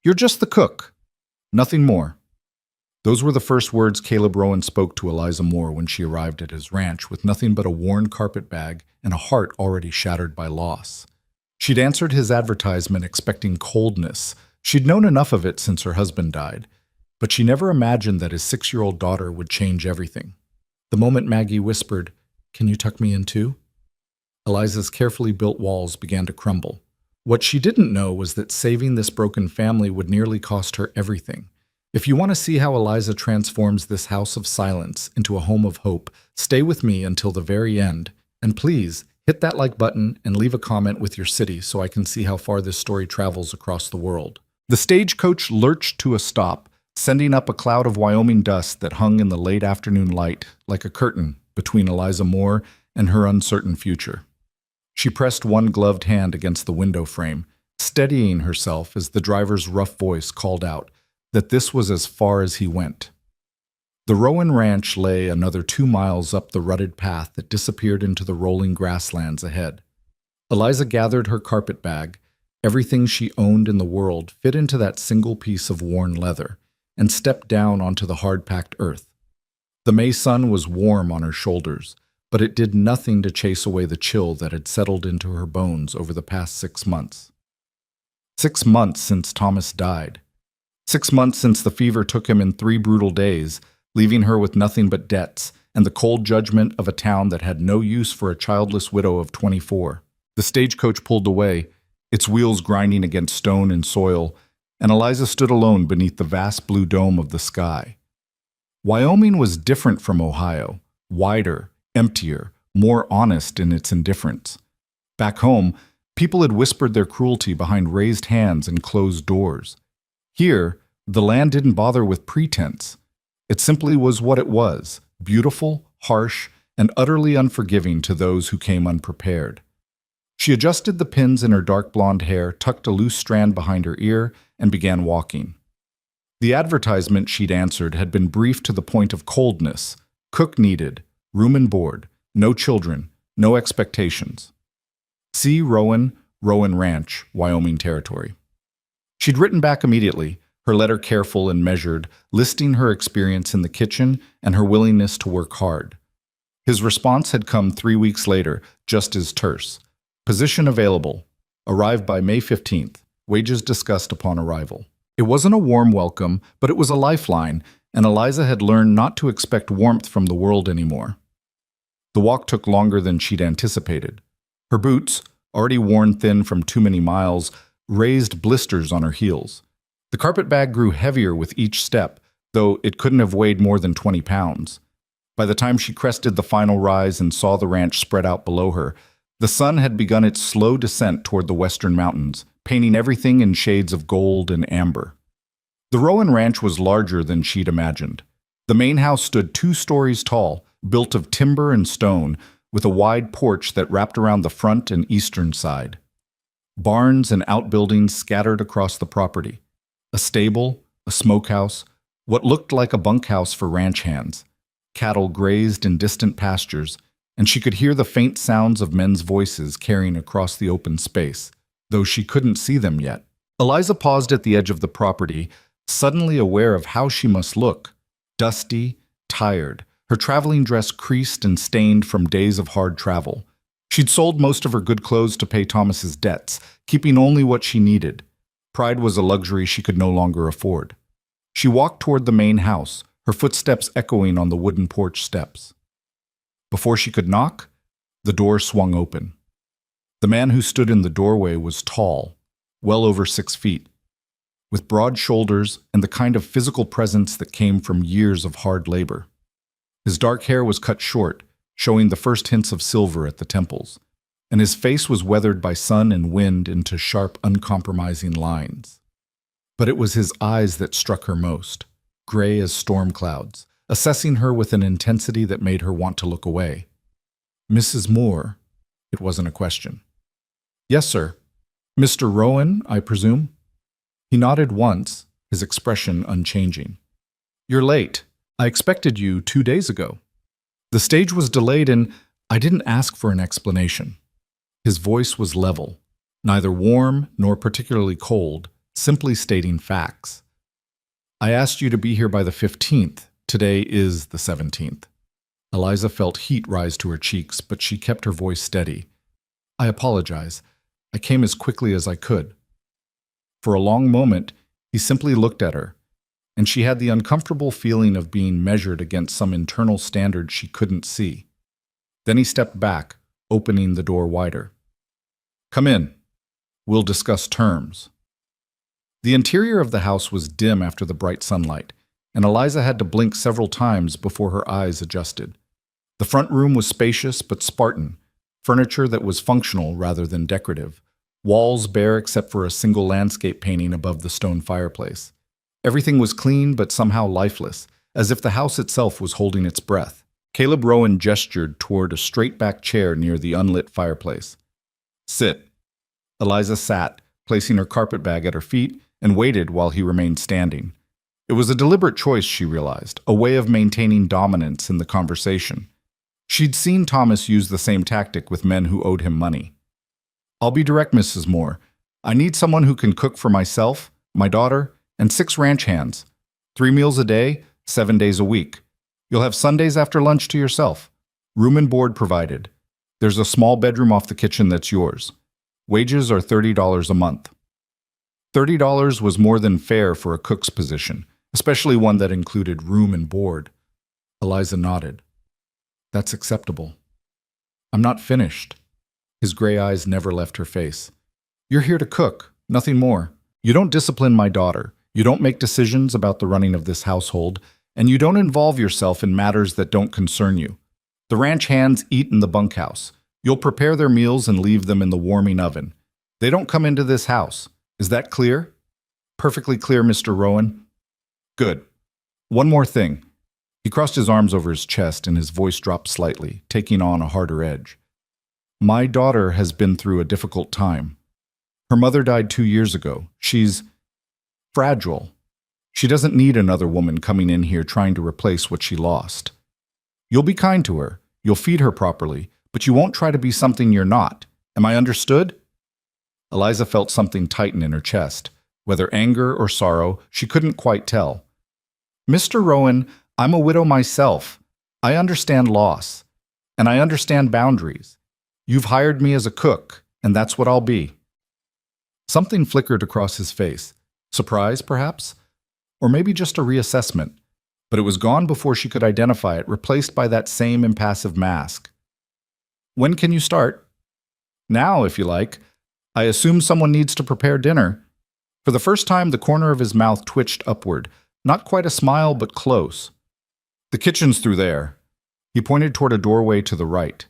You're just the cook. Nothing more. Those were the first words Caleb Rowan spoke to Eliza Moore when she arrived at his ranch with nothing but a worn carpet bag and a heart already shattered by loss. She'd answered his advertisement expecting coldness. She'd known enough of it since her husband died, but she never imagined that his 6-year-old daughter would change everything. The moment Maggie whispered, "Can you tuck me in too?" Eliza's carefully built walls began to crumble. What she didn't know was that saving this broken family would nearly cost her everything. If you want to see how Eliza transforms this house of silence into a home of hope, stay with me until the very end. And please, hit that like button and leave a comment with your city so I can see how far this story travels across the world. The stagecoach lurched to a stop, sending up a cloud of Wyoming dust that hung in the late afternoon light like a curtain between Eliza Moore and her uncertain future. She pressed one gloved hand against the window frame, steadying herself as the driver's rough voice called out that this was as far as he went. The Rowan Ranch lay another 2 miles up the rutted path that disappeared into the rolling grasslands ahead. Eliza gathered her carpet bag. Everything she owned in the world fit into that single piece of worn leather, and stepped down onto the hard-packed earth. The May sun was warm on her shoulders, but it did nothing to chase away the chill that had settled into her bones over the past 6 months. 6 months since Thomas died. 6 months since the fever took him in 3 brutal days, leaving her with nothing but debts and the cold judgment of a town that had no use for a childless widow of 24. The stagecoach pulled away, its wheels grinding against stone and soil, and Eliza stood alone beneath the vast blue dome of the sky. Wyoming was different from Ohio, wider, emptier, more honest in its indifference. Back home, people had whispered their cruelty behind raised hands and closed doors. Here, the land didn't bother with pretense. It simply was what it was, beautiful, harsh, and utterly unforgiving to those who came unprepared. She adjusted the pins in her dark blonde hair, tucked a loose strand behind her ear, and began walking. The advertisement she'd answered had been brief to the point of coldness. Cook needed, room and board, no children, no expectations. See Rowan Ranch, Wyoming Territory. She'd written back immediately, her letter careful and measured, listing her experience in the kitchen and her willingness to work hard. His response had come 3 weeks later, just as terse. Position available. Arrive by May 15th. Wages discussed upon arrival. It wasn't a warm welcome, but it was a lifeline, and Eliza had learned not to expect warmth from the world anymore. The walk took longer than she'd anticipated. Her boots, already worn thin from too many miles, raised blisters on her heels. The carpet bag grew heavier with each step, though it couldn't have weighed more than 20 pounds. By the time she crested the final rise and saw the ranch spread out below her, the sun had begun its slow descent toward the western mountains, painting everything in shades of gold and amber. The Rowan Ranch was larger than she'd imagined. The main house stood 2 stories tall, built of timber and stone, with a wide porch that wrapped around the front and eastern side. Barns and outbuildings scattered across the property. A stable, a smokehouse, what looked like a bunkhouse for ranch hands. Cattle grazed in distant pastures, and she could hear the faint sounds of men's voices carrying across the open space, though she couldn't see them yet. Eliza paused at the edge of the property, suddenly aware of how she must look. Dusty, tired, her traveling dress creased and stained from days of hard travel. She'd sold most of her good clothes to pay Thomas's debts, keeping only what she needed. Pride was a luxury she could no longer afford. She walked toward the main house, her footsteps echoing on the wooden porch steps. Before she could knock, the door swung open. The man who stood in the doorway was tall, well over 6 feet, with broad shoulders and the kind of physical presence that came from years of hard labor. His dark hair was cut short, showing the first hints of silver at the temples, and his face was weathered by sun and wind into sharp, uncompromising lines. But it was his eyes that struck her most, gray as storm clouds, assessing her with an intensity that made her want to look away. "Mrs. Moore?" It wasn't a question. "Yes, sir. Mr. Rowan, I presume?" He nodded once, his expression unchanging. "You're late. I expected you 2 days ago. The stage was delayed and I didn't ask for an explanation." His voice was level, neither warm nor particularly cold, simply stating facts. I asked you to be here by the 15th. Today is the 17th. Eliza felt heat rise to her cheeks, but she kept her voice steady. I apologize. I came as quickly as I could. For a long moment, he simply looked at her, and she had the uncomfortable feeling of being measured against some internal standard she couldn't see. Then he stepped back, opening the door wider. Come in. We'll discuss terms. The interior of the house was dim after the bright sunlight, and Eliza had to blink several times before her eyes adjusted. The front room was spacious but Spartan, furniture that was functional rather than decorative, walls bare except for a single landscape painting above the stone fireplace. Everything was clean but somehow lifeless, as if the house itself was holding its breath. Caleb Rowan gestured toward a straight-back chair near the unlit fireplace. Sit. Eliza sat, placing her carpetbag at her feet, and waited while he remained standing. It was a deliberate choice, she realized, a way of maintaining dominance in the conversation. She'd seen Thomas use the same tactic with men who owed him money. I'll be direct, Mrs. Moore. I need someone who can cook for myself, my daughter, and 6 ranch hands. 3 meals a day, 7 days a week. You'll have Sundays after lunch to yourself. Room and board provided. There's a small bedroom off the kitchen that's yours. Wages are $30 a month. $30 was more than fair for a cook's position, especially one that included room and board. Eliza nodded. That's acceptable. I'm not finished. His gray eyes never left her face. You're here to cook, nothing more. You don't discipline my daughter. You don't make decisions about the running of this household, and you don't involve yourself in matters that don't concern you. The ranch hands eat in the bunkhouse. You'll prepare their meals and leave them in the warming oven. They don't come into this house. Is that clear? Perfectly clear, Mr. Rowan. Good. One more thing. He crossed his arms over his chest and his voice dropped slightly, taking on a harder edge. My daughter has been through a difficult time. Her mother died 2 years ago. She's fragile. She doesn't need another woman coming in here trying to replace what she lost. You'll be kind to her. You'll feed her properly, but you won't try to be something you're not. Am I understood? Eliza felt something tighten in her chest. Whether anger or sorrow, she couldn't quite tell. Mr. Rowan, I'm a widow myself. I understand loss, and I understand boundaries. You've hired me as a cook, and that's what I'll be. Something flickered across his face. Surprise, perhaps? Or maybe just a reassessment. But it was gone before she could identify it, replaced by that same impassive mask. When can you start? Now, if you like. I assume someone needs to prepare dinner. For the first time, the corner of his mouth twitched upward. Not quite a smile, but close. The kitchen's through there. He pointed toward a doorway to the right.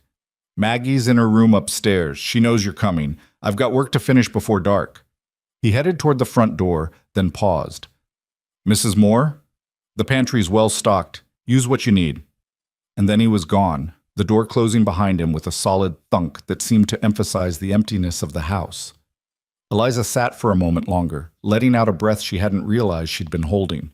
Maggie's in her room upstairs. She knows you're coming. I've got work to finish before dark. He headed toward the front door, then paused. Mrs. Moore? The pantry's well stocked. Use what you need. And then he was gone, the door closing behind him with a solid thunk that seemed to emphasize the emptiness of the house. Eliza sat for a moment longer, letting out a breath she hadn't realized she'd been holding.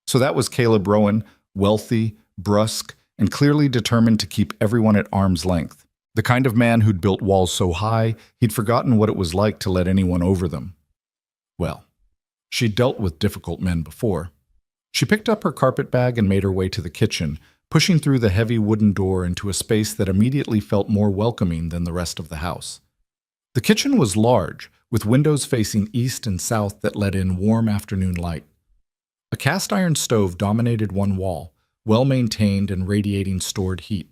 So that was Caleb Rowan, wealthy, brusque, and clearly determined to keep everyone at arm's length. The kind of man who'd built walls so high, he'd forgotten what it was like to let anyone over them. Well, she'd dealt with difficult men before. She picked up her carpetbag and made her way to the kitchen, pushing through the heavy wooden door into a space that immediately felt more welcoming than the rest of the house. The kitchen was large, with windows facing east and south that let in warm afternoon light. A cast-iron stove dominated one wall, well-maintained and radiating stored heat.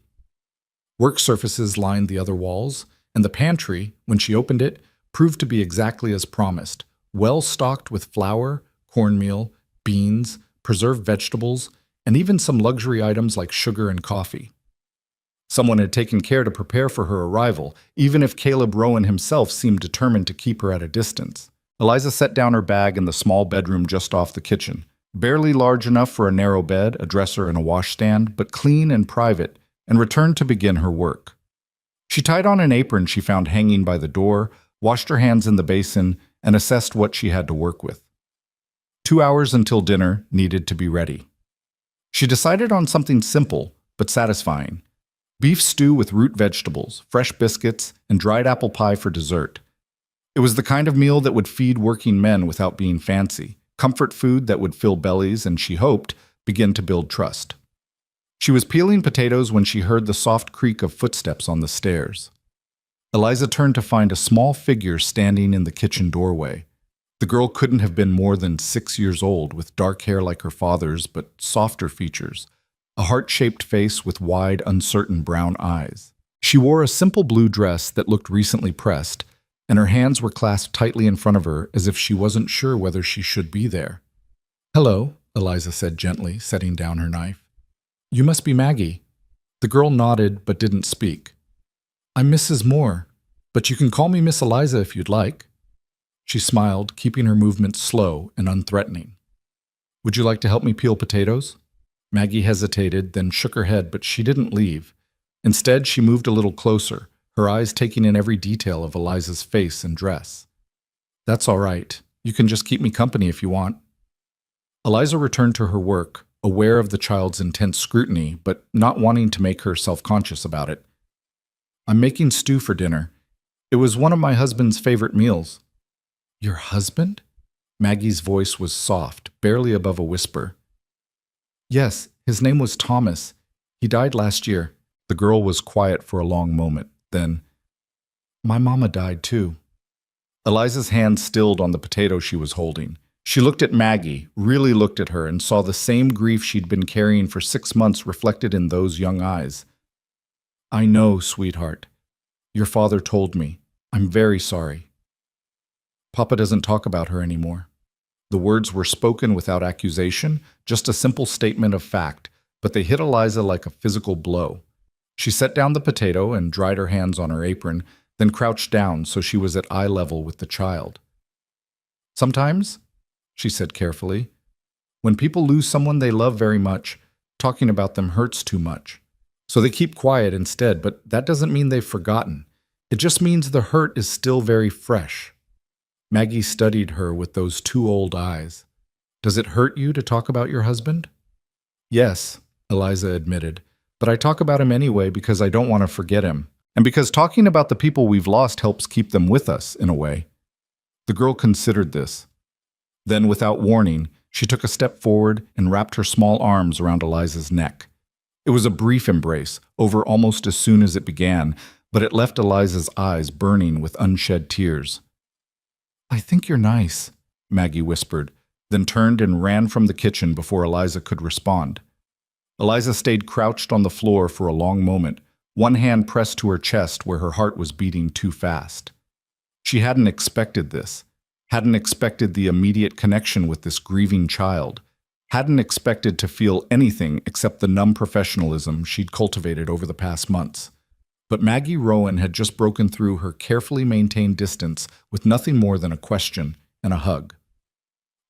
Work surfaces lined the other walls, and the pantry, when she opened it, proved to be exactly as promised, well-stocked with flour, cornmeal, beans, preserved vegetables, and even some luxury items like sugar and coffee. Someone had taken care to prepare for her arrival, even if Caleb Rowan himself seemed determined to keep her at a distance. Eliza set down her bag in the small bedroom just off the kitchen, barely large enough for a narrow bed, a dresser, and a washstand, but clean and private, and returned to begin her work. She tied on an apron she found hanging by the door, washed her hands in the basin, and assessed what she had to work with. 2 hours until dinner needed to be ready. She decided on something simple but satisfying. Beef stew with root vegetables, fresh biscuits, and dried apple pie for dessert. It was the kind of meal that would feed working men without being fancy, comfort food that would fill bellies and, she hoped, begin to build trust. She was peeling potatoes when she heard the soft creak of footsteps on the stairs. Eliza turned to find a small figure standing in the kitchen doorway. The girl couldn't have been more than 6 years old, with dark hair like her father's but softer features, a heart-shaped face with wide, uncertain brown eyes. She wore a simple blue dress that looked recently pressed, and her hands were clasped tightly in front of her as if she wasn't sure whether she should be there. "Hello," Eliza said gently, setting down her knife. "You must be Maggie." The girl nodded but didn't speak. "I'm Mrs. Moore, but you can call me Miss Eliza if you'd like." She smiled, keeping her movements slow and unthreatening. "Would you like to help me peel potatoes?" Maggie hesitated, then shook her head, but she didn't leave. Instead, she moved a little closer, her eyes taking in every detail of Eliza's face and dress. "That's all right. You can just keep me company if you want." Eliza returned to her work, aware of the child's intense scrutiny, but not wanting to make her self-conscious about it. "I'm making stew for dinner. It was one of my husband's favorite meals." "Your husband?" Maggie's voice was soft, barely above a whisper. "Yes, his name was Thomas. He died last year." The girl was quiet for a long moment. Then, "My mama died too." Eliza's hand stilled on the potato she was holding. She looked at Maggie, really looked at her, and saw the same grief she'd been carrying for 6 months reflected in those young eyes. "I know, sweetheart. Your father told me. I'm very sorry." "Papa doesn't talk about her anymore." The words were spoken without accusation, just a simple statement of fact, but they hit Eliza like a physical blow. She set down the potato and dried her hands on her apron, then crouched down so she was at eye level with the child. "Sometimes," she said carefully, "when people lose someone they love very much, talking about them hurts too much. So they keep quiet instead, but that doesn't mean they've forgotten. It just means the hurt is still very fresh." Maggie studied her with those two old eyes. "Does it hurt you to talk about your husband?" "Yes," Eliza admitted, "but I talk about him anyway because I don't want to forget him, and because talking about the people we've lost helps keep them with us, in a way." The girl considered this. Then, without warning, she took a step forward and wrapped her small arms around Eliza's neck. It was a brief embrace, over almost as soon as it began, but it left Eliza's eyes burning with unshed tears. "I think you're nice," Maggie whispered, then turned and ran from the kitchen before Eliza could respond. Eliza stayed crouched on the floor for a long moment, one hand pressed to her chest where her heart was beating too fast. She hadn't expected this, hadn't expected the immediate connection with this grieving child, hadn't expected to feel anything except the numb professionalism she'd cultivated over the past months. But Maggie Rowan had just broken through her carefully maintained distance with nothing more than a question and a hug.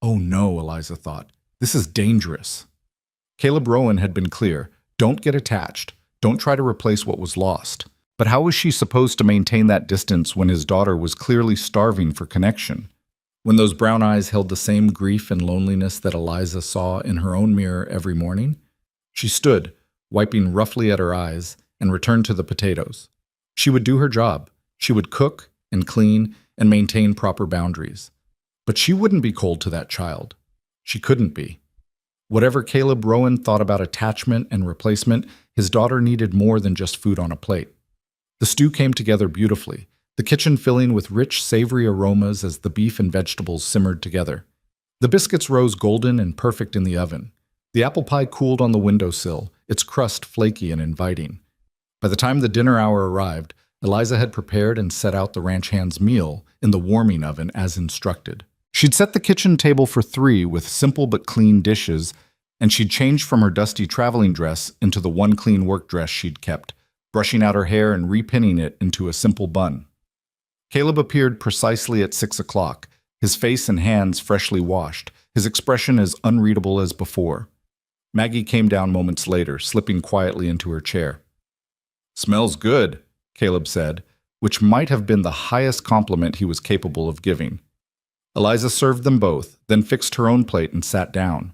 "Oh no," Eliza thought. "This is dangerous." Caleb Rowan had been clear. Don't get attached. Don't try to replace what was lost. But how was she supposed to maintain that distance when his daughter was clearly starving for connection? When those brown eyes held the same grief and loneliness that Eliza saw in her own mirror every morning? She stood, wiping roughly at her eyes, and returned to the potatoes. She would do her job. She would cook and clean and maintain proper boundaries. But she wouldn't be cold to that child. She couldn't be. Whatever Caleb Rowan thought about attachment and replacement, his daughter needed more than just food on a plate. The stew came together beautifully, the kitchen filling with rich, savory aromas as the beef and vegetables simmered together. The biscuits rose golden and perfect in the oven. The apple pie cooled on the windowsill, its crust flaky and inviting. By the time the dinner hour arrived, Eliza had prepared and set out the ranch hand's meal in the warming oven as instructed. She'd set the kitchen table for 3 with simple but clean dishes, and she'd changed from her dusty traveling dress into the one clean work dress she'd kept, brushing out her hair and repinning it into a simple bun. Caleb appeared precisely at 6 o'clock, his face and hands freshly washed, his expression as unreadable as before. Maggie came down moments later, slipping quietly into her chair. "Smells good," Caleb said, which might have been the highest compliment he was capable of giving. Eliza served them both, then fixed her own plate and sat down.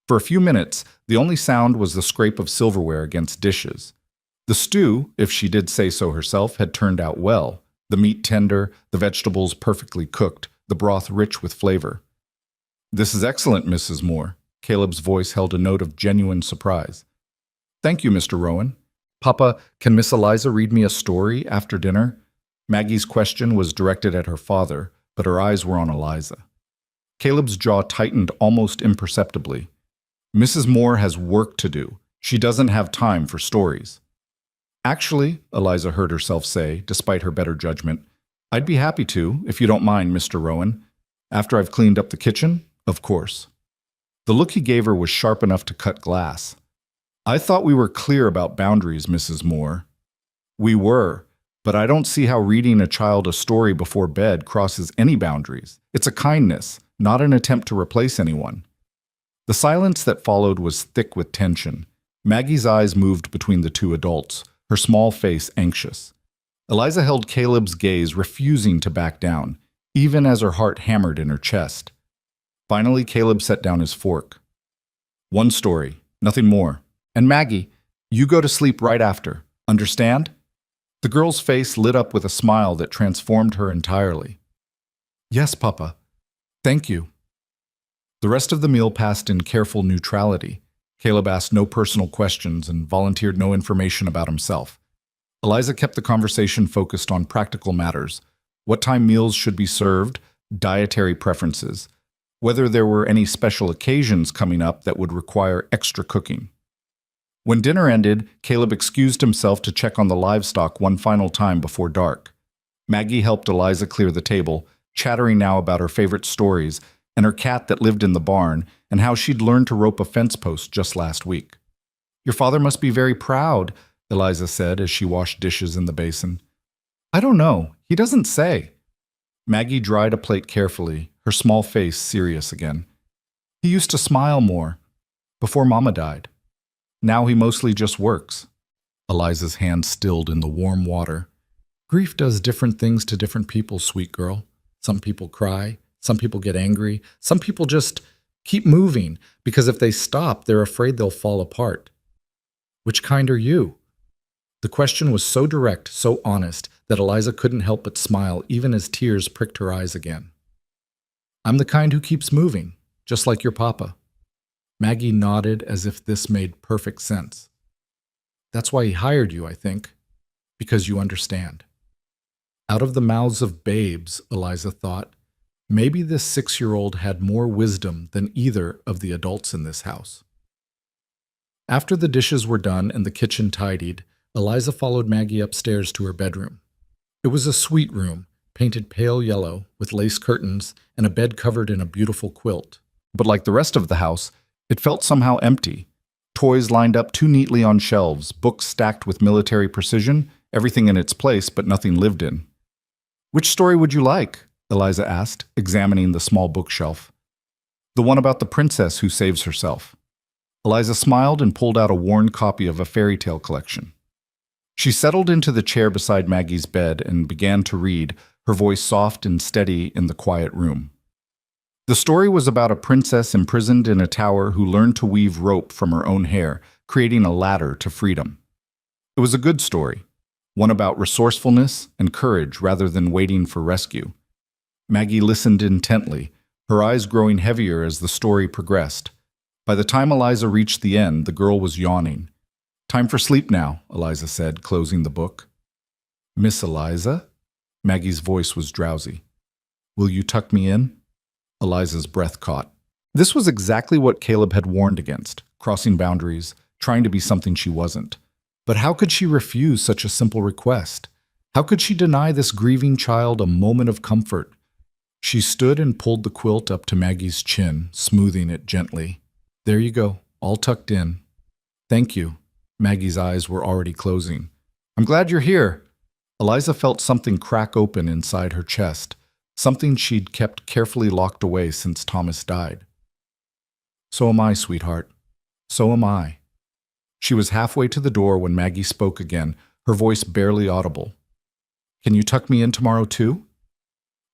For a few minutes, the only sound was the scrape of silverware against dishes. The stew, if she did say so herself, had turned out well, The meat tender, the vegetables perfectly cooked, the broth rich with flavor. "This is excellent, Mrs. Moore." Caleb's voice held a note of genuine surprise. "Thank you, Mr. Rowan. Papa, can Miss Eliza read me a story after dinner?" Maggie's question was directed at her father, but her eyes were on Eliza. Caleb's jaw tightened almost imperceptibly. "Mrs. Moore has work to do. She doesn't have time for stories." "Actually," Eliza heard herself say, despite her better judgment, "I'd be happy to, if you don't mind, Mr. Rowan. After I've cleaned up the kitchen, of course." The look he gave her was sharp enough to cut glass. "I thought we were clear about boundaries, Mrs. Moore." "We were, but I don't see how reading a child a story before bed crosses any boundaries. It's a kindness, not an attempt to replace anyone." The silence that followed was thick with tension. Maggie's eyes moved between the two adults, her small face anxious. Eliza held Caleb's gaze, refusing to back down, even as her heart hammered in her chest. Finally, Caleb set down his fork. "One story, nothing more. And Maggie, you go to sleep right after. Understand?" The girl's face lit up with a smile that transformed her entirely. "Yes, Papa. Thank you." The rest of the meal passed in careful neutrality. Caleb asked no personal questions and volunteered no information about himself. Eliza kept the conversation focused on practical matters: what time meals should be served, dietary preferences, whether there were any special occasions coming up that would require extra cooking. When dinner ended, Caleb excused himself to check on the livestock one final time before dark. Maggie helped Eliza clear the table, chattering now about her favorite stories and her cat that lived in the barn and how she'd learned to rope a fence post just last week. "Your father must be very proud," Eliza said as she washed dishes in the basin. "I don't know. He doesn't say." Maggie dried a plate carefully, her small face serious again. "He used to smile more before Mama died. Now he mostly just works." Eliza's hand stilled in the warm water. "Grief does different things to different people, sweet girl. Some people cry, some people get angry, some people just keep moving, because if they stop, they're afraid they'll fall apart. Which kind are you?" The question was so direct, so honest, that Eliza couldn't help but smile even as tears pricked her eyes again. "I'm the kind who keeps moving, just like your papa." Maggie nodded as if this made perfect sense. "That's why he hired you, I think. Because you understand." Out of the mouths of babes, Eliza thought, maybe this 6-year-old had more wisdom than either of the adults in this house. After the dishes were done and the kitchen tidied, Eliza followed Maggie upstairs to her bedroom. It was a sweet room, painted pale yellow, with lace curtains and a bed covered in a beautiful quilt. But like the rest of the house, it felt somehow empty. Toys lined up too neatly on shelves, books stacked with military precision, everything in its place but nothing lived in. "Which story would you like?" Eliza asked, examining the small bookshelf. "The one about the princess who saves herself." Eliza smiled and pulled out a worn copy of a fairy tale collection. She settled into the chair beside Maggie's bed and began to read, her voice soft and steady in the quiet room. The story was about a princess imprisoned in a tower who learned to weave rope from her own hair, creating a ladder to freedom. It was a good story, one about resourcefulness and courage rather than waiting for rescue. Maggie listened intently, her eyes growing heavier as the story progressed. By the time Eliza reached the end, the girl was yawning. "Time for sleep now," Eliza said, closing the book. "Miss Eliza?" Maggie's voice was drowsy. "Will you tuck me in?" Eliza's breath caught. This was exactly what Caleb had warned against, crossing boundaries, trying to be something she wasn't. But how could she refuse such a simple request? How could she deny this grieving child a moment of comfort? She stood and pulled the quilt up to Maggie's chin, smoothing it gently. "There you go, all tucked in." "Thank you." Maggie's eyes were already closing. "I'm glad you're here." Eliza felt something crack open inside her chest, something she'd kept carefully locked away since Thomas died. "So am I, sweetheart. So am I." She was halfway to the door when Maggie spoke again, her voice barely audible. "Can you tuck me in tomorrow too?"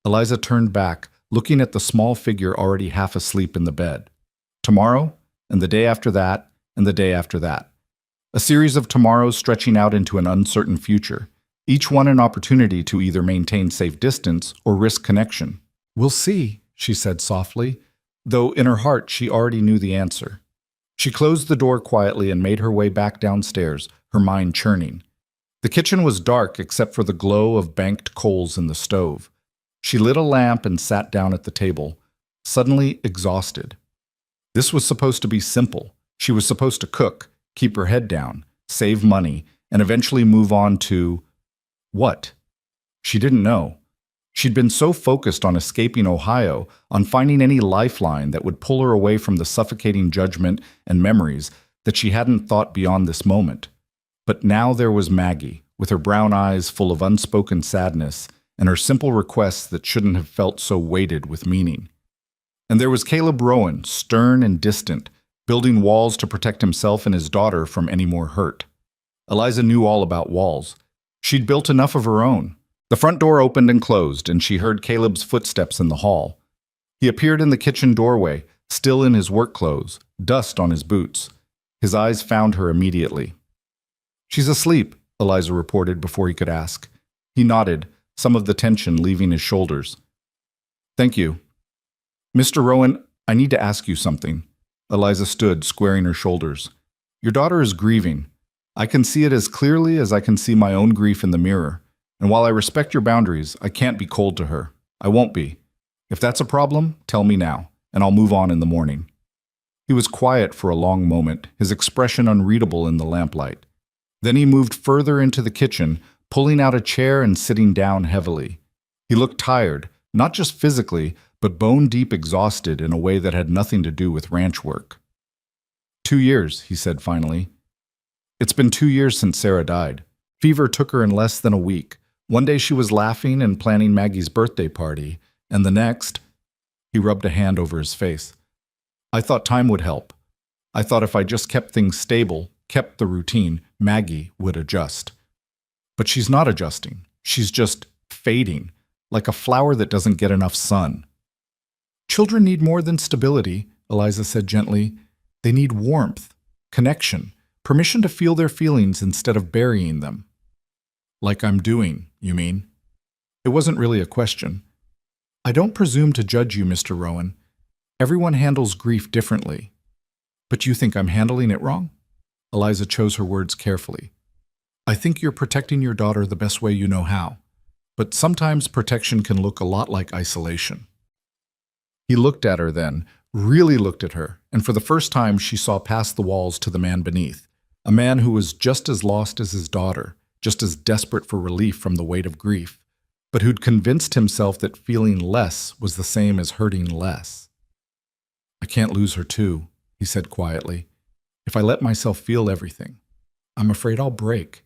Eliza turned back, looking at the small figure already half asleep in the bed. Tomorrow, and the day after that, and the day after that. A series of tomorrows stretching out into an uncertain future. each one an opportunity to either maintain safe distance or risk connection. "We'll see," she said softly, though in her heart she already knew the answer. She closed the door quietly and made her way back downstairs, her mind churning. The kitchen was dark except for the glow of banked coals in the stove. She lit a lamp and sat down at the table, suddenly exhausted. This was supposed to be simple. She was supposed to cook, keep her head down, save money, and eventually move on to what? She didn't know. She'd been so focused on escaping Ohio, on finding any lifeline that would pull her away from the suffocating judgment and memories, that she hadn't thought beyond this moment. But now there was Maggie, with her brown eyes full of unspoken sadness, and her simple requests that shouldn't have felt so weighted with meaning. And there was Caleb Rowan, stern and distant, building walls to protect himself and his daughter from any more hurt. Eliza knew all about walls. She'd built enough of her own. The front door opened and closed, and she heard Caleb's footsteps in the hall. He appeared in the kitchen doorway, still in his work clothes, dust on his boots. His eyes found her immediately. "She's asleep," Eliza reported before he could ask. He nodded, some of the tension leaving his shoulders. "Thank you." "Mr. Rowan, I need to ask you something." Eliza stood, squaring her shoulders. "Your daughter is grieving. I can see it as clearly as I can see my own grief in the mirror. And while I respect your boundaries, I can't be cold to her. I won't be. If that's a problem, tell me now, and I'll move on in the morning." He was quiet for a long moment, his expression unreadable in the lamplight. Then he moved further into the kitchen, pulling out a chair and sitting down heavily. He looked tired, not just physically, but bone-deep exhausted in a way that had nothing to do with ranch work. 2 years, he said finally. "It's been 2 years since Sarah died. Fever took her in less than a week. One day she was laughing and planning Maggie's birthday party, and the next—" He rubbed a hand over his face. "I thought time would help. I thought if I just kept things stable, kept the routine, Maggie would adjust. But she's not adjusting. She's just fading, like a flower that doesn't get enough sun." "Children need more than stability," Eliza said gently. "They need warmth, connection, permission to feel their feelings instead of burying them." "Like I'm doing, you mean?" It wasn't really a question. "I don't presume to judge you, Mr. Rowan. Everyone handles grief differently. But you think I'm handling it wrong?" Eliza chose her words carefully. "I think you're protecting your daughter the best way you know how. But sometimes protection can look a lot like isolation." He looked at her then, really looked at her, and for the first time she saw past the walls to the man beneath, a man who was just as lost as his daughter, just as desperate for relief from the weight of grief, but who'd convinced himself that feeling less was the same as hurting less. "I can't lose her too," he said quietly. "If I let myself feel everything, I'm afraid I'll break.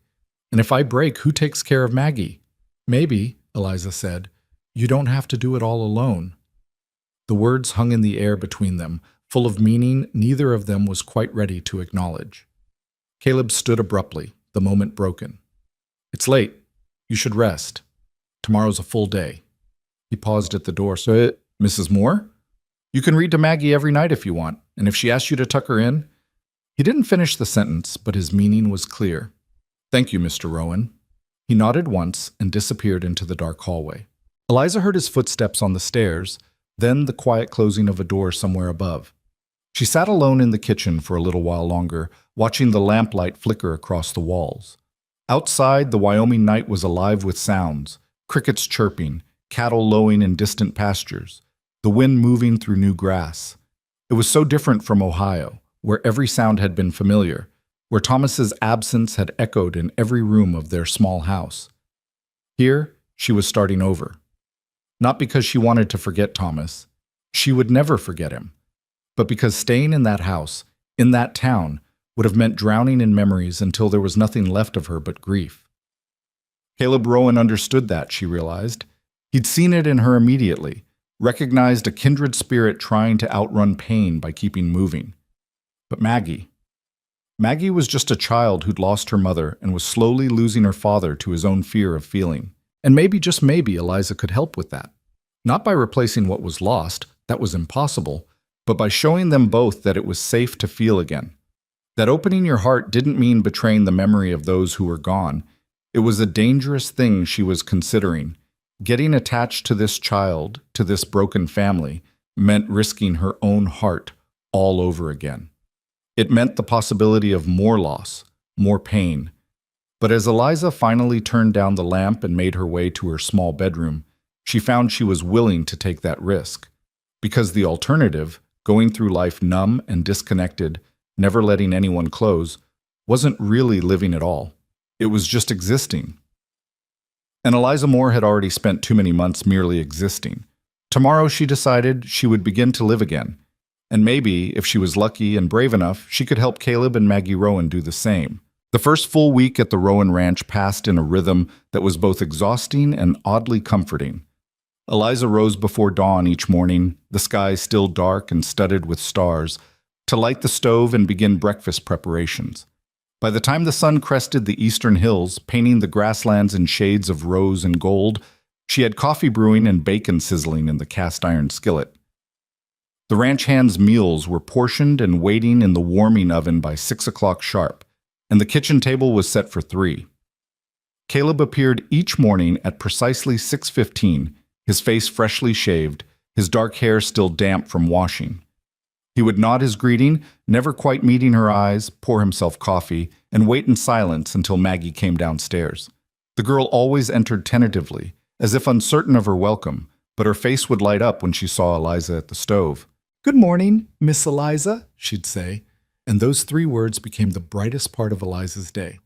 And if I break, who takes care of Maggie?" "Maybe," Eliza said, "you don't have to do it all alone." The words hung in the air between them, full of meaning neither of them was quite ready to acknowledge. Caleb stood abruptly, the moment broken. "It's late. You should rest. Tomorrow's a full day." He paused at the door. "Mrs. Moore? You can read to Maggie every night if you want, and if she asks you to tuck her in—" He didn't finish the sentence, but his meaning was clear. "Thank you, Mr. Rowan." He nodded once and disappeared into the dark hallway. Eliza heard his footsteps on the stairs, then the quiet closing of a door somewhere above. She sat alone in the kitchen for a little while longer, watching the lamplight flicker across the walls. Outside, the Wyoming night was alive with sounds, crickets chirping, cattle lowing in distant pastures, the wind moving through new grass. It was so different from Ohio, where every sound had been familiar, where Thomas's absence had echoed in every room of their small house. Here, she was starting over. Not because she wanted to forget Thomas. She would never forget him. But because staying in that house, in that town, would have meant drowning in memories until there was nothing left of her but grief. Caleb Rowan understood that, she realized. He'd seen it in her immediately, recognized a kindred spirit trying to outrun pain by keeping moving. But Maggie was just a child who'd lost her mother and was slowly losing her father to his own fear of feeling. And maybe, just maybe, Eliza could help with that. Not by replacing what was lost, that was impossible, but by showing them both that it was safe to feel again. That opening your heart didn't mean betraying the memory of those who were gone. It was a dangerous thing she was considering. Getting attached to this child, to this broken family, meant risking her own heart all over again. It meant the possibility of more loss, more pain. But as Eliza finally turned down the lamp and made her way to her small bedroom, she found she was willing to take that risk. Because the alternative, going through life numb and disconnected, never letting anyone close, wasn't really living at all. It was just existing. And Eliza Moore had already spent too many months merely existing. Tomorrow, she decided, she would begin to live again. And maybe, if she was lucky and brave enough, she could help Caleb and Maggie Rowan do the same. The first full week at the Rowan Ranch passed in a rhythm that was both exhausting and oddly comforting. Eliza rose before dawn each morning, the sky still dark and studded with stars, to light the stove and begin breakfast preparations. By the time the sun crested the eastern hills, painting the grasslands in shades of rose and gold, she had coffee brewing and bacon sizzling in the cast-iron skillet. The ranch hands' meals were portioned and waiting in the warming oven by 6 o'clock sharp, and the kitchen table was set for 3. Caleb appeared each morning at precisely 6:15, his face freshly shaved, his dark hair still damp from washing. He would nod his greeting, never quite meeting her eyes, pour himself coffee, and wait in silence until Maggie came downstairs. The girl always entered tentatively, as if uncertain of her welcome, but her face would light up when she saw Eliza at the stove. "Good morning, Miss Eliza," she'd say, and those 3 words became the brightest part of Eliza's day.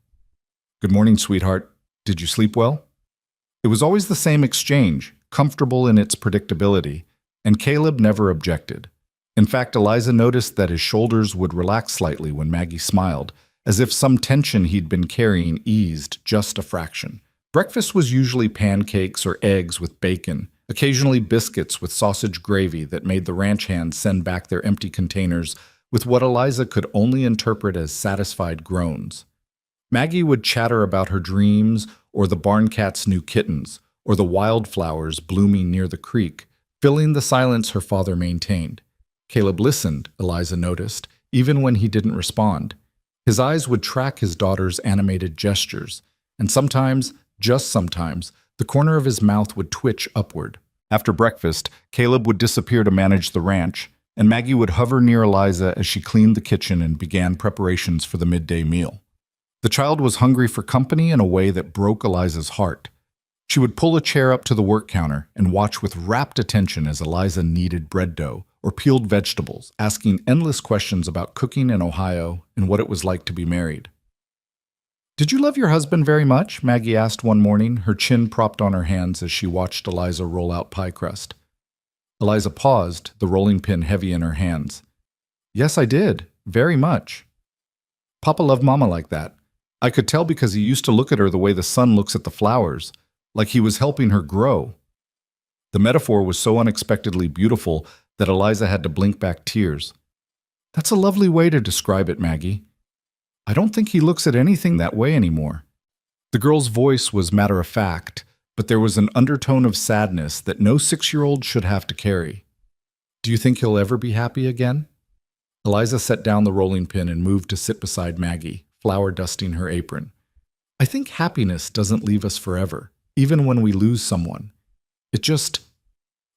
"Good morning, sweetheart. Did you sleep well?" It was always the same exchange, comfortable in its predictability, and Caleb never objected. In fact, Eliza noticed that his shoulders would relax slightly when Maggie smiled, as if some tension he'd been carrying eased just a fraction. Breakfast was usually pancakes or eggs with bacon, occasionally biscuits with sausage gravy that made the ranch hands send back their empty containers with what Eliza could only interpret as satisfied groans. Maggie would chatter about her dreams, or the barn cat's new kittens, or the wildflowers blooming near the creek, filling the silence her father maintained. Caleb listened, Eliza noticed, even when he didn't respond. His eyes would track his daughter's animated gestures, and sometimes, just sometimes, the corner of his mouth would twitch upward. After breakfast, Caleb would disappear to manage the ranch, and Maggie would hover near Eliza as she cleaned the kitchen and began preparations for the midday meal. The child was hungry for company in a way that broke Eliza's heart. She would pull a chair up to the work counter and watch with rapt attention as Eliza kneaded bread dough or peeled vegetables, asking endless questions about cooking in Ohio and what it was like to be married. "Did you love your husband very much?" Maggie asked one morning, her chin propped on her hands as she watched Eliza roll out pie crust. Eliza paused, the rolling pin heavy in her hands. "Yes, I did. Very much. Papa loved Mama like that. I could tell because he used to look at her the way the sun looks at the flowers, like he was helping her grow." The metaphor was so unexpectedly beautiful that Eliza had to blink back tears. "That's a lovely way to describe it, Maggie. I don't think he looks at anything that way anymore." The girl's voice was matter-of-fact, but there was an undertone of sadness that no 6-year-old should have to carry. "Do you think he'll ever be happy again?" Eliza set down the rolling pin and moved to sit beside Maggie, flour dusting her apron. "I think happiness doesn't leave us forever, even when we lose someone. It just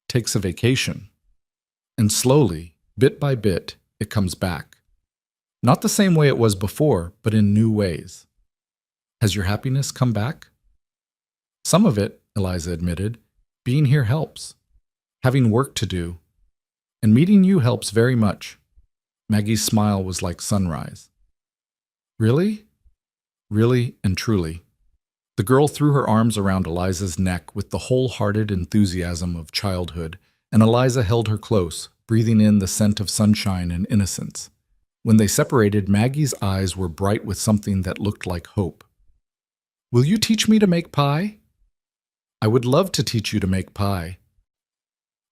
takes a vacation. And slowly, bit by bit, it comes back. Not the same way it was before, but in new ways." "Has your happiness come back?" "Some of it," Eliza admitted. "Being here helps. Having work to do. And meeting you helps very much." Maggie's smile was like sunrise. "Really?" "Really and truly." The girl threw her arms around Eliza's neck with the wholehearted enthusiasm of childhood, and Eliza held her close, breathing in the scent of sunshine and innocence. When they separated, Maggie's eyes were bright with something that looked like hope. "Will you teach me to make pie?" "I would love to teach you to make pie."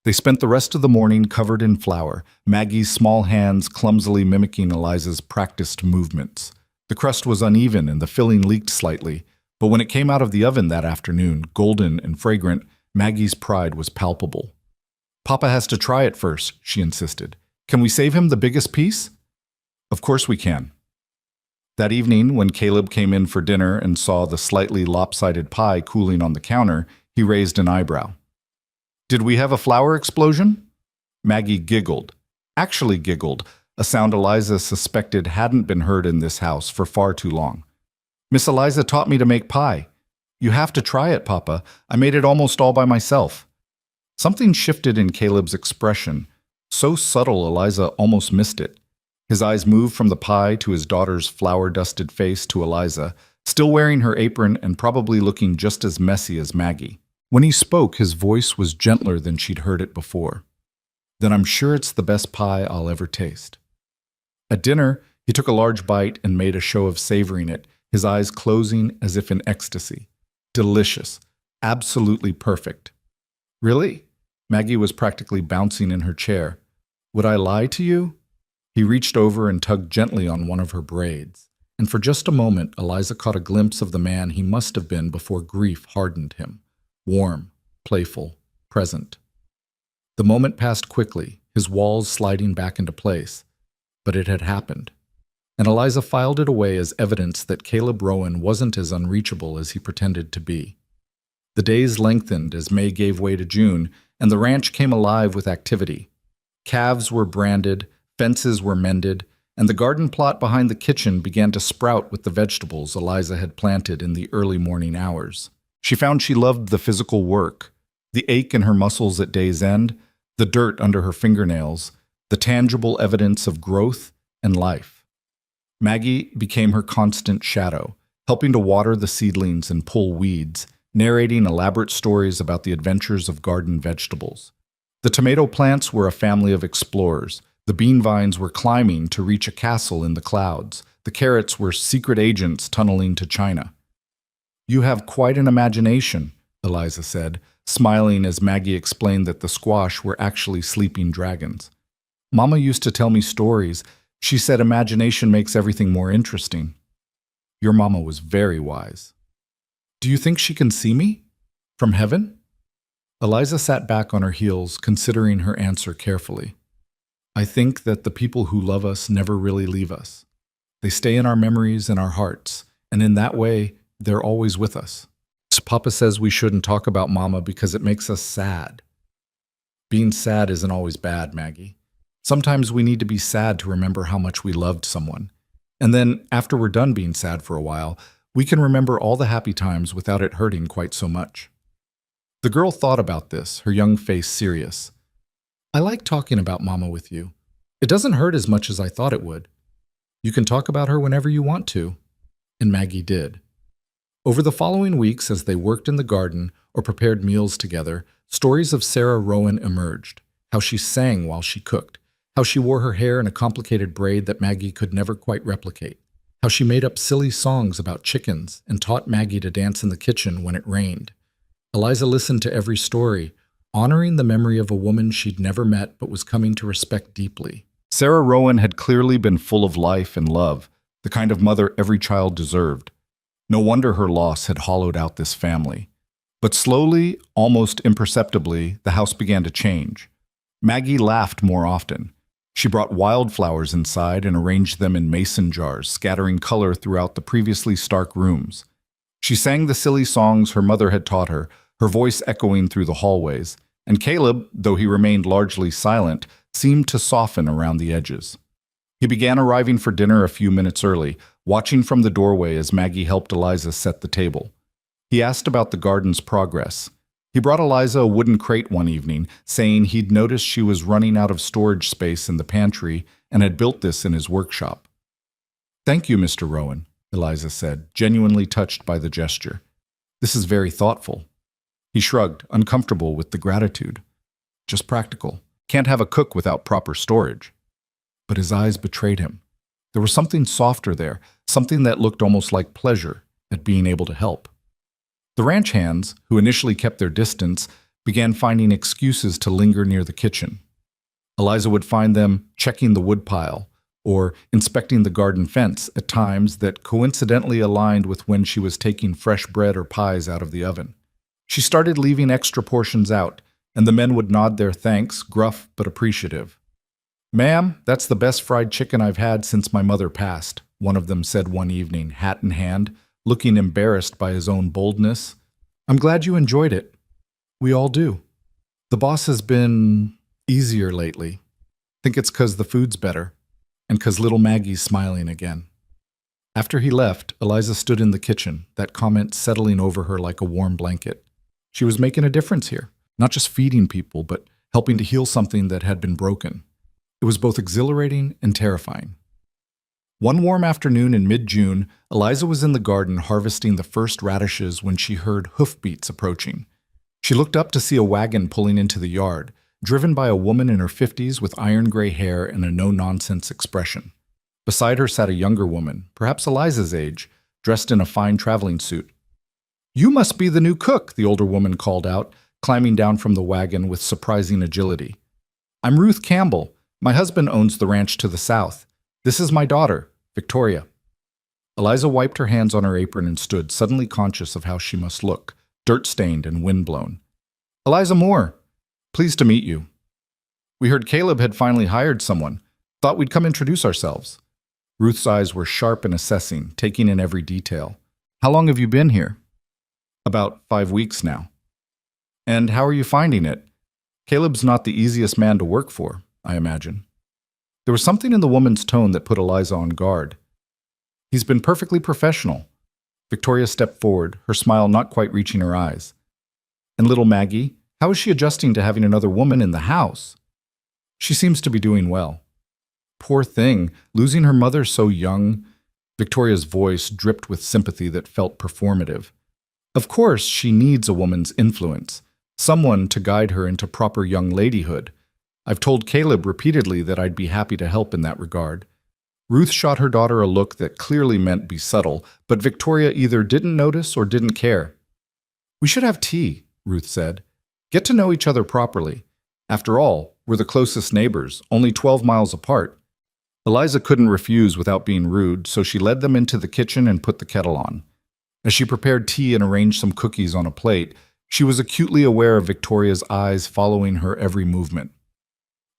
They spent the rest of the morning covered in flour, Maggie's small hands clumsily mimicking Eliza's practiced movements. The crust was uneven and the filling leaked slightly, but when it came out of the oven that afternoon, golden and fragrant, Maggie's pride was palpable. "Papa has to try it first," she insisted. "Can we save him the biggest piece?" "Of course we can." That evening, when Caleb came in for dinner and saw the slightly lopsided pie cooling on the counter, he raised an eyebrow. "Did we have a flour explosion?" Maggie giggled. Actually giggled, a sound Eliza suspected hadn't been heard in this house for far too long. "Miss Eliza taught me to make pie. You have to try it, Papa. I made it almost all by myself." Something shifted in Caleb's expression, so subtle Eliza almost missed it. His eyes moved from the pie to his daughter's flour-dusted face to Eliza, still wearing her apron and probably looking just as messy as Maggie. When he spoke, his voice was gentler than she'd heard it before. "Then I'm sure it's the best pie I'll ever taste." At dinner, he took a large bite and made a show of savoring it, his eyes closing as if in ecstasy. Delicious. Absolutely perfect. "Really?" Maggie was practically bouncing in her chair. "Would I lie to you?" He reached over and tugged gently on one of her braids, and for just a moment Eliza caught a glimpse of the man he must have been before grief hardened him. Warm, playful, present. The moment passed quickly, his walls sliding back into place. But it had happened, and Eliza filed it away as evidence that Caleb Rowan wasn't as unreachable as he pretended to be. The days lengthened as May gave way to June, and the ranch came alive with activity. Calves were branded, fences were mended, and the garden plot behind the kitchen began to sprout with the vegetables Eliza had planted in the early morning hours. She found she loved the physical work, the ache in her muscles at day's end, the dirt under her fingernails, the tangible evidence of growth and life. Maggie became her constant shadow, helping to water the seedlings and pull weeds, narrating elaborate stories about the adventures of garden vegetables. The tomato plants were a family of explorers. The bean vines were climbing to reach a castle in the clouds. The carrots were secret agents tunneling to China. "You have quite an imagination," Eliza said, smiling as Maggie explained that the squash were actually sleeping dragons. "Mama used to tell me stories. She said imagination makes everything more interesting." "Your mama was very wise." "Do you think she can see me? From heaven?" Eliza sat back on her heels, considering her answer carefully. "I think that the people who love us never really leave us. They stay in our memories and our hearts, and in that way, they're always with us. Papa says we shouldn't talk about Mama because it makes us sad." "Being sad isn't always bad, Maggie. Sometimes we need to be sad to remember how much we loved someone. And then, after we're done being sad for a while, we can remember all the happy times without it hurting quite so much." The girl thought about this, her young face serious. "I like talking about Mama with you. It doesn't hurt as much as I thought it would. You can talk about her whenever you want to." And Maggie did. Over the following weeks, as they worked in the garden or prepared meals together, stories of Sarah Rowan emerged. How she sang while she cooked. How she wore her hair in a complicated braid that Maggie could never quite replicate. How she made up silly songs about chickens and taught Maggie to dance in the kitchen when it rained. Eliza listened to every story, honoring the memory of a woman she'd never met but was coming to respect deeply. Sarah Rowan had clearly been full of life and love, the kind of mother every child deserved. No wonder her loss had hollowed out this family. But slowly, almost imperceptibly, the house began to change. Maggie laughed more often. She brought wildflowers inside and arranged them in mason jars, scattering color throughout the previously stark rooms. She sang the silly songs her mother had taught her, her voice echoing through the hallways, and Caleb, though he remained largely silent, seemed to soften around the edges. He began arriving for dinner a few minutes early, watching from the doorway as Maggie helped Eliza set the table. He asked about the garden's progress. He brought Eliza a wooden crate one evening, saying he'd noticed she was running out of storage space in the pantry and had built this in his workshop. "Thank you, Mr. Rowan," Eliza said, genuinely touched by the gesture. "This is very thoughtful." He shrugged, uncomfortable with the gratitude. "Just practical. Can't have a cook without proper storage." But his eyes betrayed him. There was something softer there, something that looked almost like pleasure at being able to help. The ranch hands, who initially kept their distance, began finding excuses to linger near the kitchen. Eliza would find them checking the woodpile or inspecting the garden fence at times that coincidentally aligned with when she was taking fresh bread or pies out of the oven. She started leaving extra portions out, and the men would nod their thanks, gruff but appreciative. "Ma'am, that's the best fried chicken I've had since my mother passed," one of them said one evening, hat in hand, looking embarrassed by his own boldness. I'm glad you enjoyed it. We all do. The boss has been easier lately. Think it's 'cause the food's better, and 'cause little Maggie's smiling again. After he left, Eliza stood in the kitchen, that comment settling over her like a warm blanket. She was making a difference here, not just feeding people, but helping to heal something that had been broken. It was both exhilarating and terrifying. One warm afternoon in mid-June, Eliza was in the garden harvesting the first radishes when she heard hoofbeats approaching. She looked up to see a wagon pulling into the yard, driven by a woman in her 50s with iron-gray hair and a no-nonsense expression. Beside her sat a younger woman, perhaps Eliza's age, dressed in a fine traveling suit. "You must be the new cook," the older woman called out, climbing down from the wagon with surprising agility. "I'm Ruth Campbell. My husband owns the ranch to the south. This is my daughter, Victoria." Eliza wiped her hands on her apron and stood, suddenly conscious of how she must look, dirt-stained and wind-blown. "Eliza Moore. Pleased to meet you. We heard Caleb had finally hired someone. Thought we'd come introduce ourselves." Ruth's eyes were sharp and assessing, taking in every detail. "How long have you been here?" "About 5 weeks now." "And how are you finding it? Caleb's not the easiest man to work for, I imagine." There was something in the woman's tone that put Eliza on guard. "He's been perfectly professional." Victoria stepped forward, her smile not quite reaching her eyes. "And little Maggie, how is she adjusting to having another woman in the house?" "She seems to be doing well." "Poor thing, losing her mother so young." Victoria's voice dripped with sympathy that felt performative. "Of course, she needs a woman's influence, someone to guide her into proper young ladyhood. I've told Caleb repeatedly that I'd be happy to help in that regard." Ruth shot her daughter a look that clearly meant be subtle, but Victoria either didn't notice or didn't care. "We should have tea," Ruth said. "Get to know each other properly. After all, we're the closest neighbors, only 12 miles apart." Eliza couldn't refuse without being rude, so she led them into the kitchen and put the kettle on. As she prepared tea and arranged some cookies on a plate, she was acutely aware of Victoria's eyes following her every movement.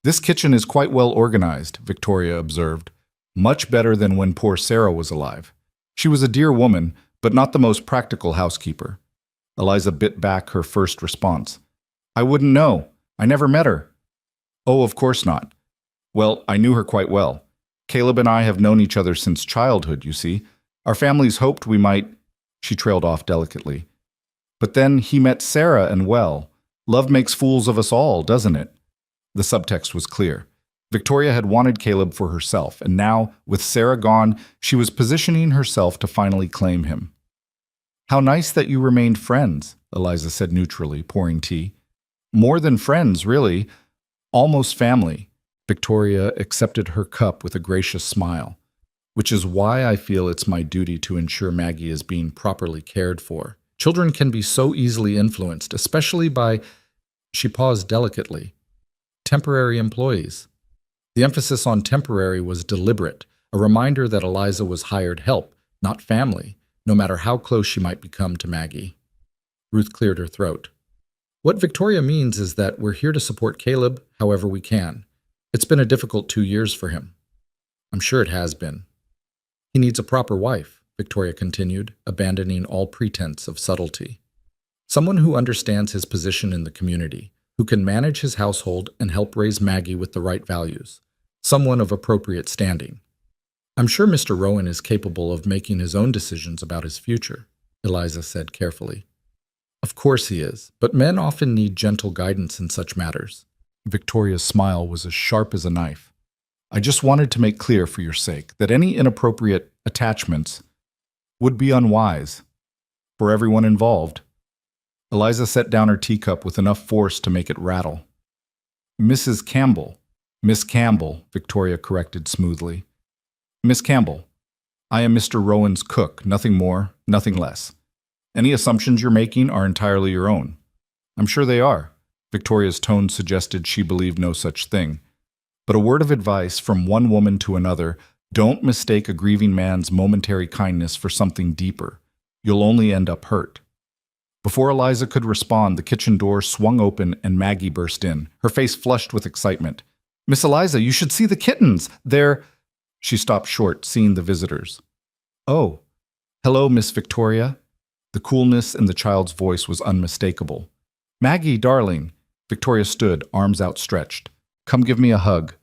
"This kitchen is quite well organized," Victoria observed. "Much better than when poor Sarah was alive. She was a dear woman, but not the most practical housekeeper." Eliza bit back her first response. "I wouldn't know. I never met her." "Oh, of course not. Well, I knew her quite well. Caleb and I have known each other since childhood, you see. Our families hoped we might—" She trailed off delicately. "But then he met Sarah and well, love makes fools of us all, doesn't it?" The subtext was clear. Victoria had wanted Caleb for herself, and now, with Sarah gone, she was positioning herself to finally claim him. "How nice that you remained friends," Eliza said neutrally, pouring tea. "More than friends, really. Almost family." Victoria accepted her cup with a gracious smile. "Which is why I feel it's my duty to ensure Maggie is being properly cared for. Children can be so easily influenced, especially by—" She paused delicately. "Temporary employees." The emphasis on temporary was deliberate, a reminder that Eliza was hired help, not family, no matter how close she might become to Maggie. Ruth cleared her throat. "What Victoria means is that we're here to support Caleb however we can. It's been a difficult 2 years for him." "I'm sure it has been." "He needs a proper wife," Victoria continued, abandoning all pretense of subtlety. "Someone who understands his position in the community, who can manage his household and help raise Maggie with the right values. Someone of appropriate standing. I'm sure Mr. Rowan is capable of making his own decisions about his future," Eliza said carefully. "Of course he is, but men often need gentle guidance in such matters." Victoria's smile was as sharp as a knife. "I just wanted to make clear for your sake that any inappropriate attachments would be unwise for everyone involved." Eliza set down her teacup with enough force to make it rattle. "Mrs. Campbell." "Miss Campbell," Victoria corrected smoothly. "Miss Campbell, I am Mr. Rowan's cook, nothing more, nothing less. Any assumptions you're making are entirely your own." "I'm sure they are." Victoria's tone suggested she believed no such thing. But a word of advice from one woman to another: don't mistake a grieving man's momentary kindness for something deeper. You'll only end up hurt. Before Eliza could respond, the kitchen door swung open and Maggie burst in, her face flushed with excitement. "Miss Eliza, you should see the kittens! They're—" She stopped short, seeing the visitors. "Oh, hello, Miss Victoria." The coolness in the child's voice was unmistakable. "Maggie, darling." Victoria stood, arms outstretched. "Come give me a hug."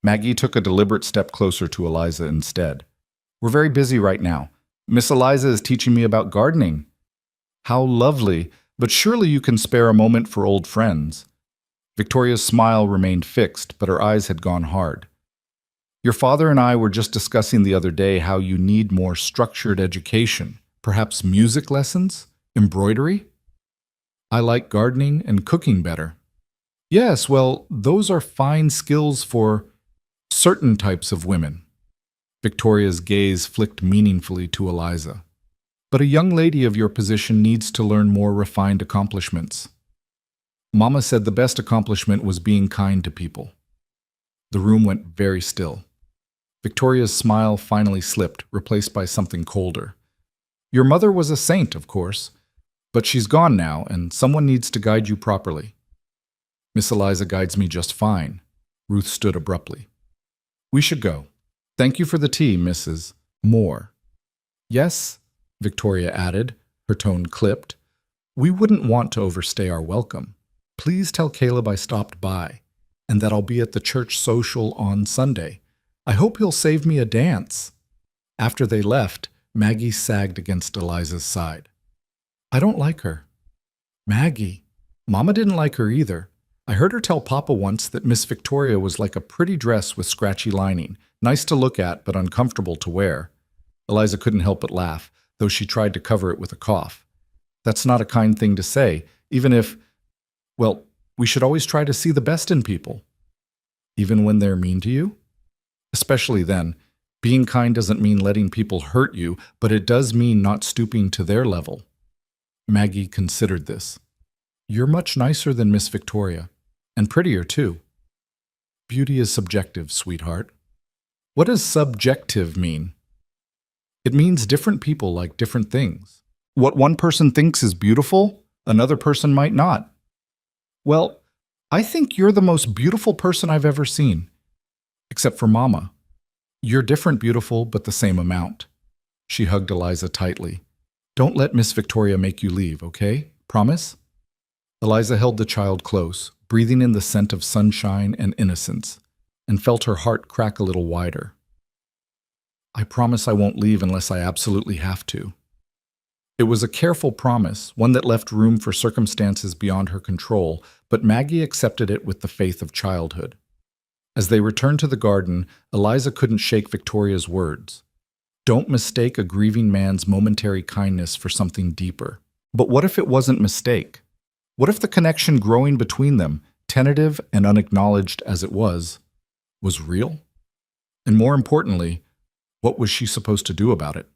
Maggie took a deliberate step closer to Eliza instead. "We're very busy right now. Miss Eliza is teaching me about gardening." "How lovely, but surely you can spare a moment for old friends." Victoria's smile remained fixed, but her eyes had gone hard. "Your father and I were just discussing the other day how you need more structured education. Perhaps music lessons? Embroidery?" "I like gardening and cooking better." "Yes, well, those are fine skills for certain types of women." Victoria's gaze flicked meaningfully to Eliza. "But a young lady of your position needs to learn more refined accomplishments." Mama said the best accomplishment was being kind to people. The room went very still. Victoria's smile finally slipped, replaced by something colder. "Your mother was a saint, of course, but she's gone now, and someone needs to guide you properly." "Miss Eliza guides me just fine." Ruth stood abruptly. "We should go. Thank you for the tea, Mrs. Moore." "Yes," Victoria added, her tone clipped. "We wouldn't want to overstay our welcome. Please tell Caleb I stopped by, and that I'll be at the church social on Sunday. I hope he'll save me a dance." After they left, Maggie sagged against Eliza's side. "I don't like her." "Maggie, Mama didn't like her either. I heard her tell Papa once that Miss Victoria was like a pretty dress with scratchy lining, nice to look at but uncomfortable to wear." Eliza couldn't help but laugh, though she tried to cover it with a cough. "That's not a kind thing to say, even if, well, we should always try to see the best in people." "Even when they're mean to you?" "Especially then. Being kind doesn't mean letting people hurt you, but it does mean not stooping to their level." Maggie considered this. "You're much nicer than Miss Victoria, and prettier too." "Beauty is subjective, sweetheart." "What does subjective mean?" "It means different people like different things. What one person thinks is beautiful, another person might not." "Well, I think you're the most beautiful person I've ever seen. Except for Mama. You're different beautiful, but the same amount." She hugged Eliza tightly. "Don't let Miss Victoria make you leave, okay? Promise?" Eliza held the child close, breathing in the scent of sunshine and innocence, and felt her heart crack a little wider. "I promise I won't leave unless I absolutely have to." It was a careful promise, one that left room for circumstances beyond her control, but Maggie accepted it with the faith of childhood. As they returned to the garden, Eliza couldn't shake Victoria's words. Don't mistake a grieving man's momentary kindness for something deeper. But what if it wasn't mistake? What if the connection growing between them, tentative and unacknowledged as it was real? And more importantly, what was she supposed to do about it?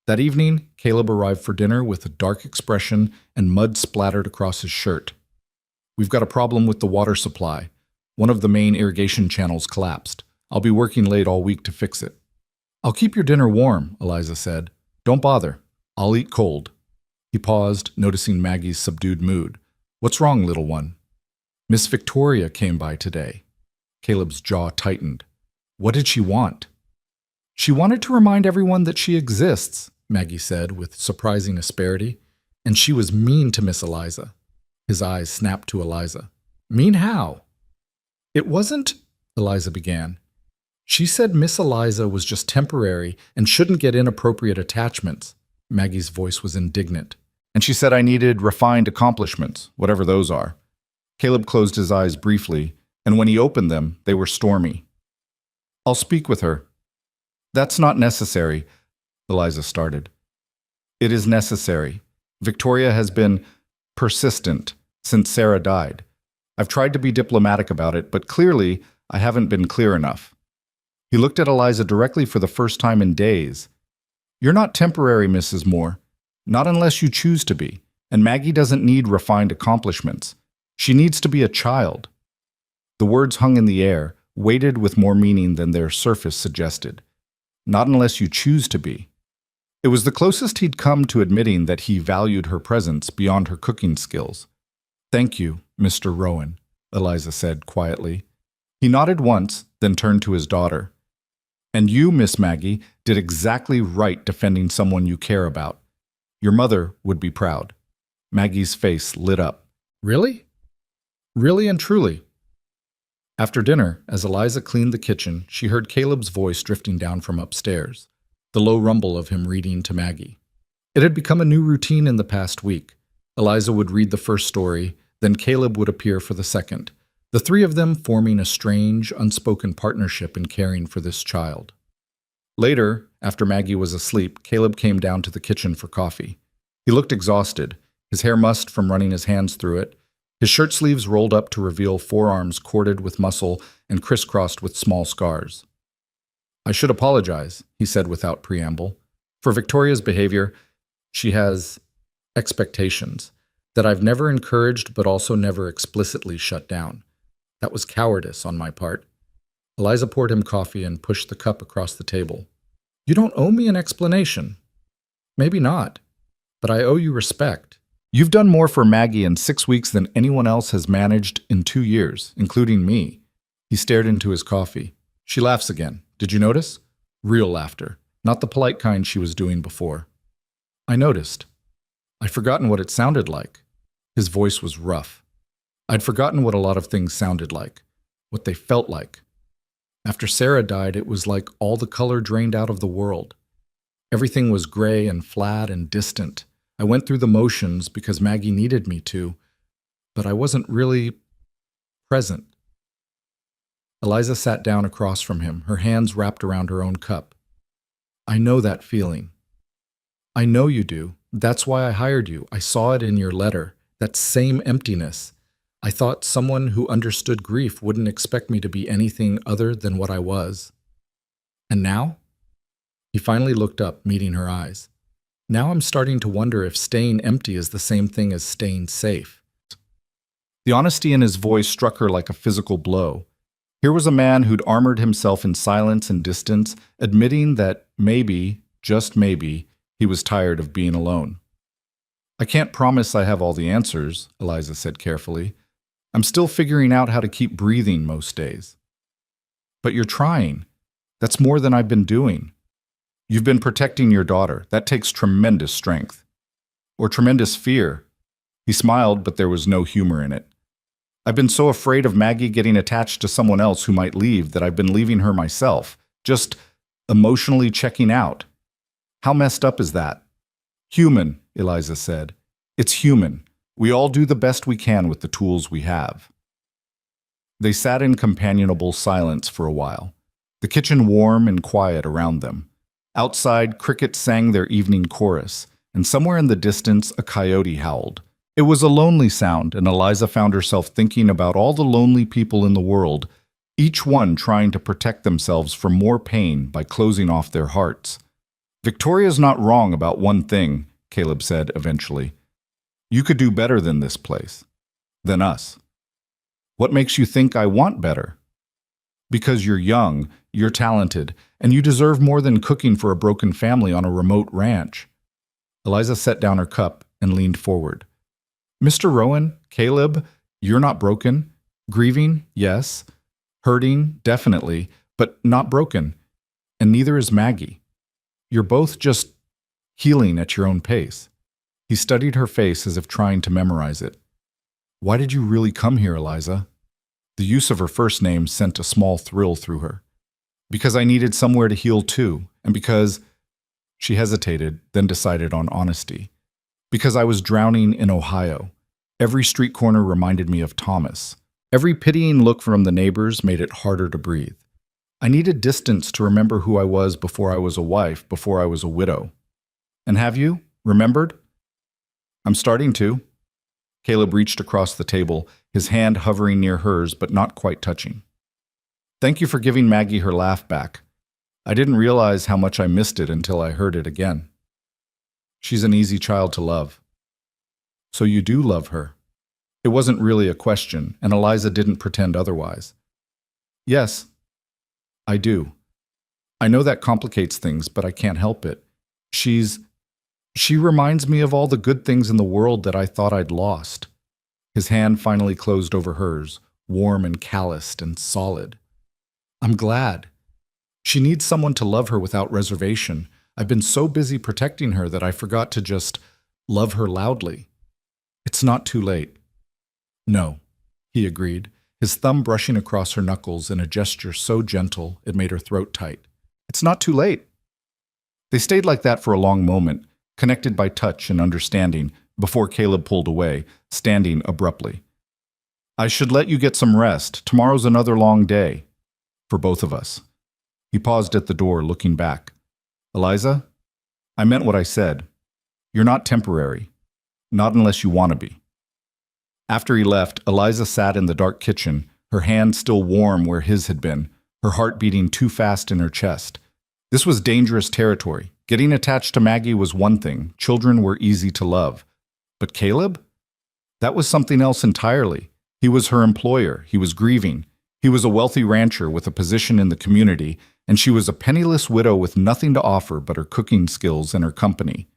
That evening, Caleb arrived for dinner with a dark expression and mud splattered across his shirt. "We've got a problem with the water supply. One of the main irrigation channels collapsed. I'll be working late all week to fix it." "I'll keep your dinner warm," Eliza said. "Don't bother. I'll eat cold." He paused, noticing Maggie's subdued mood. "What's wrong, little one?" "Miss Victoria came by today." Caleb's jaw tightened. "What did she want?" "She wanted to remind everyone that she exists," Maggie said with surprising asperity. "And she was mean to Miss Eliza." His eyes snapped to Eliza. "Mean how?" "It wasn't," Eliza began. "She said Miss Eliza was just temporary and shouldn't get inappropriate attachments." Maggie's voice was indignant. "And she said I needed refined accomplishments, whatever those are." Caleb closed his eyes briefly, and when he opened them, they were stormy. "I'll speak with her." "That's not necessary," Eliza started. "It is necessary. Victoria has been persistent since Sarah died. I've tried to be diplomatic about it, but clearly I haven't been clear enough." He looked at Eliza directly for the first time in days. "You're not temporary, Mrs. Moore. Not unless you choose to be. And Maggie doesn't need refined accomplishments. She needs to be a child." The words hung in the air, weighted with more meaning than their surface suggested. Not unless you choose to be. It was the closest he'd come to admitting that he valued her presence beyond her cooking skills. "Thank you, Mr. Rowan," Eliza said quietly. He nodded once, then turned to his daughter. And you, Miss Maggie, did exactly right defending someone you care about. Your mother would be proud. Maggie's face lit up. Really? Really and truly. After dinner, as Eliza cleaned the kitchen, she heard Caleb's voice drifting down from upstairs, the low rumble of him reading to Maggie. It had become a new routine in the past week. Eliza would read the first story, then Caleb would appear for the second, the three of them forming a strange, unspoken partnership in caring for this child. Later, after Maggie was asleep, Caleb came down to the kitchen for coffee. He looked exhausted, his hair mussed from running his hands through it, his shirt sleeves rolled up to reveal forearms corded with muscle and crisscrossed with small scars. I should apologize, he said without preamble. For Victoria's behavior, she has expectations that I've never encouraged but also never explicitly shut down. That was cowardice on my part. Eliza poured him coffee and pushed the cup across the table. You don't owe me an explanation. Maybe not, but I owe you respect. You've done more for Maggie in 6 weeks than anyone else has managed in 2 years, including me. He stared into his coffee. She laughs again. Did you notice? Real laughter, not the polite kind she was doing before. I noticed. I'd forgotten what it sounded like. His voice was rough. I'd forgotten what a lot of things sounded like, what they felt like. After Sarah died, it was like all the color drained out of the world. Everything was gray and flat and distant. I went through the motions because Maggie needed me to, but I wasn't really present. Eliza sat down across from him, her hands wrapped around her own cup. I know that feeling. I know you do. That's why I hired you. I saw it in your letter, that same emptiness. I thought someone who understood grief wouldn't expect me to be anything other than what I was. And now? He finally looked up, meeting her eyes. Now I'm starting to wonder if staying empty is the same thing as staying safe. The honesty in his voice struck her like a physical blow. Here was a man who'd armored himself in silence and distance, admitting that maybe, just maybe, he was tired of being alone. I can't promise I have all the answers, Eliza said carefully. I'm still figuring out how to keep breathing most days. But you're trying. That's more than I've been doing. You've been protecting your daughter. That takes tremendous strength. Or tremendous fear. He smiled, but there was no humor in it. I've been so afraid of Maggie getting attached to someone else who might leave that I've been leaving her myself, just emotionally checking out. How messed up is that? Human, Eliza said. It's human. We all do the best we can with the tools we have. They sat in companionable silence for a while, the kitchen warm and quiet around them. Outside, crickets sang their evening chorus, and somewhere in the distance a coyote howled. It was a lonely sound, and Eliza found herself thinking about all the lonely people in the world, each one trying to protect themselves from more pain by closing off their hearts. Victoria's not wrong about one thing, Caleb said eventually. You could do better than this place, than us. What makes you think I want better? Because you're young, you're talented, and you deserve more than cooking for a broken family on a remote ranch. Eliza set down her cup and leaned forward. Mr. Rowan, Caleb, you're not broken. Grieving, yes. Hurting, definitely, but not broken. And neither is Maggie. You're both just healing at your own pace. He studied her face as if trying to memorize it. Why did you really come here, Eliza? The use of her first name sent a small thrill through her. Because I needed somewhere to heal too, and because... She hesitated, then decided on honesty. Because I was drowning in Ohio. Every street corner reminded me of Thomas. Every pitying look from the neighbors made it harder to breathe. I needed distance to remember who I was before I was a wife, before I was a widow. And have you remembered? I'm starting to. Caleb reached across the table, his hand hovering near hers but not quite touching. Thank you for giving Maggie her laugh back. I didn't realize how much I missed it until I heard it again. She's an easy child to love. So you do love her. It wasn't really a question, and Eliza didn't pretend otherwise. Yes, I do. I know that complicates things, but I can't help it. She reminds me of all the good things in the world that I thought I'd lost. His hand finally closed over hers, warm and calloused and solid. I'm glad. She needs someone to love her without reservation. I've been so busy protecting her that I forgot to just love her loudly. It's not too late. No, he agreed, his thumb brushing across her knuckles in a gesture so gentle it made her throat tight. It's not too late. They stayed like that for a long moment, connected by touch and understanding, before Caleb pulled away, standing abruptly. I should let you get some rest. Tomorrow's another long day. For both of us. He paused at the door, looking back. Eliza, I meant what I said. You're not temporary. Not unless you want to be. After he left, Eliza sat in the dark kitchen, her hand still warm where his had been, her heart beating too fast in her chest. This was dangerous territory. Getting attached to Maggie was one thing. Children were easy to love. But Caleb? That was something else entirely. He was her employer. He was grieving. He was a wealthy rancher with a position in the community, and she was a penniless widow with nothing to offer but her cooking skills and her company.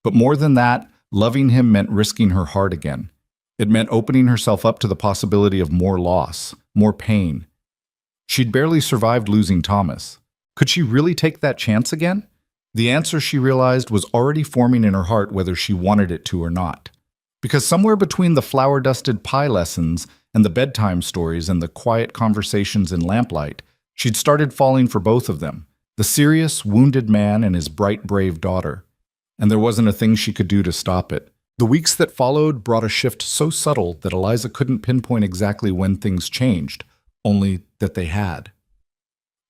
But more than that, loving him meant risking her heart again. It meant opening herself up to the possibility of more loss, more pain. She'd barely survived losing Thomas. Could she really take that chance again? The answer, she realized, was already forming in her heart whether she wanted it to or not. Because somewhere between the flour-dusted pie lessons and the bedtime stories and the quiet conversations in lamplight, she'd started falling for both of them, the serious, wounded man and his bright, brave daughter. And there wasn't a thing she could do to stop it. The weeks that followed brought a shift so subtle that Eliza couldn't pinpoint exactly when things changed, only that they had.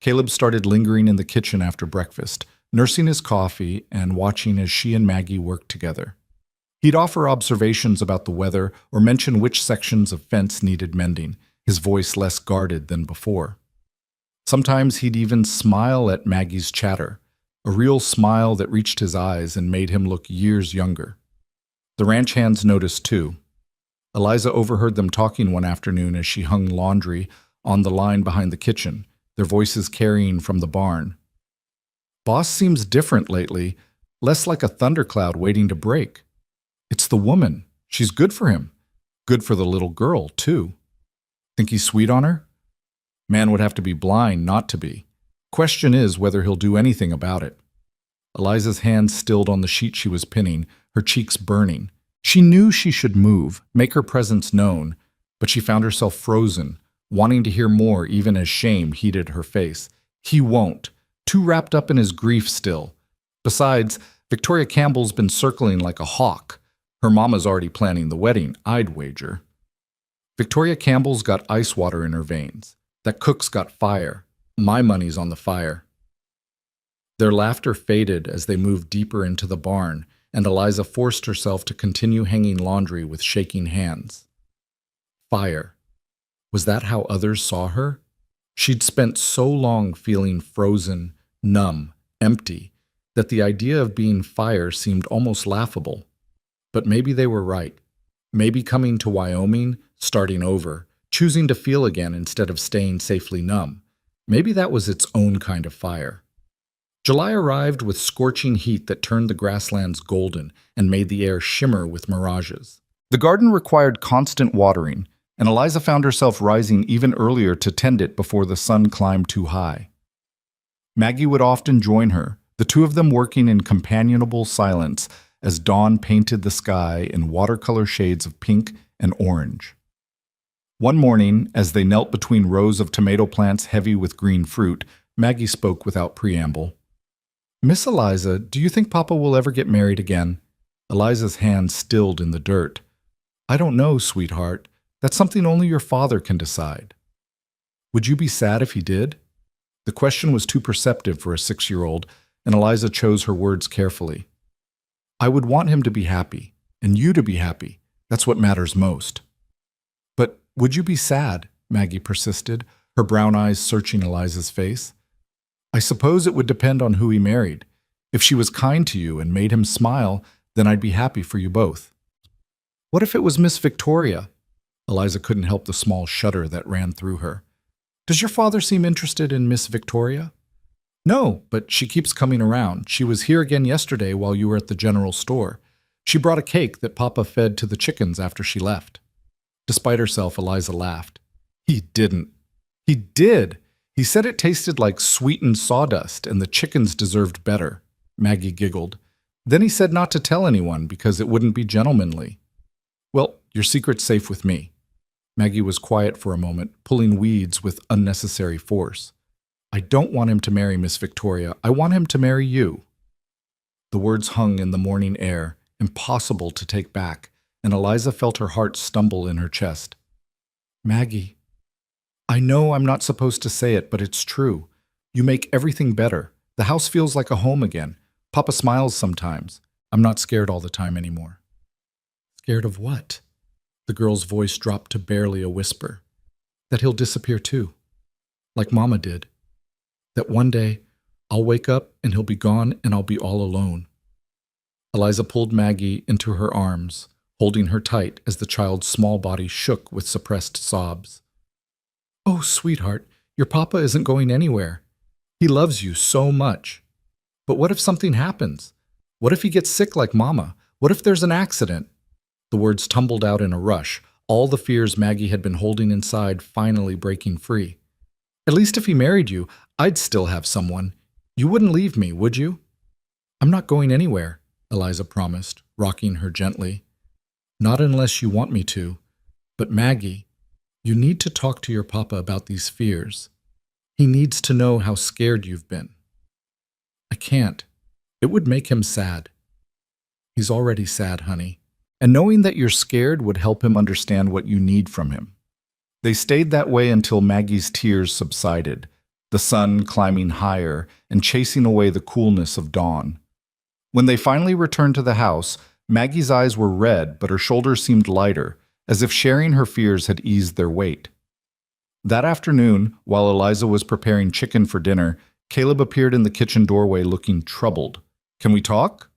Caleb started lingering in the kitchen after breakfast, nursing his coffee and watching as she and Maggie worked together. He'd offer observations about the weather or mention which sections of fence needed mending, his voice less guarded than before. Sometimes he'd even smile at Maggie's chatter, a real smile that reached his eyes and made him look years younger. The ranch hands noticed too. Eliza overheard them talking one afternoon as she hung laundry on the line behind the kitchen, their voices carrying from the barn. Boss seems different lately, less like a thundercloud waiting to break. It's the woman. She's good for him. Good for the little girl, too. Think he's sweet on her? Man would have to be blind not to be. Question is whether he'll do anything about it. Eliza's hands stilled on the sheet she was pinning, her cheeks burning. She knew she should move, make her presence known, but she found herself frozen, wanting to hear more even as shame heated her face. He won't. Too wrapped up in his grief still. Besides, Victoria Campbell's been circling like a hawk. Her mama's already planning the wedding, I'd wager. Victoria Campbell's got ice water in her veins. That cook's got fire. My money's on the fire. Their laughter faded as they moved deeper into the barn, and Eliza forced herself to continue hanging laundry with shaking hands. Fire. Was that how others saw her? She'd spent so long feeling frozen, numb, empty, that the idea of being fire seemed almost laughable. But maybe they were right. Maybe coming to Wyoming, starting over, choosing to feel again instead of staying safely numb. Maybe that was its own kind of fire. July arrived with scorching heat that turned the grasslands golden and made the air shimmer with mirages. The garden required constant watering, and Eliza found herself rising even earlier to tend it before the sun climbed too high. Maggie would often join her, the two of them working in companionable silence as dawn painted the sky in watercolor shades of pink and orange. One morning, as they knelt between rows of tomato plants heavy with green fruit, Maggie spoke without preamble. "Miss Eliza, do you think Papa will ever get married again?" Eliza's hand stilled in the dirt. "I don't know, sweetheart. That's something only your father can decide." "Would you be sad if he did?" The question was too perceptive for a 6-year-old, and Eliza chose her words carefully. "I would want him to be happy, and you to be happy. That's what matters most." "But would you be sad?" Maggie persisted, her brown eyes searching Eliza's face. "I suppose it would depend on who he married. If she was kind to you and made him smile, then I'd be happy for you both." "What if it was Miss Victoria?" Eliza couldn't help the small shudder that ran through her. "Does your father seem interested in Miss Victoria?" "No, but she keeps coming around. She was here again yesterday while you were at the general store. She brought a cake that Papa fed to the chickens after she left." Despite herself, Eliza laughed. "He didn't." "He did. He said it tasted like sweetened sawdust and the chickens deserved better, Maggie giggled. Then he said not to tell anyone because it wouldn't be gentlemanly. Well, your secret's safe with me. Maggie was quiet for a moment, pulling weeds with unnecessary force. I don't want him to marry Miss Victoria. I want him to marry you. The words hung in the morning air, impossible to take back, and Eliza felt her heart stumble in her chest. Maggie, I know I'm not supposed to say it, but it's true. You make everything better. The house feels like a home again. Papa smiles sometimes. I'm not scared all the time anymore. Scared of what? The girl's voice dropped to barely a whisper. That he'll disappear too, like Mama did. That one day I'll wake up and he'll be gone and I'll be all alone. Eliza pulled Maggie into her arms, holding her tight as the child's small body shook with suppressed sobs. Oh, sweetheart, your papa isn't going anywhere. He loves you so much. But what if something happens? What if he gets sick like Mama? What if there's an accident? The words tumbled out in a rush, all the fears Maggie had been holding inside finally breaking free. At least if he married you, I'd still have someone. You wouldn't leave me, would you? I'm not going anywhere, Eliza promised, rocking her gently. Not unless you want me to. But Maggie, you need to talk to your papa about these fears. He needs to know how scared you've been. I can't. It would make him sad. He's already sad, honey. And knowing that you're scared would help him understand what you need from him. They stayed that way until Maggie's tears subsided, the sun climbing higher and chasing away the coolness of dawn. When they finally returned to the house, Maggie's eyes were red, but her shoulders seemed lighter, as if sharing her fears had eased their weight. That afternoon, while Eliza was preparing chicken for dinner, Caleb appeared in the kitchen doorway looking troubled. Can we talk?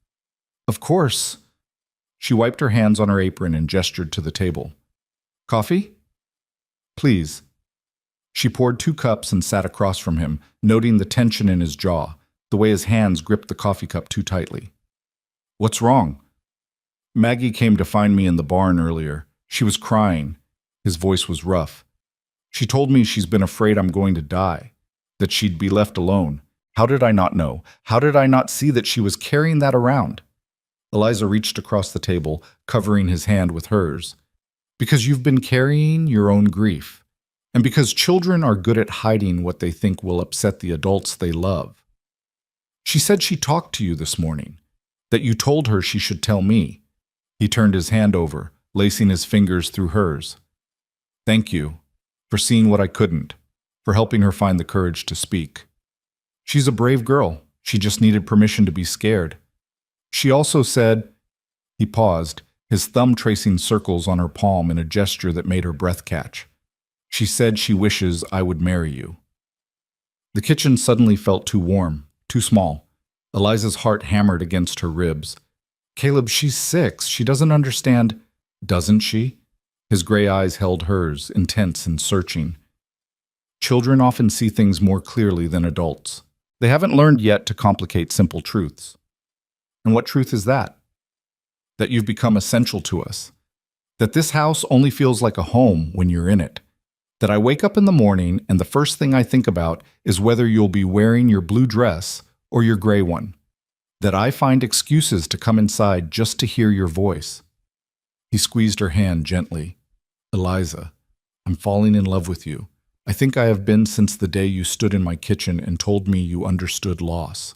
Of course. She wiped her hands on her apron and gestured to the table. Coffee? Please. She poured 2 cups and sat across from him, noting the tension in his jaw, the way his hands gripped the coffee cup too tightly. What's wrong? Maggie came to find me in the barn earlier. She was crying. His voice was rough. She told me she's been afraid I'm going to die, that she'd be left alone. How did I not know? How did I not see that she was carrying that around? Eliza reached across the table, covering his hand with hers. Because you've been carrying your own grief, and because children are good at hiding what they think will upset the adults they love. She said she talked to you this morning, that you told her she should tell me. He turned his hand over, lacing his fingers through hers. Thank you for seeing what I couldn't, for helping her find the courage to speak. She's a brave girl. She just needed permission to be scared. She also said, he paused, his thumb tracing circles on her palm in a gesture that made her breath catch. She said she wishes I would marry you. The kitchen suddenly felt too warm, too small. Eliza's heart hammered against her ribs. Caleb, she's 6. She doesn't understand. Doesn't she? His gray eyes held hers, intense and searching. Children often see things more clearly than adults. They haven't learned yet to complicate simple truths. And what truth is that? That you've become essential to us. That this house only feels like a home when you're in it. That I wake up in the morning and the first thing I think about is whether you'll be wearing your blue dress or your gray one. That I find excuses to come inside just to hear your voice. He squeezed her hand gently. Eliza, I'm falling in love with you. I think I have been since the day you stood in my kitchen and told me you understood loss.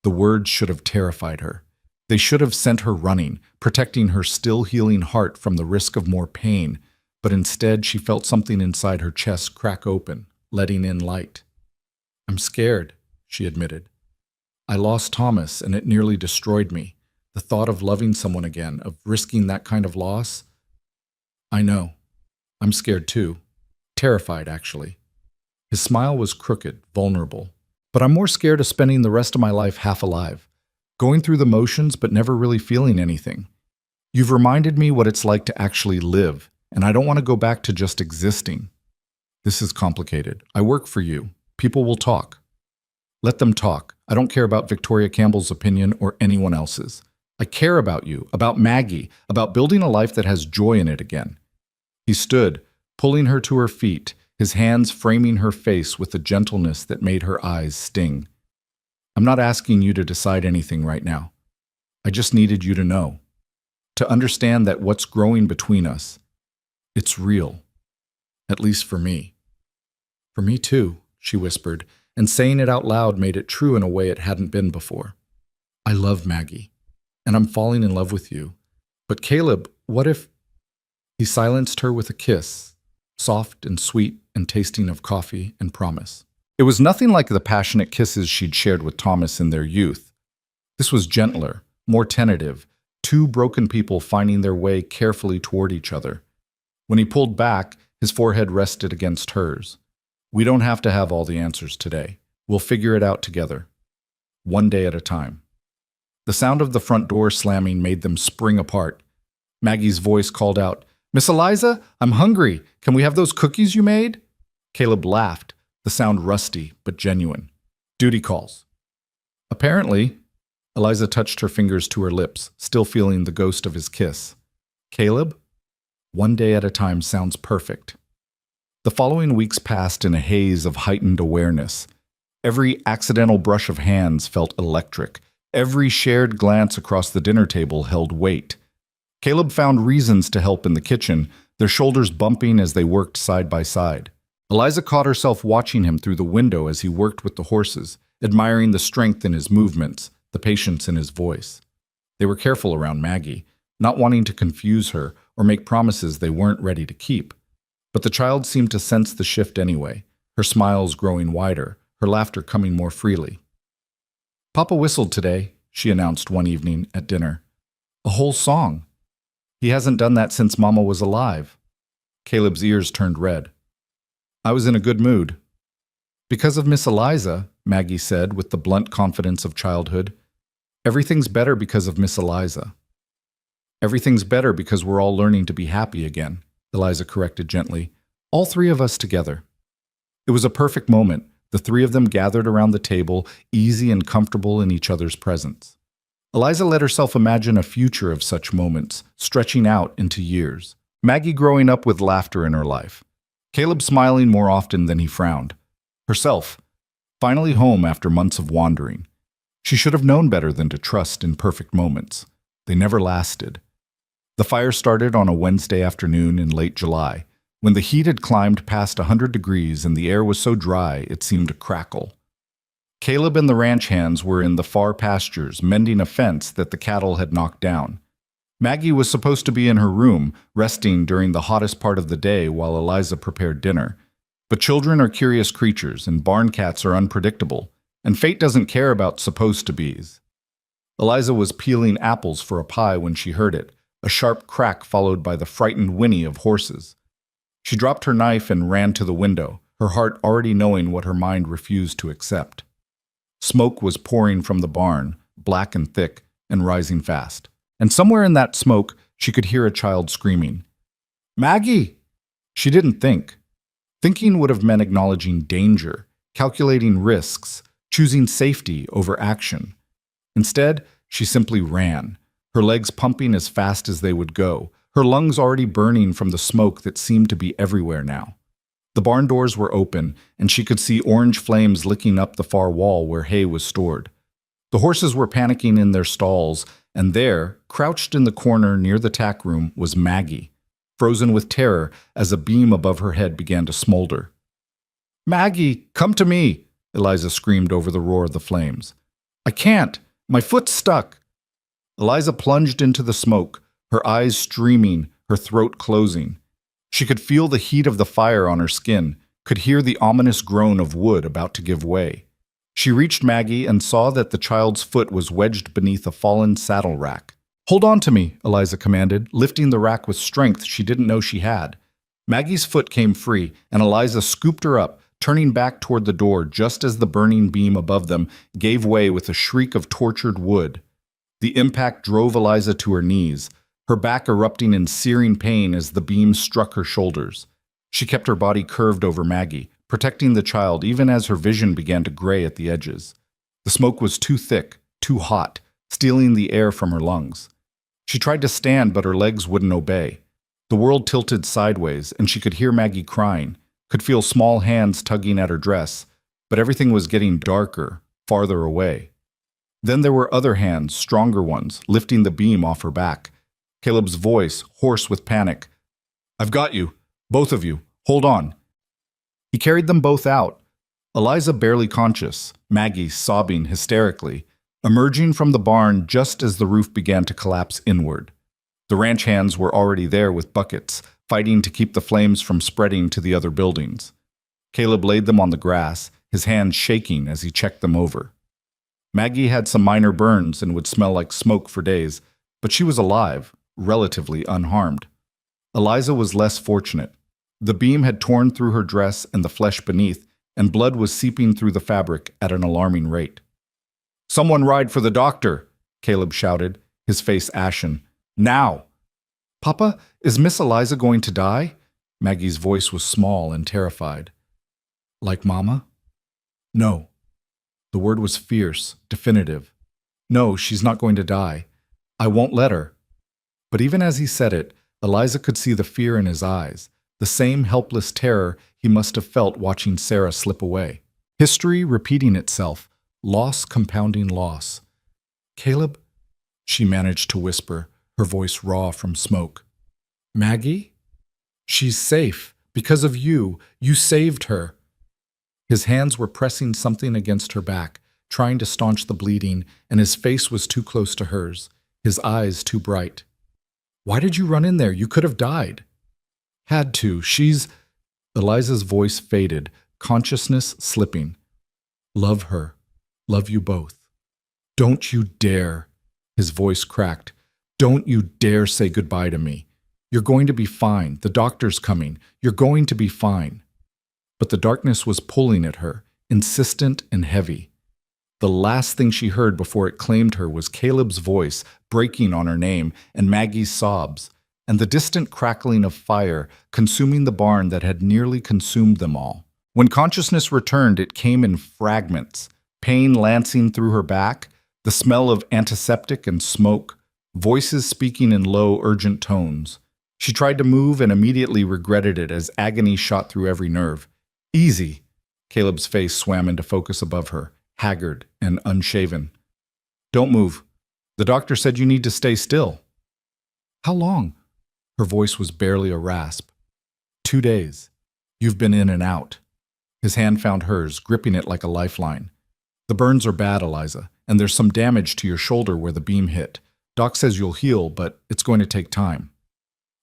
The words should have terrified her. They should have sent her running, protecting her still healing heart from the risk of more pain, but instead she felt something inside her chest crack open, letting in light. I'm scared, she admitted. I lost Thomas and it nearly destroyed me. The thought of loving someone again, of risking that kind of loss. I know. I'm scared too. Terrified, actually. His smile was crooked, vulnerable. But I'm more scared of spending the rest of my life half alive, going through the motions but never really feeling anything. You've reminded me what it's like to actually live, and I don't want to go back to just existing. This is complicated. I work for you. People will talk. Let them talk. I don't care about Victoria Campbell's opinion or anyone else's. I care about you, about Maggie, about building a life that has joy in it again. He stood, pulling her to her feet, his hands framing her face with a gentleness that made her eyes sting. I'm not asking you to decide anything right now. I just needed you to know, to understand that what's growing between us, it's real, at least for me. For me too, she whispered, and saying it out loud made it true in a way it hadn't been before. I love Maggie, and I'm falling in love with you. But Caleb, what if... He silenced her with a kiss, soft and sweet and tasting of coffee and promise. It was nothing like the passionate kisses she'd shared with Thomas in their youth. This was gentler, more tentative, two broken people finding their way carefully toward each other. When he pulled back, his forehead rested against hers. We don't have to have all the answers today. We'll figure it out together, one day at a time. The sound of the front door slamming made them spring apart. Maggie's voice called out, Miss Eliza, I'm hungry. Can we have those cookies you made? Caleb laughed, the sound rusty but genuine. Duty calls. Apparently, Eliza touched her fingers to her lips, still feeling the ghost of his kiss. Caleb, one day at a time sounds perfect. The following weeks passed in a haze of heightened awareness. Every accidental brush of hands felt electric. Every shared glance across the dinner table held weight. Caleb found reasons to help in the kitchen, their shoulders bumping as they worked side by side. Eliza caught herself watching him through the window as he worked with the horses, admiring the strength in his movements, the patience in his voice. They were careful around Maggie, not wanting to confuse her or make promises they weren't ready to keep. But the child seemed to sense the shift anyway, her smiles growing wider, her laughter coming more freely. Papa whistled today, she announced one evening at dinner. A whole song. He hasn't done that since Mama was alive. Caleb's ears turned red. I was in a good mood. Because of Miss Eliza, Maggie said with the blunt confidence of childhood. Everything's better because of Miss Eliza. Everything's better because we're all learning to be happy again, Eliza corrected gently. All three of us together. It was a perfect moment, the three of them gathered around the table, easy and comfortable in each other's presence. Eliza let herself imagine a future of such moments, stretching out into years. Maggie growing up with laughter in her life. Caleb smiling more often than he frowned. Herself, finally home after months of wandering. She should have known better than to trust in perfect moments. They never lasted. The fire started on a Wednesday afternoon in late July, when the heat had climbed past 100 degrees and the air was so dry it seemed to crackle. Caleb and the ranch hands were in the far pastures, mending a fence that the cattle had knocked down. Maggie was supposed to be in her room, resting during the hottest part of the day while Eliza prepared dinner. But children are curious creatures, and barn cats are unpredictable, and fate doesn't care about supposed-to-bes. Eliza was peeling apples for a pie when she heard it, a sharp crack followed by the frightened whinny of horses. She dropped her knife and ran to the window, her heart already knowing what her mind refused to accept. Smoke was pouring from the barn, black and thick, and rising fast. And somewhere in that smoke, she could hear a child screaming. Maggie! She didn't think. Thinking would have meant acknowledging danger, calculating risks, choosing safety over action. Instead, she simply ran, her legs pumping as fast as they would go, her lungs already burning from the smoke that seemed to be everywhere now. The barn doors were open, and she could see orange flames licking up the far wall where hay was stored. The horses were panicking in their stalls, and there, crouched in the corner near the tack room, was Maggie, frozen with terror as a beam above her head began to smolder. Maggie, come to me, Eliza screamed over the roar of the flames. I can't. My foot's stuck. Eliza plunged into the smoke, her eyes streaming, her throat closing. She could feel the heat of the fire on her skin, could hear the ominous groan of wood about to give way. She reached Maggie and saw that the child's foot was wedged beneath a fallen saddle rack. Hold on to me, Eliza commanded, lifting the rack with strength she didn't know she had. Maggie's foot came free, and Eliza scooped her up, turning back toward the door just as the burning beam above them gave way with a shriek of tortured wood. The impact drove Eliza to her knees, her back erupting in searing pain as the beam struck her shoulders. She kept her body curved over Maggie, protecting the child even as her vision began to gray at the edges. The smoke was too thick, too hot, stealing the air from her lungs. She tried to stand, but her legs wouldn't obey. The world tilted sideways, and she could hear Maggie crying, could feel small hands tugging at her dress, but everything was getting darker, farther away. Then there were other hands, stronger ones, lifting the beam off her back. Caleb's voice, hoarse with panic. "I've got you. Both of you. Hold on." He carried them both out. Eliza barely conscious, Maggie sobbing hysterically, emerging from the barn just as the roof began to collapse inward. The ranch hands were already there with buckets, fighting to keep the flames from spreading to the other buildings. Caleb laid them on the grass, his hands shaking as he checked them over. Maggie had some minor burns and would smell like smoke for days, but she was alive, relatively unharmed. Eliza was less fortunate. The beam had torn through her dress and the flesh beneath, and blood was seeping through the fabric at an alarming rate. "Someone ride for the doctor," Caleb shouted, his face ashen. "Now!" "Papa, is Miss Eliza going to die?" Maggie's voice was small and terrified. "Like Mama?" "No." The word was fierce, definitive. "No, she's not going to die. I won't let her." But even as he said it, Eliza could see the fear in his eyes, the same helpless terror he must have felt watching Sarah slip away. History repeating itself, loss compounding loss. "Caleb?" she managed to whisper, her voice raw from smoke. "Maggie? She's safe. Because of you. You saved her." His hands were pressing something against her back, trying to staunch the bleeding, and his face was too close to hers, his eyes too bright. "Why did you run in there? You could have died." "Had to. She's—" Eliza's voice faded, consciousness slipping. "Love her. Love you both. Don't you dare." His voice cracked. "Don't you dare say goodbye to me. You're going to be fine. The doctor's coming. You're going to be fine." But the darkness was pulling at her, insistent and heavy. The last thing she heard before it claimed her was Caleb's voice breaking on her name and Maggie's sobs, and the distant crackling of fire consuming the barn that had nearly consumed them all. When consciousness returned, it came in fragments, pain lancing through her back, the smell of antiseptic and smoke, voices speaking in low, urgent tones. She tried to move and immediately regretted it as agony shot through every nerve. "Easy." Caleb's face swam into focus above her, haggard and unshaven. "Don't move. The doctor said you need to stay still." "How long?" Her voice was barely a rasp. 2 days. You've been in and out." His hand found hers, gripping it like a lifeline. "The burns are bad, Eliza, and there's some damage to your shoulder where the beam hit. Doc says you'll heal, but it's going to take time."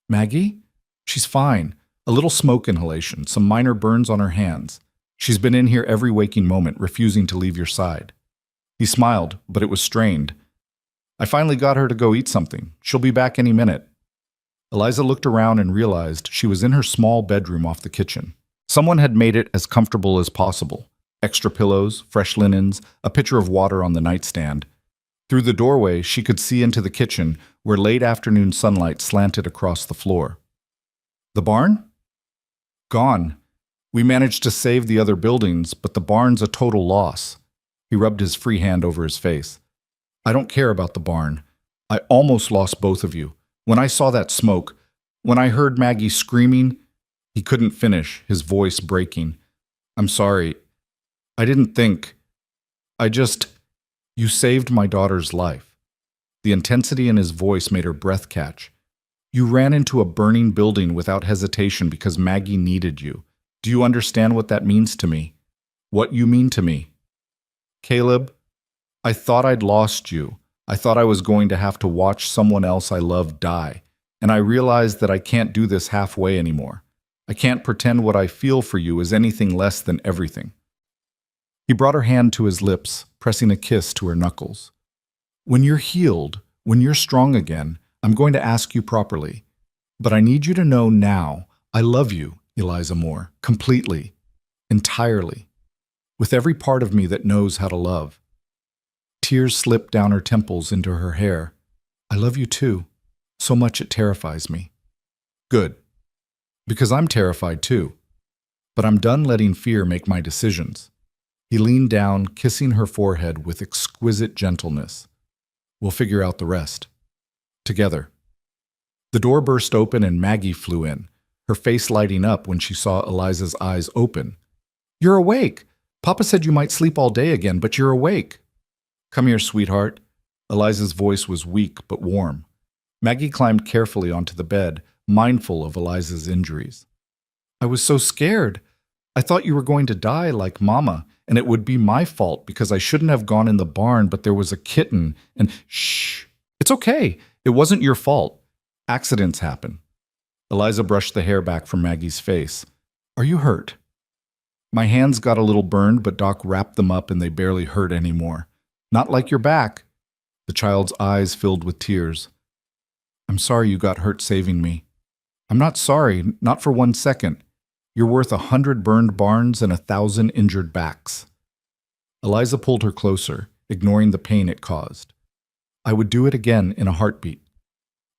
"Maggie?" "She's fine. A little smoke inhalation, some minor burns on her hands. She's been in here every waking moment, refusing to leave your side." He smiled, but it was strained. "I finally got her to go eat something. She'll be back any minute." Eliza looked around and realized she was in her small bedroom off the kitchen. Someone had made it as comfortable as possible. Extra pillows, fresh linens, a pitcher of water on the nightstand. Through the doorway, she could see into the kitchen, where late afternoon sunlight slanted across the floor. "The barn?" "Gone. We managed to save the other buildings, but the barn's a total loss." He rubbed his free hand over his face. "I don't care about the barn. I almost lost both of you. When I saw that smoke, when I heard Maggie screaming—" He couldn't finish, his voice breaking. "I'm sorry. I didn't think. You saved my daughter's life." The intensity in his voice made her breath catch. "You ran into a burning building without hesitation because Maggie needed you. Do you understand what that means to me? What you mean to me?" "Caleb, I thought I'd lost you. I thought I was going to have to watch someone else I loved die. And I realized that I can't do this halfway anymore. I can't pretend what I feel for you is anything less than everything." He brought her hand to his lips, pressing a kiss to her knuckles. "When you're healed, when you're strong again, I'm going to ask you properly. But I need you to know now, I love you, Eliza Moore, completely, entirely, with every part of me that knows how to love." Tears slipped down her temples into her hair. "I love you too, so much it terrifies me." "Good. Because I'm terrified too. But I'm done letting fear make my decisions." He leaned down, kissing her forehead with exquisite gentleness. "We'll figure out the rest. Together." The door burst open and Maggie flew in. her face lighting up when she saw Eliza's eyes open. "You're awake! Papa said you might sleep all day again, but you're awake." "Come here, sweetheart." Eliza's voice was weak but warm. Maggie climbed carefully onto the bed, mindful of Eliza's injuries. "I was so scared. I thought you were going to die like Mama, and it would be my fault because I shouldn't have gone in the barn, but there was a kitten, and shh. It's okay. It wasn't your fault. Accidents happen." Eliza brushed the hair back from Maggie's face. "Are you hurt?" "My hands got a little burned, but Doc wrapped them up and they barely hurt anymore. Not like your back." The child's eyes filled with tears. "I'm sorry you got hurt saving me." "I'm not sorry, not for 1 second. You're worth 100 burned barns and 1,000 injured backs." Eliza pulled her closer, ignoring the pain it caused. "I would do it again in a heartbeat."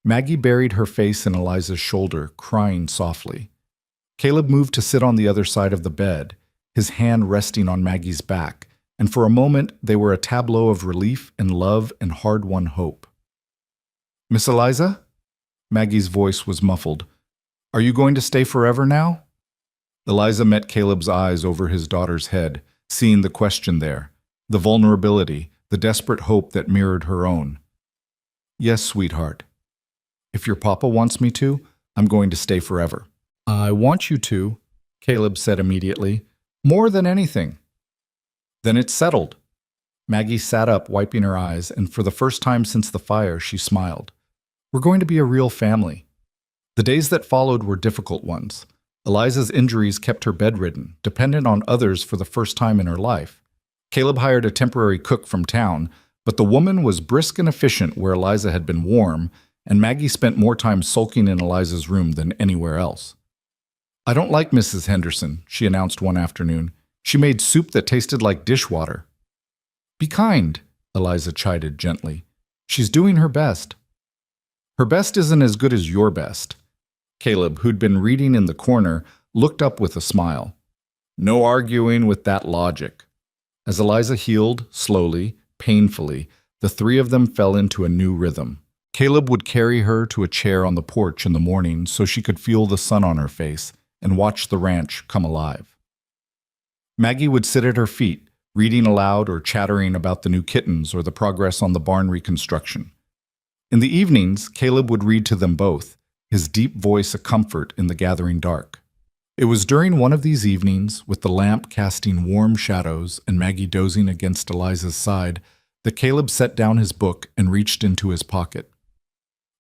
Maggie buried her face in Eliza's shoulder, crying softly. Caleb moved to sit on the other side of the bed, his hand resting on Maggie's back, and for a moment they were a tableau of relief and love and hard-won hope. "Miss Eliza?" Maggie's voice was muffled. "Are you going to stay forever now?" Eliza met Caleb's eyes over his daughter's head, seeing the question there, the vulnerability, the desperate hope that mirrored her own. "Yes, sweetheart. If your papa wants me to, I'm going to stay forever." "I want you to," Caleb said immediately, "more than anything." "Then it's settled." Maggie sat up, wiping her eyes, and for the first time since the fire, she smiled. "We're going to be a real family." The days that followed were difficult ones. Eliza's injuries kept her bedridden, dependent on others for the first time in her life. Caleb hired a temporary cook from town, but the woman was brisk and efficient where Eliza had been warm, and Maggie spent more time sulking in Eliza's room than anywhere else. "I don't like Mrs. Henderson," she announced one afternoon. "She made soup that tasted like dishwater." "Be kind," Eliza chided gently. "She's doing her best." "Her best isn't as good as your best." Caleb, who'd been reading in the corner, looked up with a smile. "No arguing with that logic." As Eliza healed, slowly, painfully, the three of them fell into a new rhythm. Caleb would carry her to a chair on the porch in the morning so she could feel the sun on her face and watch the ranch come alive. Maggie would sit at her feet, reading aloud or chattering about the new kittens or the progress on the barn reconstruction. In the evenings, Caleb would read to them both, his deep voice a comfort in the gathering dark. It was during one of these evenings, with the lamp casting warm shadows and Maggie dozing against Eliza's side, that Caleb set down his book and reached into his pocket.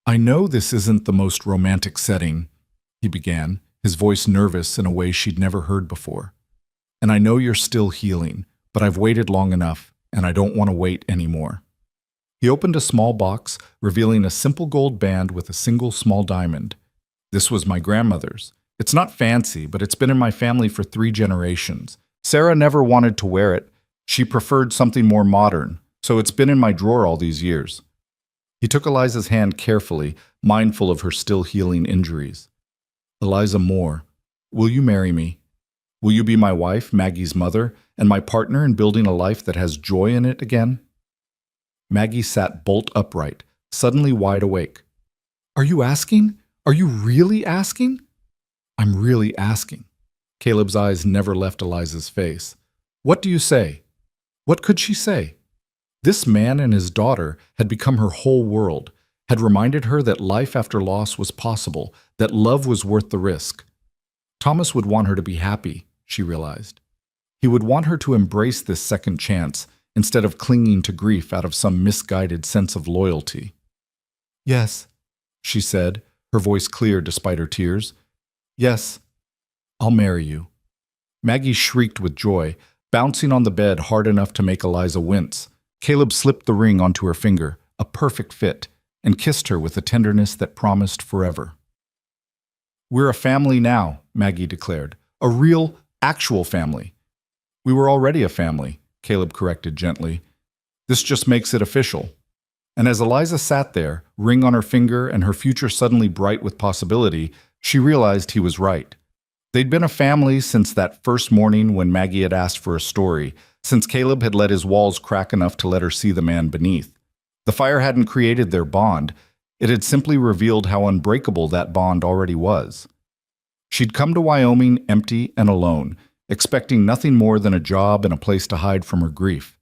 "I know this isn't the most romantic setting," he began, his voice nervous in a way she'd never heard before. "And I know you're still healing, but I've waited long enough, and I don't want to wait anymore." He opened a small box, revealing a simple gold band with a single small diamond. "This was my grandmother's. It's not fancy, but it's been in my family for 3 generations. Sarah never wanted to wear it. She preferred something more modern, so it's been in my drawer all these years." He took Eliza's hand carefully, mindful of her still healing injuries. "Eliza Moore, will you marry me? Will you be my wife, Maggie's mother, and my partner in building a life that has joy in it again?" Maggie sat bolt upright, suddenly wide awake. "Are you asking? Are you really asking?" "I'm really asking." Caleb's eyes never left Eliza's face. "What do you say?" What could she say? This man and his daughter had become her whole world, had reminded her that life after loss was possible, that love was worth the risk. Thomas would want her to be happy, she realized. He would want her to embrace this second chance, instead of clinging to grief out of some misguided sense of loyalty. "Yes," she said, her voice clear despite her tears. "Yes, I'll marry you." Maggie shrieked with joy, bouncing on the bed hard enough to make Eliza wince. Caleb slipped the ring onto her finger, a perfect fit, and kissed her with a tenderness that promised forever. "We're a family now," Maggie declared. "A real, actual family." "We were already a family," Caleb corrected gently. "This just makes it official." And as Eliza sat there, ring on her finger and her future suddenly bright with possibility, she realized he was right. They'd been a family since that first morning when Maggie had asked for a story, since Caleb had let his walls crack enough to let her see the man beneath. The fire hadn't created their bond. It had simply revealed how unbreakable that bond already was. She'd come to Wyoming empty and alone, expecting nothing more than a job and a place to hide from her grief.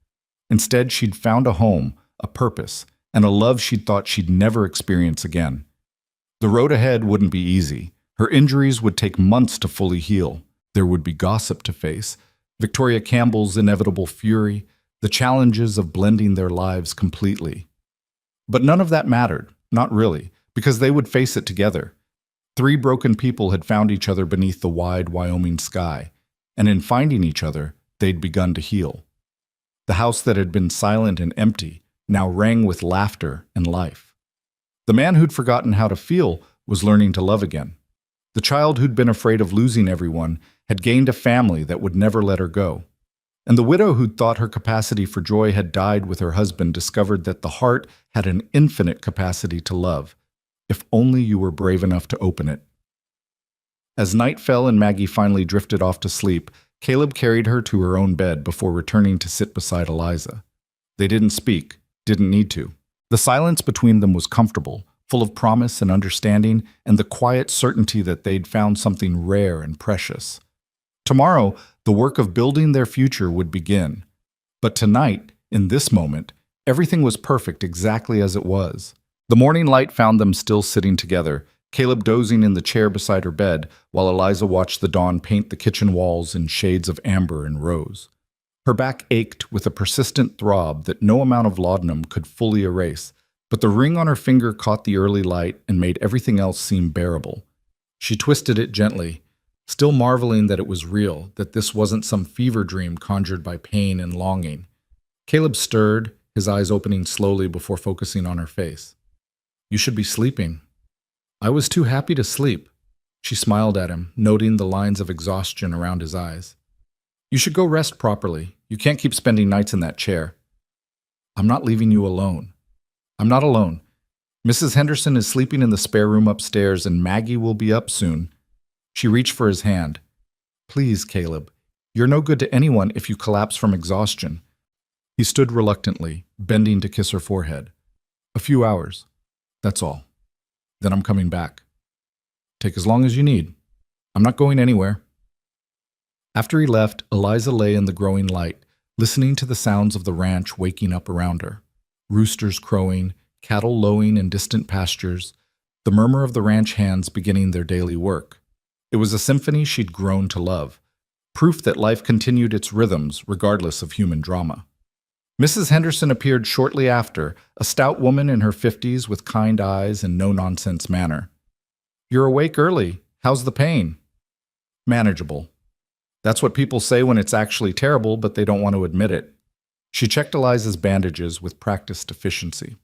Instead, she'd found a home, a purpose, and a love she'd thought she'd never experience again. The road ahead wouldn't be easy. Her injuries would take months to fully heal. There would be gossip to face, Victoria Campbell's inevitable fury, the challenges of blending their lives completely. But none of that mattered, not really, because they would face it together. 3 broken people had found each other beneath the wide Wyoming sky, and in finding each other, they'd begun to heal. The house that had been silent and empty now rang with laughter and life. The man who'd forgotten how to feel was learning to love again. The child who'd been afraid of losing everyone had gained a family that would never let her go. And the widow who'd thought her capacity for joy had died with her husband discovered that the heart had an infinite capacity to love, if only you were brave enough to open it. As night fell and Maggie finally drifted off to sleep, Caleb carried her to her own bed before returning to sit beside Eliza. They didn't speak, didn't need to. The silence between them was comfortable, full of promise and understanding, and the quiet certainty that they'd found something rare and precious. Tomorrow, the work of building their future would begin. But tonight, in this moment, everything was perfect exactly as it was. The morning light found them still sitting together, Caleb dozing in the chair beside her bed, while Eliza watched the dawn paint the kitchen walls in shades of amber and rose. Her back ached with a persistent throb that no amount of laudanum could fully erase, but the ring on her finger caught the early light and made everything else seem bearable. She twisted it gently, still marveling that it was real, that this wasn't some fever dream conjured by pain and longing. Caleb stirred, his eyes opening slowly before focusing on her face. "You should be sleeping." "I was too happy to sleep." She smiled at him, noting the lines of exhaustion around his eyes. "You should go rest properly. You can't keep spending nights in that chair." "I'm not leaving you alone." "I'm not alone. Mrs. Henderson is sleeping in the spare room upstairs, and Maggie will be up soon." She reached for his hand. "Please, Caleb. You're no good to anyone if you collapse from exhaustion." He stood reluctantly, bending to kiss her forehead. "A few hours. That's all. Then I'm coming back. Take as long as you need. I'm not going anywhere." After he left, Eliza lay in the growing light, listening to the sounds of the ranch waking up around her. Roosters crowing, cattle lowing in distant pastures, the murmur of the ranch hands beginning their daily work. It was a symphony she'd grown to love, proof that life continued its rhythms regardless of human drama. Mrs. Henderson appeared shortly after, a stout woman in her 50s with kind eyes and no-nonsense manner. "You're awake early. How's the pain?" "Manageable." That's what people say when it's actually terrible, but they don't want to admit it. She checked Eliza's bandages with practiced efficiency.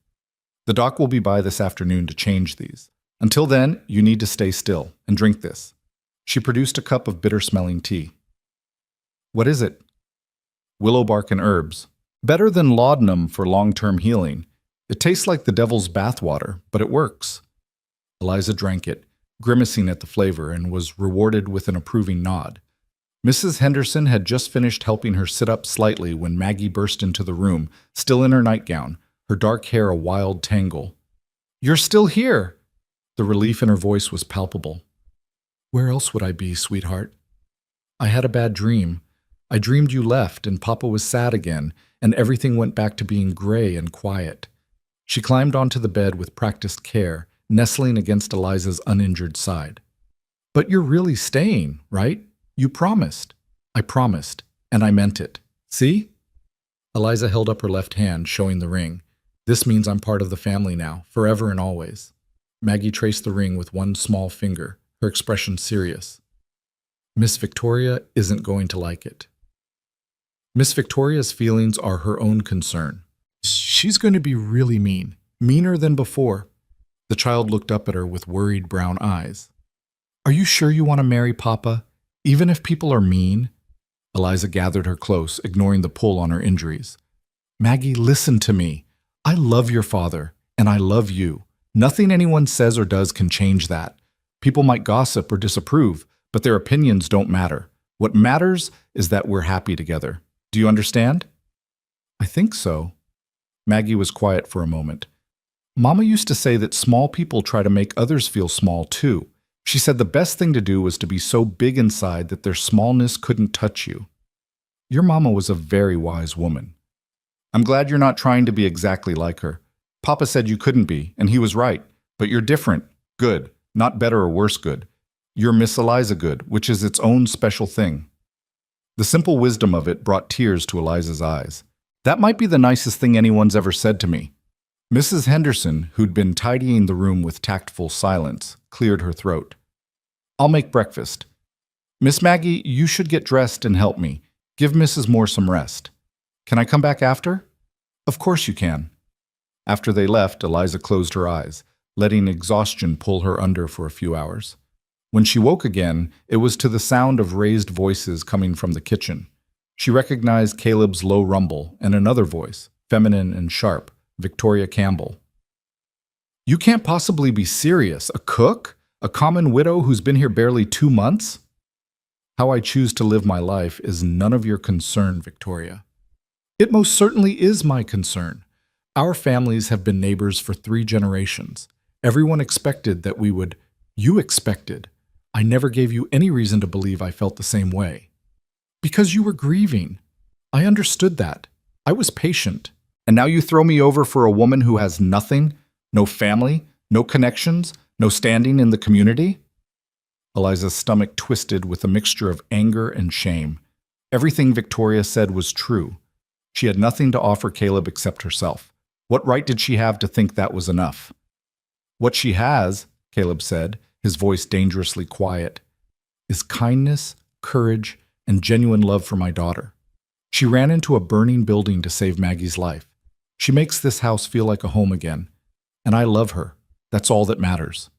"The doc will be by this afternoon to change these. Until then, you need to stay still and drink this." She produced a cup of bitter-smelling tea. "What is it?" "Willow bark and herbs. Better than laudanum for long-term healing. It tastes like the devil's bathwater, but it works." Eliza drank it, grimacing at the flavor, and was rewarded with an approving nod. Mrs. Henderson had just finished helping her sit up slightly when Maggie burst into the room, still in her nightgown, her dark hair a wild tangle. "You're still here!" The relief in her voice was palpable. "Where else would I be, sweetheart? I had a bad dream. I dreamed you left and Papa was sad again, and everything went back to being gray and quiet." She climbed onto the bed with practiced care, nestling against Eliza's uninjured side. "But you're really staying, right? You promised." "I promised, and I meant it. See?" Eliza held up her left hand, showing the ring. "This means I'm part of the family now, forever and always." Maggie traced the ring with one small finger, her expression serious. "Miss Victoria isn't going to like it." "Miss Victoria's feelings are her own concern. She's going to be really mean, meaner than before." The child looked up at her with worried brown eyes. "Are you sure you want to marry Papa, even if people are mean?" Eliza gathered her close, ignoring the pull on her injuries. "Maggie, listen to me. I love your father, and I love you. Nothing anyone says or does can change that. People might gossip or disapprove, but their opinions don't matter. What matters is that we're happy together. Do you understand?" "I think so." Maggie was quiet for a moment. "Mama used to say that small people try to make others feel small too. She said the best thing to do was to be so big inside that their smallness couldn't touch you. Your mama was a very wise woman. I'm glad you're not trying to be exactly like her. Papa said you couldn't be, and he was right. But you're different. Good. Not better or worse good. You're Miss Eliza Good, which is its own special thing. The simple wisdom of it brought tears to Eliza's eyes. That might be the nicest thing anyone's ever said to me. Mrs. Henderson, who'd been tidying the room with tactful silence, cleared her throat. I'll make breakfast. Miss Maggie, you should get dressed and help me. Give Mrs. Moore some rest. Can I come back after? Of course you can. After they left, Eliza closed her eyes, letting exhaustion pull her under for a few hours. When she woke again, it was to the sound of raised voices coming from the kitchen. She recognized Caleb's low rumble and another voice, feminine and sharp, Victoria Campbell. You can't possibly be serious. A cook? A common widow who's been here barely 2 months? How I choose to live my life is none of your concern, Victoria. It most certainly is my concern. Our families have been neighbors for 3 generations. Everyone expected that we would. You expected. I never gave you any reason to believe I felt the same way. Because you were grieving. I understood that. I was patient. And now you throw me over for a woman who has nothing, no family, no connections, no standing in the community? Eliza's stomach twisted with a mixture of anger and shame. Everything Victoria said was true. She had nothing to offer Caleb except herself. What right did she have to think that was enough? What she has, Caleb said, his voice dangerously quiet, is kindness, courage, and genuine love for my daughter. She ran into a burning building to save Maggie's life. She makes this house feel like a home again. And I love her. That's all that matters.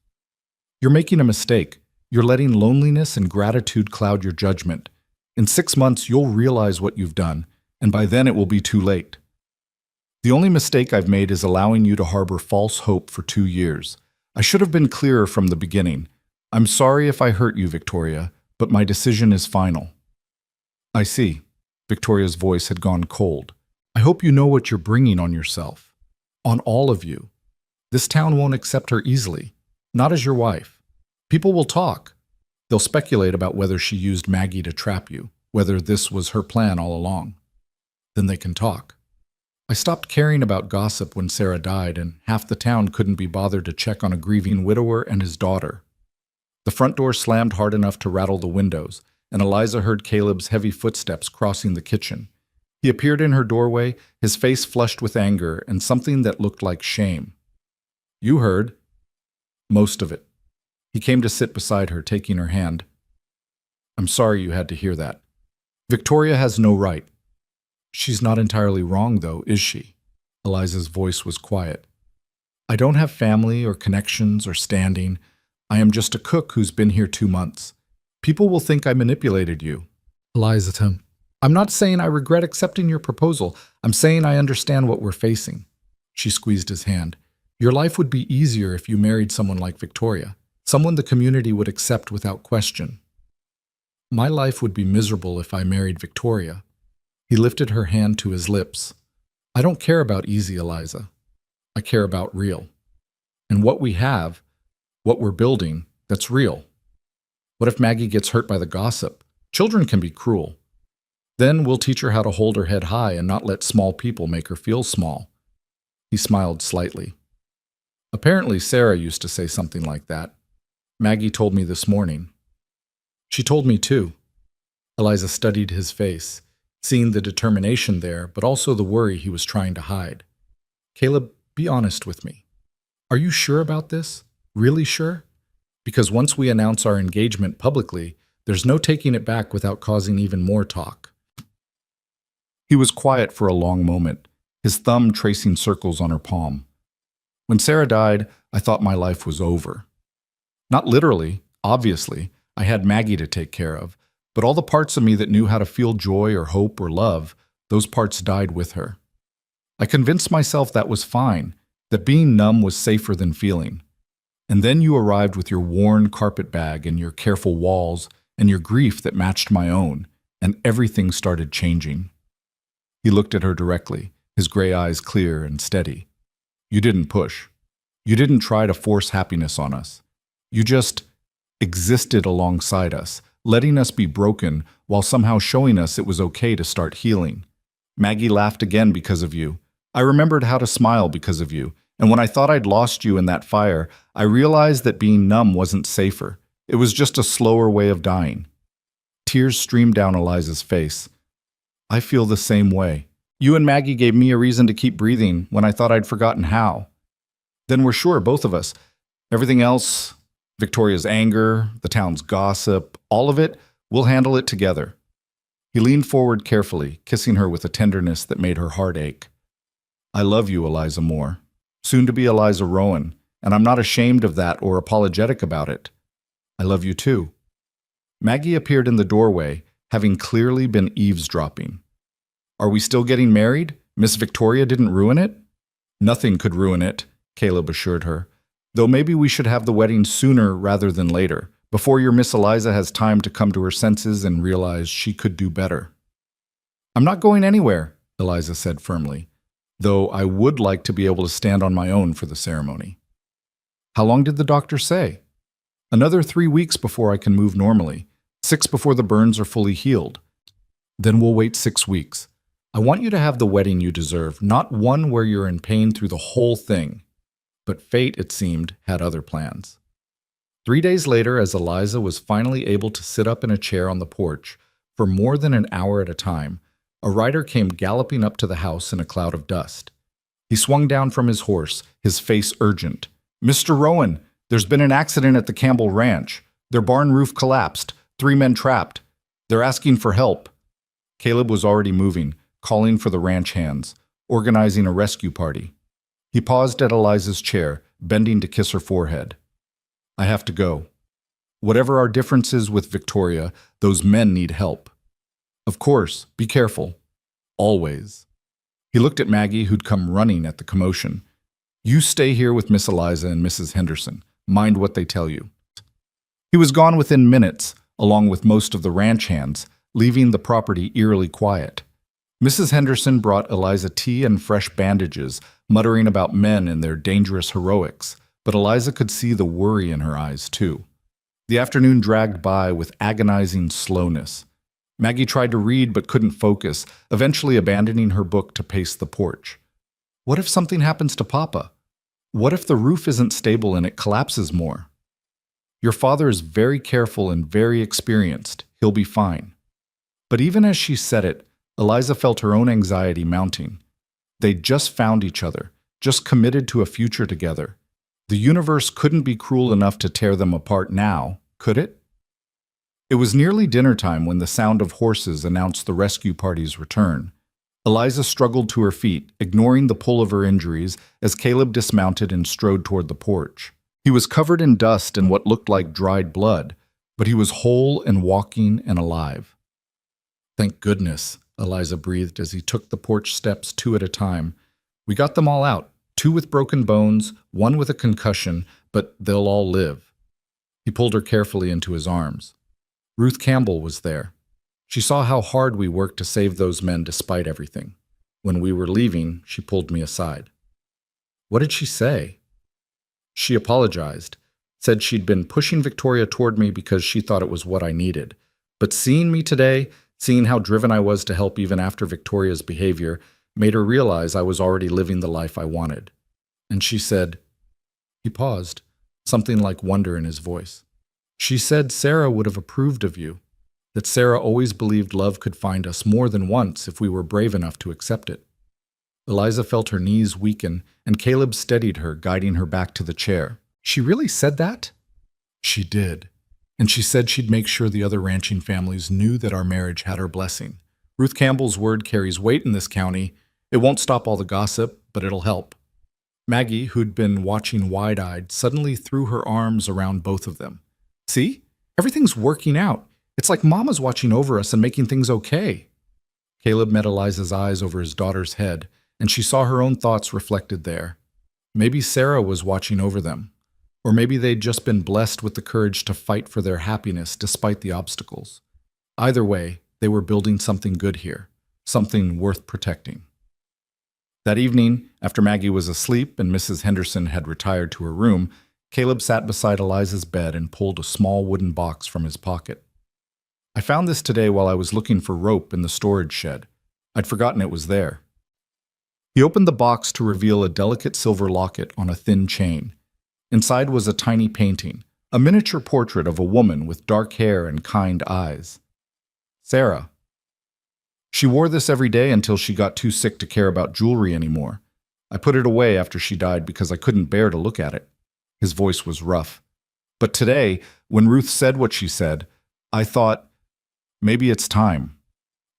You're making a mistake. You're letting loneliness and gratitude cloud your judgment. In 6 months, you'll realize what you've done, and by then it will be too late. The only mistake I've made is allowing you to harbor false hope for 2 years. I should have been clearer from the beginning. I'm sorry if I hurt you, Victoria, but my decision is final. I see. Victoria's voice had gone cold. I hope you know what you're bringing on yourself. On all of you. This town won't accept her easily. Not as your wife. People will talk. They'll speculate about whether she used Maggie to trap you, whether this was her plan all along. Then they can talk. I stopped caring about gossip when Sarah died, and half the town couldn't be bothered to check on a grieving widower and his daughter. The front door slammed hard enough to rattle the windows, and Eliza heard Caleb's heavy footsteps crossing the kitchen. He appeared in her doorway, his face flushed with anger and something that looked like shame. You heard. Most of it. He came to sit beside her, taking her hand. I'm sorry you had to hear that. Victoria has no right. She's not entirely wrong, though, is she? Eliza's voice was quiet. I don't have family or connections or standing. I am just a cook who's been here 2 months. People will think I manipulated you. Eliza, Tim. I'm not saying I regret accepting your proposal. I'm saying I understand what we're facing. She squeezed his hand. Your life would be easier if you married someone like Victoria, someone the community would accept without question. My life would be miserable if I married Victoria. He lifted her hand to his lips. I don't care about easy, Eliza. I care about real. And what we have, what we're building, that's real. What if Maggie gets hurt by the gossip? Children can be cruel. Then we'll teach her how to hold her head high and not let small people make her feel small. He smiled slightly. Apparently Sarah used to say something like that. Maggie told me this morning. She told me too. Eliza studied his face, seeing the determination there, but also the worry he was trying to hide. Caleb, be honest with me. Are you sure about this? Really sure? Because once we announce our engagement publicly, there's no taking it back without causing even more talk. He was quiet for a long moment, his thumb tracing circles on her palm. When Sarah died, I thought my life was over. Not literally, obviously. I had Maggie to take care of, but all the parts of me that knew how to feel joy or hope or love, those parts died with her. I convinced myself that was fine, that being numb was safer than feeling. And then you arrived with your worn carpet bag and your careful walls and your grief that matched my own, and everything started changing. He looked at her directly, his gray eyes clear and steady. You didn't push. You didn't try to force happiness on us. You just existed alongside us, letting us be broken while somehow showing us it was okay to start healing. Maggie laughed again because of you. I remembered how to smile because of you. And when I thought I'd lost you in that fire, I realized that being numb wasn't safer. It was just a slower way of dying. Tears streamed down Eliza's face. I feel the same way. You and Maggie gave me a reason to keep breathing when I thought I'd forgotten how. Then we're sure, both of us. Everything else, Victoria's anger, the town's gossip, all of it, we'll handle it together. He leaned forward carefully, kissing her with a tenderness that made her heart ache. I love you, Eliza Moore. Soon to be Eliza Rowan, and I'm not ashamed of that or apologetic about it. I love you too. Maggie appeared in the doorway, having clearly been eavesdropping. Are we still getting married? Miss Victoria didn't ruin it? Nothing could ruin it, Caleb assured her. Though maybe we should have the wedding sooner rather than later, before your Miss Eliza has time to come to her senses and realize she could do better. I'm not going anywhere, Eliza said firmly, though I would like to be able to stand on my own for the ceremony. How long did the doctor say? Another 3 weeks before I can move normally, 6 before the burns are fully healed. Then we'll wait 6 weeks. I want you to have the wedding you deserve, not one where you're in pain through the whole thing. But fate, it seemed, had other plans. 3 days later, as Eliza was finally able to sit up in a chair on the porch for more than an hour at a time, a rider came galloping up to the house in a cloud of dust. He swung down from his horse, his face urgent. Mr. Rowan, there's been an accident at the Campbell Ranch. Their barn roof collapsed. 3 men trapped. They're asking for help. Caleb was already moving, calling for the ranch hands, organizing a rescue party. He paused at Eliza's chair, bending to kiss her forehead. I have to go. Whatever our differences with Victoria, those men need help. Of course, be careful. Always. He looked at Maggie, who'd come running at the commotion. You stay here with Miss Eliza and Mrs. Henderson. Mind what they tell you. He was gone within minutes, along with most of the ranch hands, leaving the property eerily quiet. Mrs. Henderson brought Eliza tea and fresh bandages, muttering about men and their dangerous heroics, but Eliza could see the worry in her eyes, too. The afternoon dragged by with agonizing slowness. Maggie tried to read but couldn't focus, eventually abandoning her book to pace the porch. What if something happens to Papa? What if the roof isn't stable and it collapses more? Your father is very careful and very experienced. He'll be fine. But even as she said it, Eliza felt her own anxiety mounting. They'd just found each other, just committed to a future together. The universe couldn't be cruel enough to tear them apart now, could it? It was nearly dinner time when the sound of horses announced the rescue party's return. Eliza struggled to her feet, ignoring the pull of her injuries, as Caleb dismounted and strode toward the porch. He was covered in dust and what looked like dried blood, but he was whole and walking and alive. Thank goodness, Eliza breathed as he took the porch steps 2 at a time. We got them all out, 2 with broken bones, 1 with a concussion, but they'll all live. He pulled her carefully into his arms. Ruth Campbell was there. She saw how hard we worked to save those men despite everything. When we were leaving, she pulled me aside. What did she say? She apologized, said she'd been pushing Victoria toward me because she thought it was what I needed. But seeing me today, seeing how driven I was to help even after Victoria's behavior, made her realize I was already living the life I wanted. And she said, he paused, something like wonder in his voice. She said Sarah would have approved of you, that Sarah always believed love could find us more than once if we were brave enough to accept it. Eliza felt her knees weaken, and Caleb steadied her, guiding her back to the chair. She really said that? She did. And she said she'd make sure the other ranching families knew that our marriage had her blessing. Ruth Campbell's word carries weight in this county. It won't stop all the gossip, but it'll help. Maggie, who'd been watching wide-eyed, suddenly threw her arms around both of them. See? Everything's working out. It's like Mama's watching over us and making things okay. Caleb met Eliza's eyes over his daughter's head, and she saw her own thoughts reflected there. Maybe Sarah was watching over them. Or maybe they'd just been blessed with the courage to fight for their happiness despite the obstacles. Either way, they were building something good here, something worth protecting. That evening, after Maggie was asleep and Mrs. Henderson had retired to her room, Caleb sat beside Eliza's bed and pulled a small wooden box from his pocket. I found this today while I was looking for rope in the storage shed. I'd forgotten it was there. He opened the box to reveal a delicate silver locket on a thin chain. Inside was a tiny painting, a miniature portrait of a woman with dark hair and kind eyes. Sarah. She wore this every day until she got too sick to care about jewelry anymore. I put it away after she died because I couldn't bear to look at it. His voice was rough. But today, when Ruth said what she said, I thought, maybe it's time.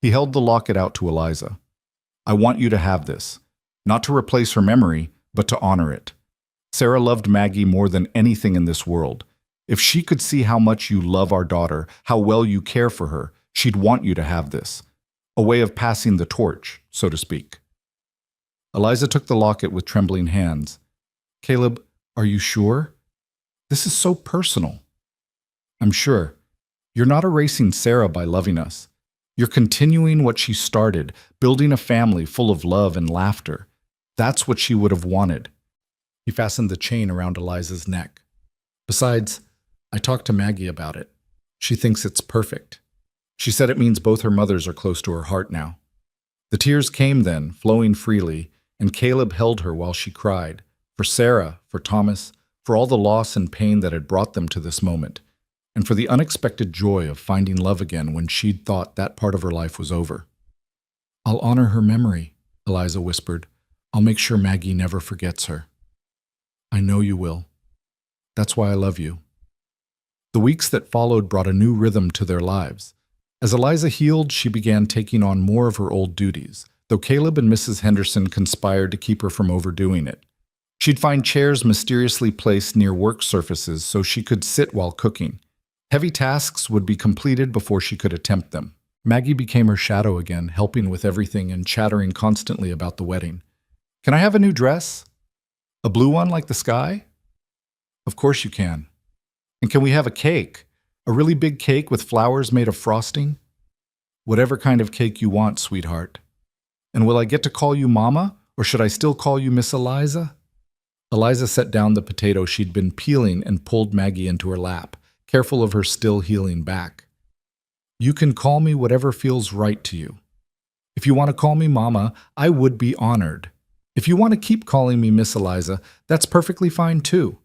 He held the locket out to Eliza. I want you to have this. Not to replace her memory, but to honor it. Sarah loved Maggie more than anything in this world. If she could see how much you love our daughter, how well you care for her, she'd want you to have this. A way of passing the torch, so to speak. Eliza took the locket with trembling hands. Caleb, are you sure? This is so personal. I'm sure. You're not erasing Sarah by loving us. You're continuing what she started, building a family full of love and laughter. That's what she would have wanted. He fastened the chain around Eliza's neck. Besides, I talked to Maggie about it. She thinks it's perfect. She said it means both her mothers are close to her heart now. The tears came then, flowing freely, and Caleb held her while she cried, for Sarah, for Thomas, for all the loss and pain that had brought them to this moment, and for the unexpected joy of finding love again when she'd thought that part of her life was over. I'll honor her memory, Eliza whispered. I'll make sure Maggie never forgets her. I know you will. That's why I love you. The weeks that followed brought a new rhythm to their lives. As Eliza healed, she began taking on more of her old duties, though Caleb and Mrs. Henderson conspired to keep her from overdoing it. She'd find chairs mysteriously placed near work surfaces so she could sit while cooking. Heavy tasks would be completed before she could attempt them. Maggie became her shadow again, helping with everything and chattering constantly about the wedding. Can I have a new dress? A blue one like the sky? Of course you can. And can we have a cake? A really big cake with flowers made of frosting? Whatever kind of cake you want, sweetheart. And will I get to call you Mama, or should I still call you Miss Eliza? Eliza set down the potato she'd been peeling and pulled Maggie into her lap, careful of her still healing back. You can call me whatever feels right to you. If you want to call me Mama, I would be honored. If you want to keep calling me Miss Eliza, that's perfectly fine too.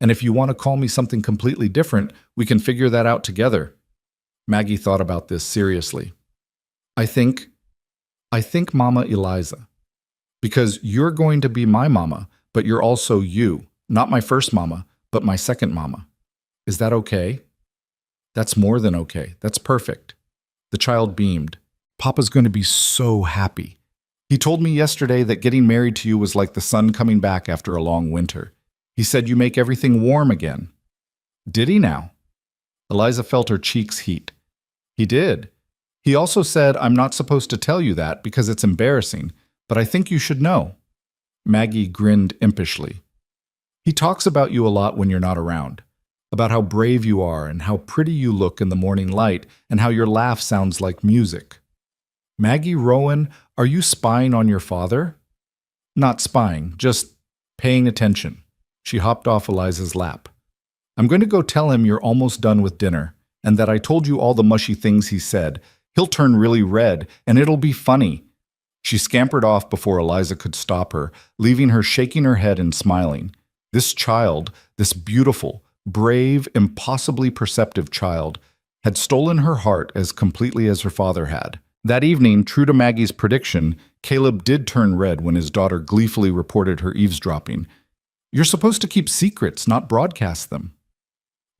And if you want to call me something completely different, we can figure that out together. Maggie thought about this seriously. I think Mama Eliza. Because you're going to be my mama, but you're also you. Not my first mama, but my second mama. Is that okay? That's more than okay. That's perfect. The child beamed. Papa's going to be so happy. He told me yesterday that getting married to you was like the sun coming back after a long winter. He said you make everything warm again. Did he now? Eliza felt her cheeks heat. He did. He also said, I'm not supposed to tell you that because it's embarrassing, but I think you should know. Maggie grinned impishly. He talks about you a lot when you're not around, about how brave you are and how pretty you look in the morning light and how your laugh sounds like music. Maggie Rowan, are you spying on your father? Not spying, just paying attention. She hopped off Eliza's lap. I'm going to go tell him you're almost done with dinner and that I told you all the mushy things he said. He'll turn really red and it'll be funny. She scampered off before Eliza could stop her, leaving her shaking her head and smiling. This child, this beautiful, brave, impossibly perceptive child, had stolen her heart as completely as her father had. That evening, true to Maggie's prediction, Caleb did turn red when his daughter gleefully reported her eavesdropping. You're supposed to keep secrets, not broadcast them.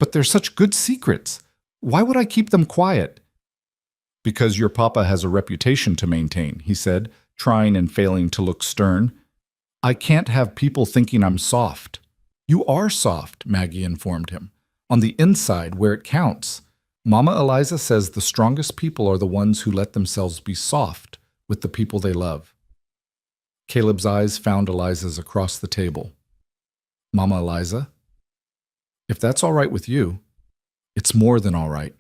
But they're such good secrets. Why would I keep them quiet? Because your papa has a reputation to maintain, he said, trying and failing to look stern. I can't have people thinking I'm soft. You are soft, Maggie informed him. On the inside, where it counts. Mama Eliza says the strongest people are the ones who let themselves be soft with the people they love. Caleb's eyes found Eliza's across the table. Mama Eliza? If that's all right with you, it's more than all right.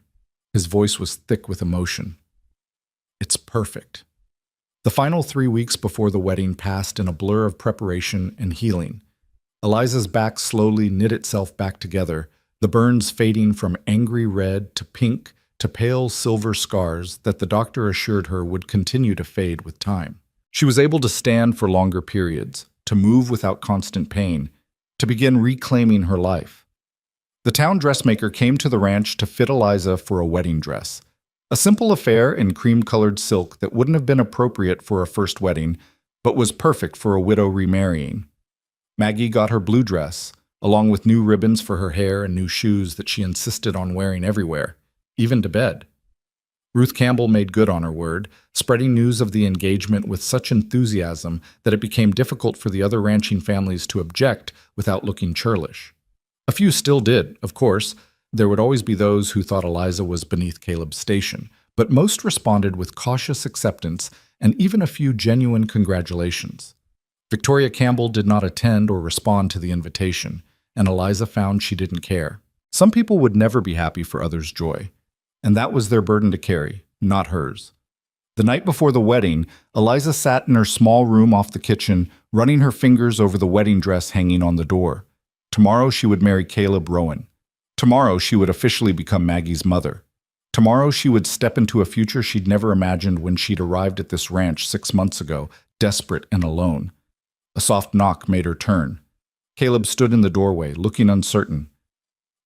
His voice was thick with emotion. It's perfect. The final 3 weeks before the wedding passed in a blur of preparation and healing. Eliza's back slowly knit itself back together, the burns fading from angry red to pink to pale silver scars that the doctor assured her would continue to fade with time. She was able to stand for longer periods, to move without constant pain, to begin reclaiming her life. The town dressmaker came to the ranch to fit Eliza for a wedding dress. A simple affair in cream-colored silk that wouldn't have been appropriate for a first wedding, but was perfect for a widow remarrying. Maggie got her blue dress, along with new ribbons for her hair and new shoes that she insisted on wearing everywhere, even to bed. Ruth Campbell made good on her word, spreading news of the engagement with such enthusiasm that it became difficult for the other ranching families to object without looking churlish. A few still did, of course. There would always be those who thought Eliza was beneath Caleb's station, but most responded with cautious acceptance and even a few genuine congratulations. Victoria Campbell did not attend or respond to the invitation, and Eliza found she didn't care. Some people would never be happy for others' joy, and that was their burden to carry, not hers. The night before the wedding, Eliza sat in her small room off the kitchen, running her fingers over the wedding dress hanging on the door. Tomorrow she would marry Caleb Rowan. Tomorrow she would officially become Maggie's mother. Tomorrow she would step into a future she'd never imagined when she'd arrived at this ranch 6 months ago, desperate and alone. A soft knock made her turn. Caleb stood in the doorway, looking uncertain.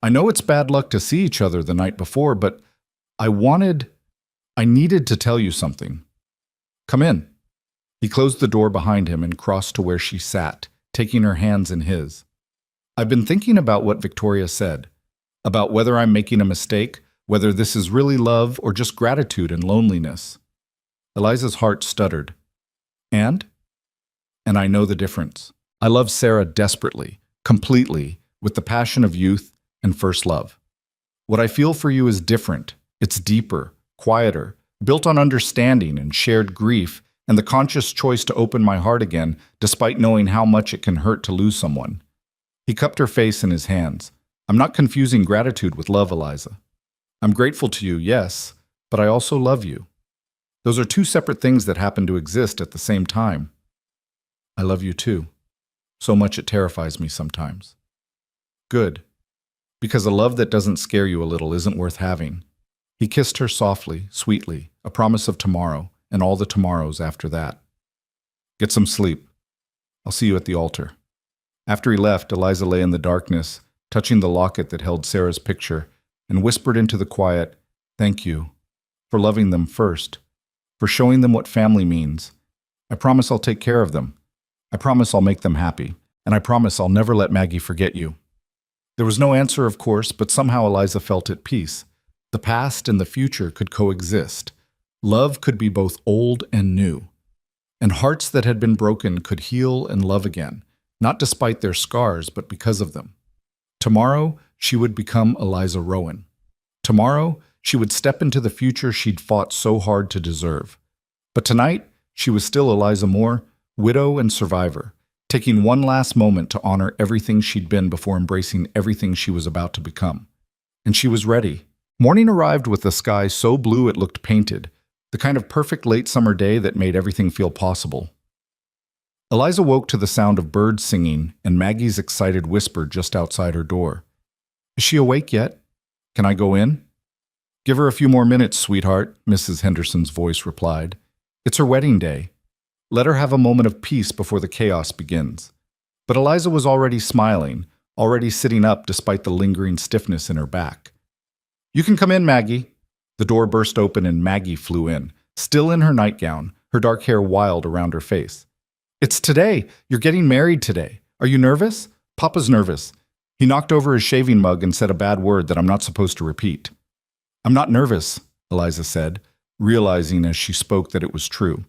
"I know it's bad luck to see each other the night before, but I needed to tell you something. Come in." He closed the door behind him and crossed to where she sat, taking her hands in his. "I've been thinking about what Victoria said, about whether I'm making a mistake, whether this is really love or just gratitude and loneliness." Eliza's heart stuttered. And I know the difference. I love Sarah desperately, completely, with the passion of youth and first love. What I feel for you is different. It's deeper, quieter, built on understanding and shared grief and the conscious choice to open my heart again, despite knowing how much it can hurt to lose someone. He cupped her face in his hands. "I'm not confusing gratitude with love, Eliza. I'm grateful to you, yes, but I also love you. Those are two separate things that happen to exist at the same time. I love you too. So much it terrifies me sometimes." "Good. Because a love that doesn't scare you a little isn't worth having." He kissed her softly, sweetly, a promise of tomorrow and all the tomorrows after that. "Get some sleep. I'll see you at the altar." After he left, Eliza lay in the darkness, touching the locket that held Sarah's picture, and whispered into the quiet, "Thank you for loving them first, for showing them what family means. I promise I'll take care of them. I promise I'll make them happy, and I promise I'll never let Maggie forget you." There was no answer, of course, but somehow Eliza felt at peace. The past and the future could coexist. Love could be both old and new. And hearts that had been broken could heal and love again, not despite their scars, but because of them. Tomorrow, she would become Eliza Rowan. Tomorrow, she would step into the future she'd fought so hard to deserve. But tonight, she was still Eliza Moore, widow and survivor, taking one last moment to honor everything she'd been before embracing everything she was about to become. And she was ready. Morning arrived with the sky so blue it looked painted, the kind of perfect late summer day that made everything feel possible. Eliza woke to the sound of birds singing and Maggie's excited whisper just outside her door. "Is she awake yet? Can I go in?" "Give her a few more minutes, sweetheart," Mrs. Henderson's voice replied. "It's her wedding day. Let her have a moment of peace before the chaos begins." But Eliza was already smiling, already sitting up despite the lingering stiffness in her back. "You can come in, Maggie." The door burst open and Maggie flew in, still in her nightgown, her dark hair wild around her face. "It's today. You're getting married today. Are you nervous?" "Papa's nervous." He knocked over his shaving mug and said a bad word that I'm not supposed to repeat. "I'm not nervous," Eliza said, realizing as she spoke that it was true.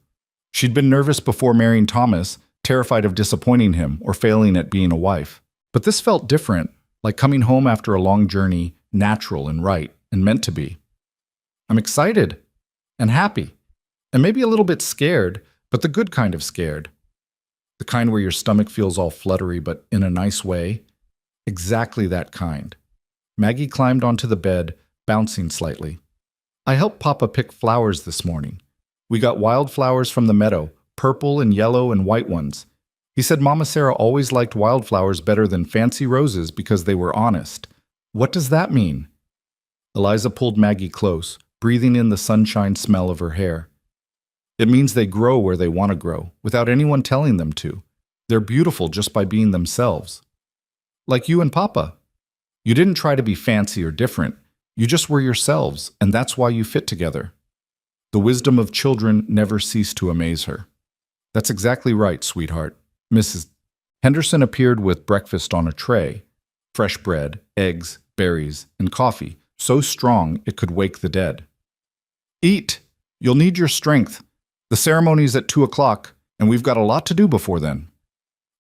She'd been nervous before marrying Thomas, terrified of disappointing him or failing at being a wife. But this felt different, like coming home after a long journey, natural and right, and meant to be. "I'm excited and happy, and maybe a little bit scared, but the good kind of scared. The kind where your stomach feels all fluttery, but in a nice way. Exactly that kind." Maggie climbed onto the bed, bouncing slightly. "I helped Papa pick flowers this morning. We got wildflowers from the meadow, purple and yellow and white ones. He said Mama Sarah always liked wildflowers better than fancy roses because they were honest. What does that mean? Eliza pulled Maggie close, breathing in the sunshine smell of her hair. It means they grow where they want to grow, without anyone telling them to. They're beautiful just by being themselves. Like you and Papa. You didn't try to be fancy or different. You just were yourselves, and that's why you fit together. The wisdom of children never ceased to amaze her. That's exactly right, sweetheart. Mrs. Henderson appeared with breakfast on a tray. Fresh bread, eggs, berries, and coffee, so strong it could wake the dead. Eat! You'll need your strength. The ceremony's at 2 o'clock, and we've got a lot to do before then.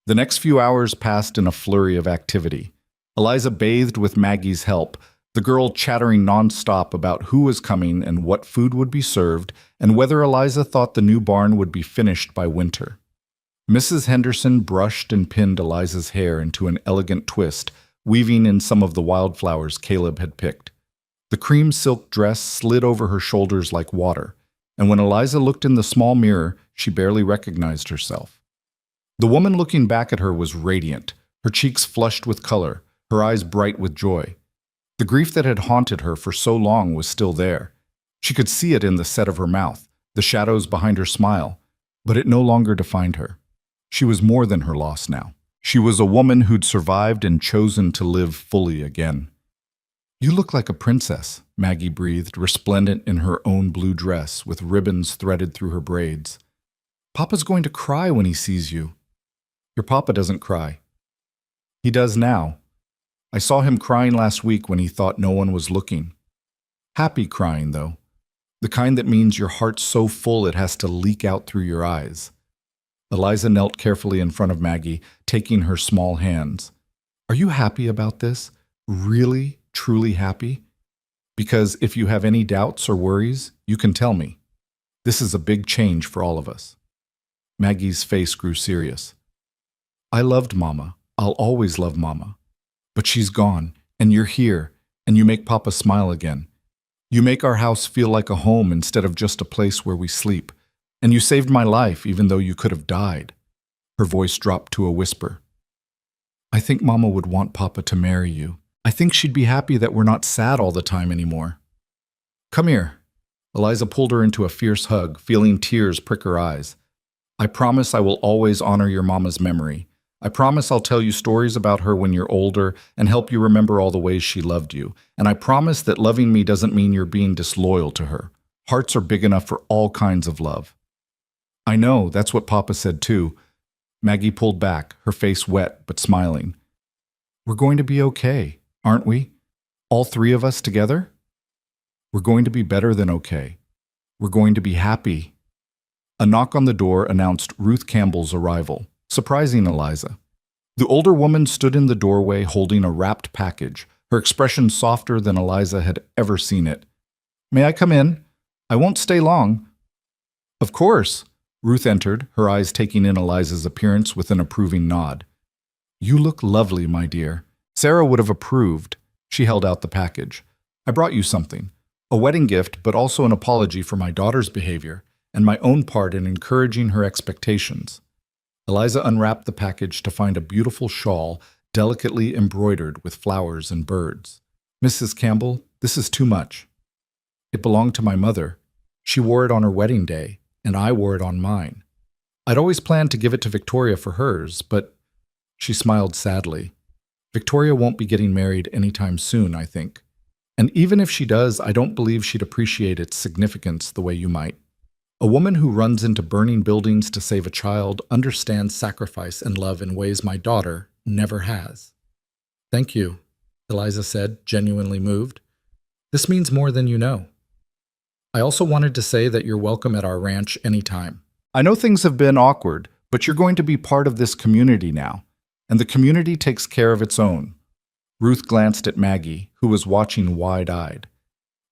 The next few hours passed in a flurry of activity. Eliza bathed with Maggie's help, the girl chattering nonstop about who was coming and what food would be served, and whether Eliza thought the new barn would be finished by winter. Mrs. Henderson brushed and pinned Eliza's hair into an elegant twist, weaving in some of the wildflowers Caleb had picked. The cream silk dress slid over her shoulders like water, and when Eliza looked in the small mirror, she barely recognized herself. The woman looking back at her was radiant, her cheeks flushed with color, her eyes bright with joy. The grief that had haunted her for so long was still there. She could see it in the set of her mouth, the shadows behind her smile, but it no longer defined her. She was more than her loss now. She was a woman who'd survived and chosen to live fully again. You look like a princess, Maggie breathed, resplendent in her own blue dress with ribbons threaded through her braids. Papa's going to cry when he sees you. Your papa doesn't cry. He does now. I saw him crying last week when he thought no one was looking. Happy crying, though. The kind that means your heart's so full it has to leak out through your eyes. Eliza knelt carefully in front of Maggie, taking her small hands. Are you happy about this? Really, truly happy? Because if you have any doubts or worries, you can tell me. This is a big change for all of us. Maggie's face grew serious. I loved Mama. I'll always love Mama. But she's gone, and you're here, and you make Papa smile again. You make our house feel like a home instead of just a place where we sleep. And you saved my life even though you could have died. Her voice dropped to a whisper. I think Mama would want Papa to marry you. I think she'd be happy that we're not sad all the time anymore. Come here. Eliza pulled her into a fierce hug, feeling tears prick her eyes. I promise I will always honor your Mama's memory. I promise I'll tell you stories about her when you're older and help you remember all the ways she loved you. And I promise that loving me doesn't mean you're being disloyal to her. Hearts are big enough for all kinds of love. I know, that's what Papa said too. Maggie pulled back, her face wet but smiling. We're going to be okay, aren't we? All three of us together? We're going to be better than okay. We're going to be happy. A knock on the door announced Ruth Campbell's arrival, surprising Eliza. The older woman stood in the doorway holding a wrapped package, her expression softer than Eliza had ever seen it. May I come in? I won't stay long. Of course. Ruth entered, her eyes taking in Eliza's appearance with an approving nod. You look lovely, my dear. Sarah would have approved. She held out the package. I brought you something. A wedding gift, but also an apology for my daughter's behavior and my own part in encouraging her expectations. Eliza unwrapped the package to find a beautiful shawl, delicately embroidered with flowers and birds. Mrs. Campbell, this is too much. It belonged to my mother. She wore it on her wedding day, and I wore it on mine. I'd always planned to give it to Victoria for hers, but she smiled sadly. Victoria won't be getting married anytime soon, I think. And even if she does, I don't believe she'd appreciate its significance the way you might. A woman who runs into burning buildings to save a child understands sacrifice and love in ways my daughter never has. Thank you, Eliza said, genuinely moved. This means more than you know. I also wanted to say that you're welcome at our ranch anytime. I know things have been awkward, but you're going to be part of this community now, and the community takes care of its own. Ruth glanced at Maggie, who was watching wide-eyed.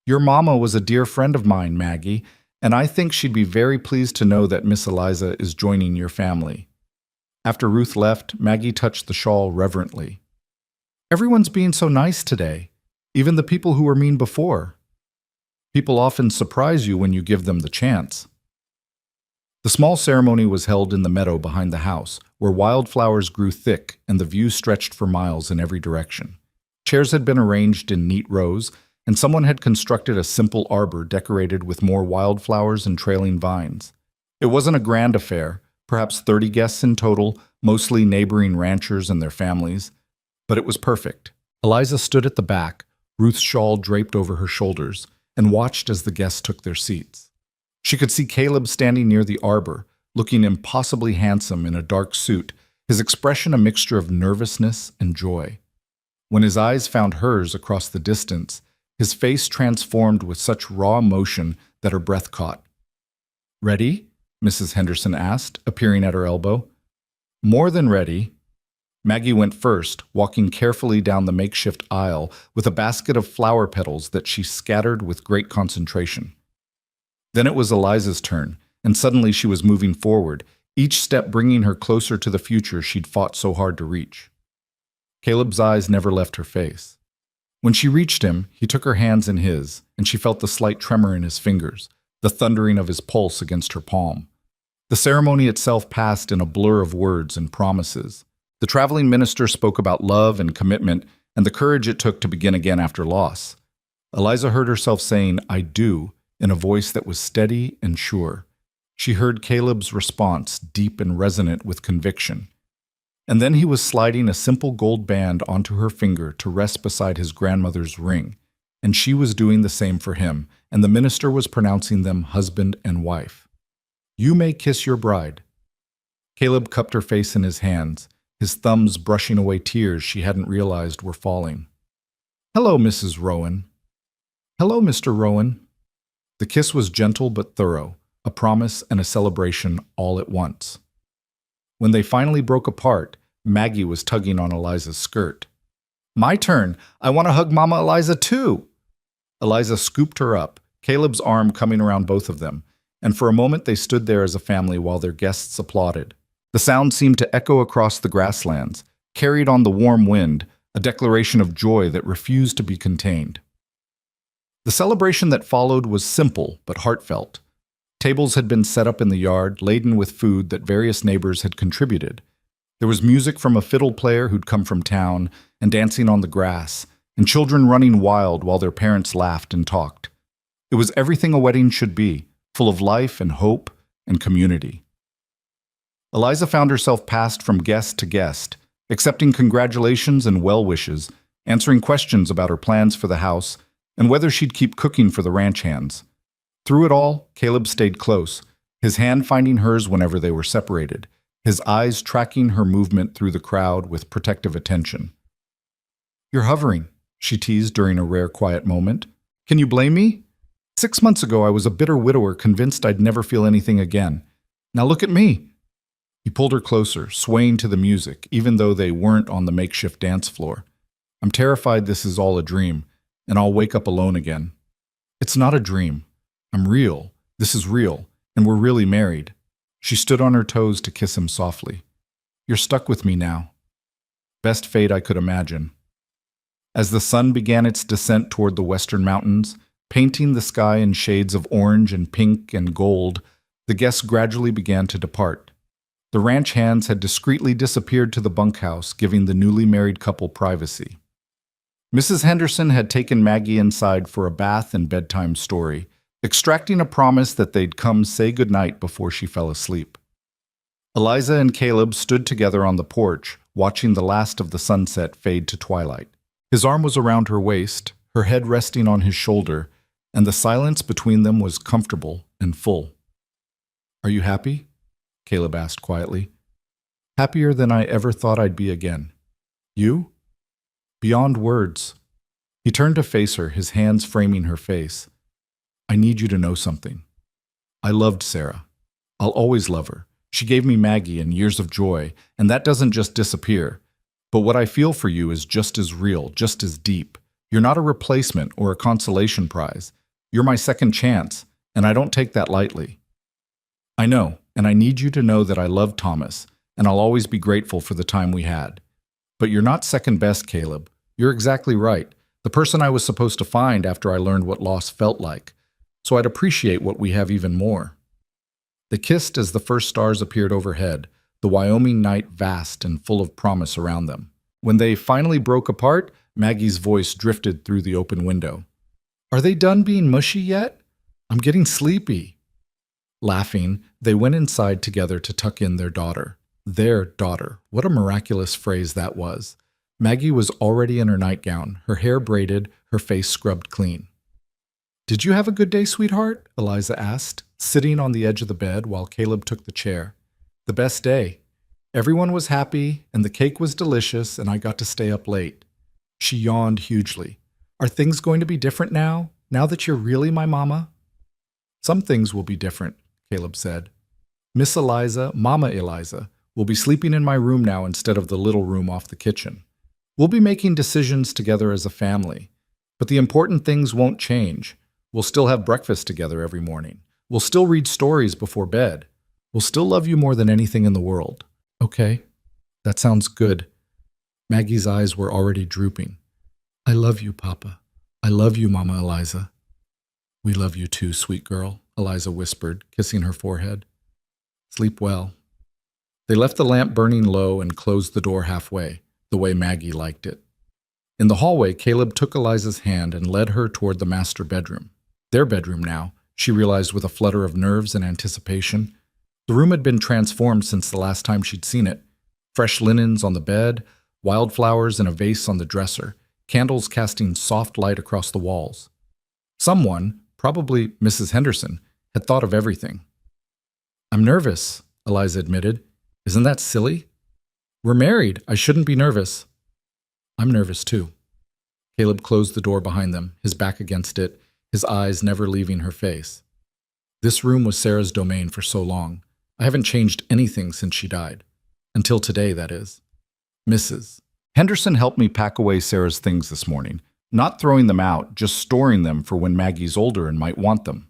Your mama was a dear friend of mine, Maggie, and I think she'd be very pleased to know that Miss Eliza is joining your family. After Ruth left, Maggie touched the shawl reverently. Everyone's being so nice today, even the people who were mean before. People often surprise you when you give them the chance. The small ceremony was held in the meadow behind the house, where wildflowers grew thick and the view stretched for miles in every direction. Chairs had been arranged in neat rows, and someone had constructed a simple arbor decorated with more wildflowers and trailing vines. It wasn't a grand affair, perhaps 30 guests in total, mostly neighboring ranchers and their families, but it was perfect. Eliza stood at the back, Ruth's shawl draped over her shoulders, and watched as the guests took their seats. She could see Caleb standing near the arbor, looking impossibly handsome in a dark suit, his expression a mixture of nervousness and joy. When his eyes found hers across the distance, his face transformed with such raw emotion that her breath caught. "Ready?" Mrs. Henderson asked, appearing at her elbow. "More than ready." Maggie went first, walking carefully down the makeshift aisle with a basket of flower petals that she scattered with great concentration. Then it was Eliza's turn, and suddenly she was moving forward, each step bringing her closer to the future she'd fought so hard to reach. Caleb's eyes never left her face. When she reached him, he took her hands in his, and she felt the slight tremor in his fingers, the thundering of his pulse against her palm. The ceremony itself passed in a blur of words and promises. The traveling minister spoke about love and commitment and the courage it took to begin again after loss. Eliza heard herself saying, "I do," in a voice that was steady and sure. She heard Caleb's response, deep and resonant with conviction. And then he was sliding a simple gold band onto her finger to rest beside his grandmother's ring, and she was doing the same for him, and the minister was pronouncing them husband and wife. "You may kiss your bride." Caleb cupped her face in his hands, his thumbs brushing away tears she hadn't realized were falling. "Hello, Mrs. Rowan." "Hello, Mr. Rowan." The kiss was gentle but thorough, a promise and a celebration all at once. When they finally broke apart, Maggie was tugging on Eliza's skirt. "My turn. I want to hug Mama Eliza too." Eliza scooped her up, Caleb's arm coming around both of them, and for a moment they stood there as a family while their guests applauded. The sound seemed to echo across the grasslands, carried on the warm wind, a declaration of joy that refused to be contained. The celebration that followed was simple but heartfelt. Tables had been set up in the yard, laden with food that various neighbors had contributed. There was music from a fiddle player who'd come from town, and dancing on the grass, and children running wild while their parents laughed and talked. It was everything a wedding should be, full of life and hope and community. Eliza found herself passed from guest to guest, accepting congratulations and well wishes, answering questions about her plans for the house, and whether she'd keep cooking for the ranch hands. Through it all, Caleb stayed close, his hand finding hers whenever they were separated, his eyes tracking her movement through the crowd with protective attention. "You're hovering," she teased during a rare quiet moment. "Can you blame me? 6 months ago I was a bitter widower convinced I'd never feel anything again. Now look at me." He pulled her closer, swaying to the music, even though they weren't on the makeshift dance floor. "I'm terrified this is all a dream, and I'll wake up alone again." "It's not a dream. I'm real. This is real, and we're really married." She stood on her toes to kiss him softly. "You're stuck with me now." Best fate I could imagine. As the sun began its descent toward the western mountains, painting the sky in shades of orange and pink and gold, the guests gradually began to depart. The ranch hands had discreetly disappeared to the bunkhouse, giving the newly married couple privacy. Mrs. Henderson had taken Maggie inside for a bath and bedtime story, extracting a promise that they'd come say goodnight before she fell asleep. Eliza and Caleb stood together on the porch, watching the last of the sunset fade to twilight. His arm was around her waist, her head resting on his shoulder, and the silence between them was comfortable and full. "Are you happy?" Caleb asked quietly. "Happier than I ever thought I'd be again. You?" "Beyond words." He turned to face her, his hands framing her face. "I need you to know something. I loved Sarah. I'll always love her. She gave me Maggie and years of joy, and that doesn't just disappear. But what I feel for you is just as real, just as deep. You're not a replacement or a consolation prize. You're my second chance, and I don't take that lightly. I know, and I need you to know that I love Thomas, and I'll always be grateful for the time we had. But you're not second best, Caleb. You're exactly right. The person I was supposed to find after I learned what loss felt like. So I'd appreciate what we have even more." They kissed as the first stars appeared overhead, the Wyoming night vast and full of promise around them. When they finally broke apart, Maggie's voice drifted through the open window. "Are they done being mushy yet? I'm getting sleepy." Laughing, they went inside together to tuck in their daughter. Their daughter. What a miraculous phrase that was. Maggie was already in her nightgown, her hair braided, her face scrubbed clean. "Did you have a good day, sweetheart?" Eliza asked, sitting on the edge of the bed while Caleb took the chair. "The best day. Everyone was happy, and the cake was delicious, and I got to stay up late." She yawned hugely. "Are things going to be different now that you're really my mama?" "Some things will be different," Caleb said. "Miss Eliza, Mama Eliza, will be sleeping in my room now instead of the little room off the kitchen. We'll be making decisions together as a family, but the important things won't change. We'll still have breakfast together every morning. We'll still read stories before bed. We'll still love you more than anything in the world." "Okay, that sounds good." Maggie's eyes were already drooping. "I love you, Papa. I love you, Mama Eliza." "We love you too, sweet girl," Eliza whispered, kissing her forehead. "Sleep well." They left the lamp burning low and closed the door halfway, the way Maggie liked it. In the hallway, Caleb took Eliza's hand and led her toward the master bedroom. Their bedroom now, she realized with a flutter of nerves and anticipation. The room had been transformed since the last time she'd seen it. Fresh linens on the bed, wildflowers in a vase on the dresser, candles casting soft light across the walls. Someone, probably Mrs. Henderson, had thought of everything. "I'm nervous," Eliza admitted. "Isn't that silly? We're married. I shouldn't be nervous." "I'm nervous too." Caleb closed the door behind them, his back against it, his eyes never leaving her face. "This room was Sarah's domain for so long. I haven't changed anything since she died. Until today, that is. Mrs. Henderson helped me pack away Sarah's things this morning, not throwing them out, just storing them for when Maggie's older and might want them.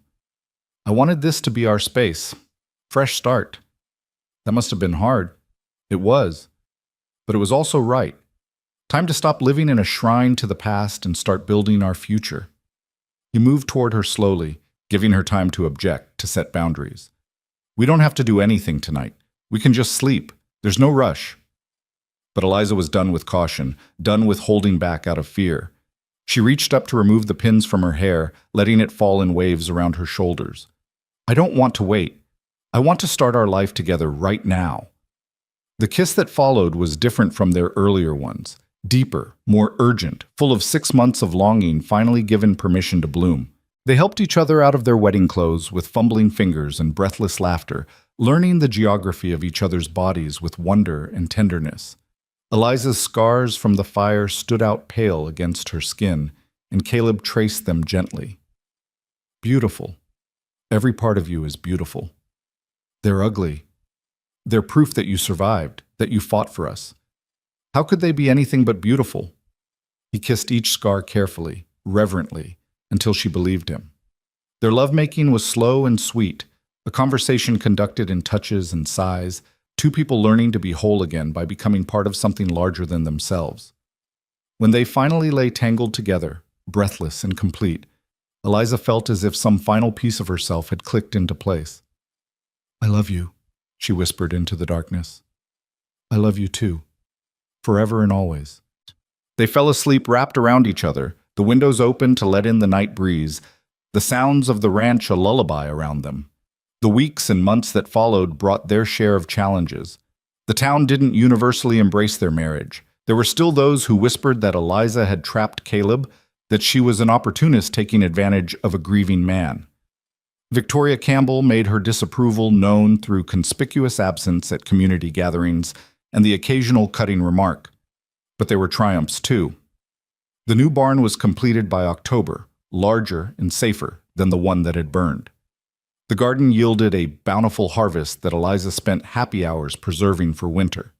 I wanted this to be our space. Fresh start. That must have been hard. It was. But it was also right. Time to stop living in a shrine to the past and start building our future." He moved toward her slowly, giving her time to object, to set boundaries. "We don't have to do anything tonight. We can just sleep. There's no rush." But Eliza was done with caution, done with holding back out of fear. She reached up to remove the pins from her hair, letting it fall in waves around her shoulders. "I don't want to wait. I want to start our life together right now." The kiss that followed was different from their earlier ones. Deeper, more urgent, full of 6 months of longing finally given permission to bloom. They helped each other out of their wedding clothes with fumbling fingers and breathless laughter, learning the geography of each other's bodies with wonder and tenderness. Eliza's scars from the fire stood out pale against her skin, and Caleb traced them gently. "Beautiful. Every part of you is beautiful. They're ugly. They're proof that you survived, that you fought for us. How could they be anything but beautiful?" He kissed each scar carefully, reverently, until she believed him. Their lovemaking was slow and sweet, a conversation conducted in touches and sighs, two people learning to be whole again by becoming part of something larger than themselves. When they finally lay tangled together, breathless and complete, Eliza felt as if some final piece of herself had clicked into place. "I love you," she whispered into the darkness. "I love you too. Forever and always." They fell asleep wrapped around each other, the windows open to let in the night breeze, the sounds of the ranch a lullaby around them. The weeks and months that followed brought their share of challenges. The town didn't universally embrace their marriage. There were still those who whispered that Eliza had trapped Caleb, that she was an opportunist taking advantage of a grieving man. Victoria Campbell made her disapproval known through conspicuous absence at community gatherings and the occasional cutting remark. But there were triumphs too. The new barn was completed by October, larger and safer than the one that had burned. The garden yielded a bountiful harvest that Eliza spent happy hours preserving for winter.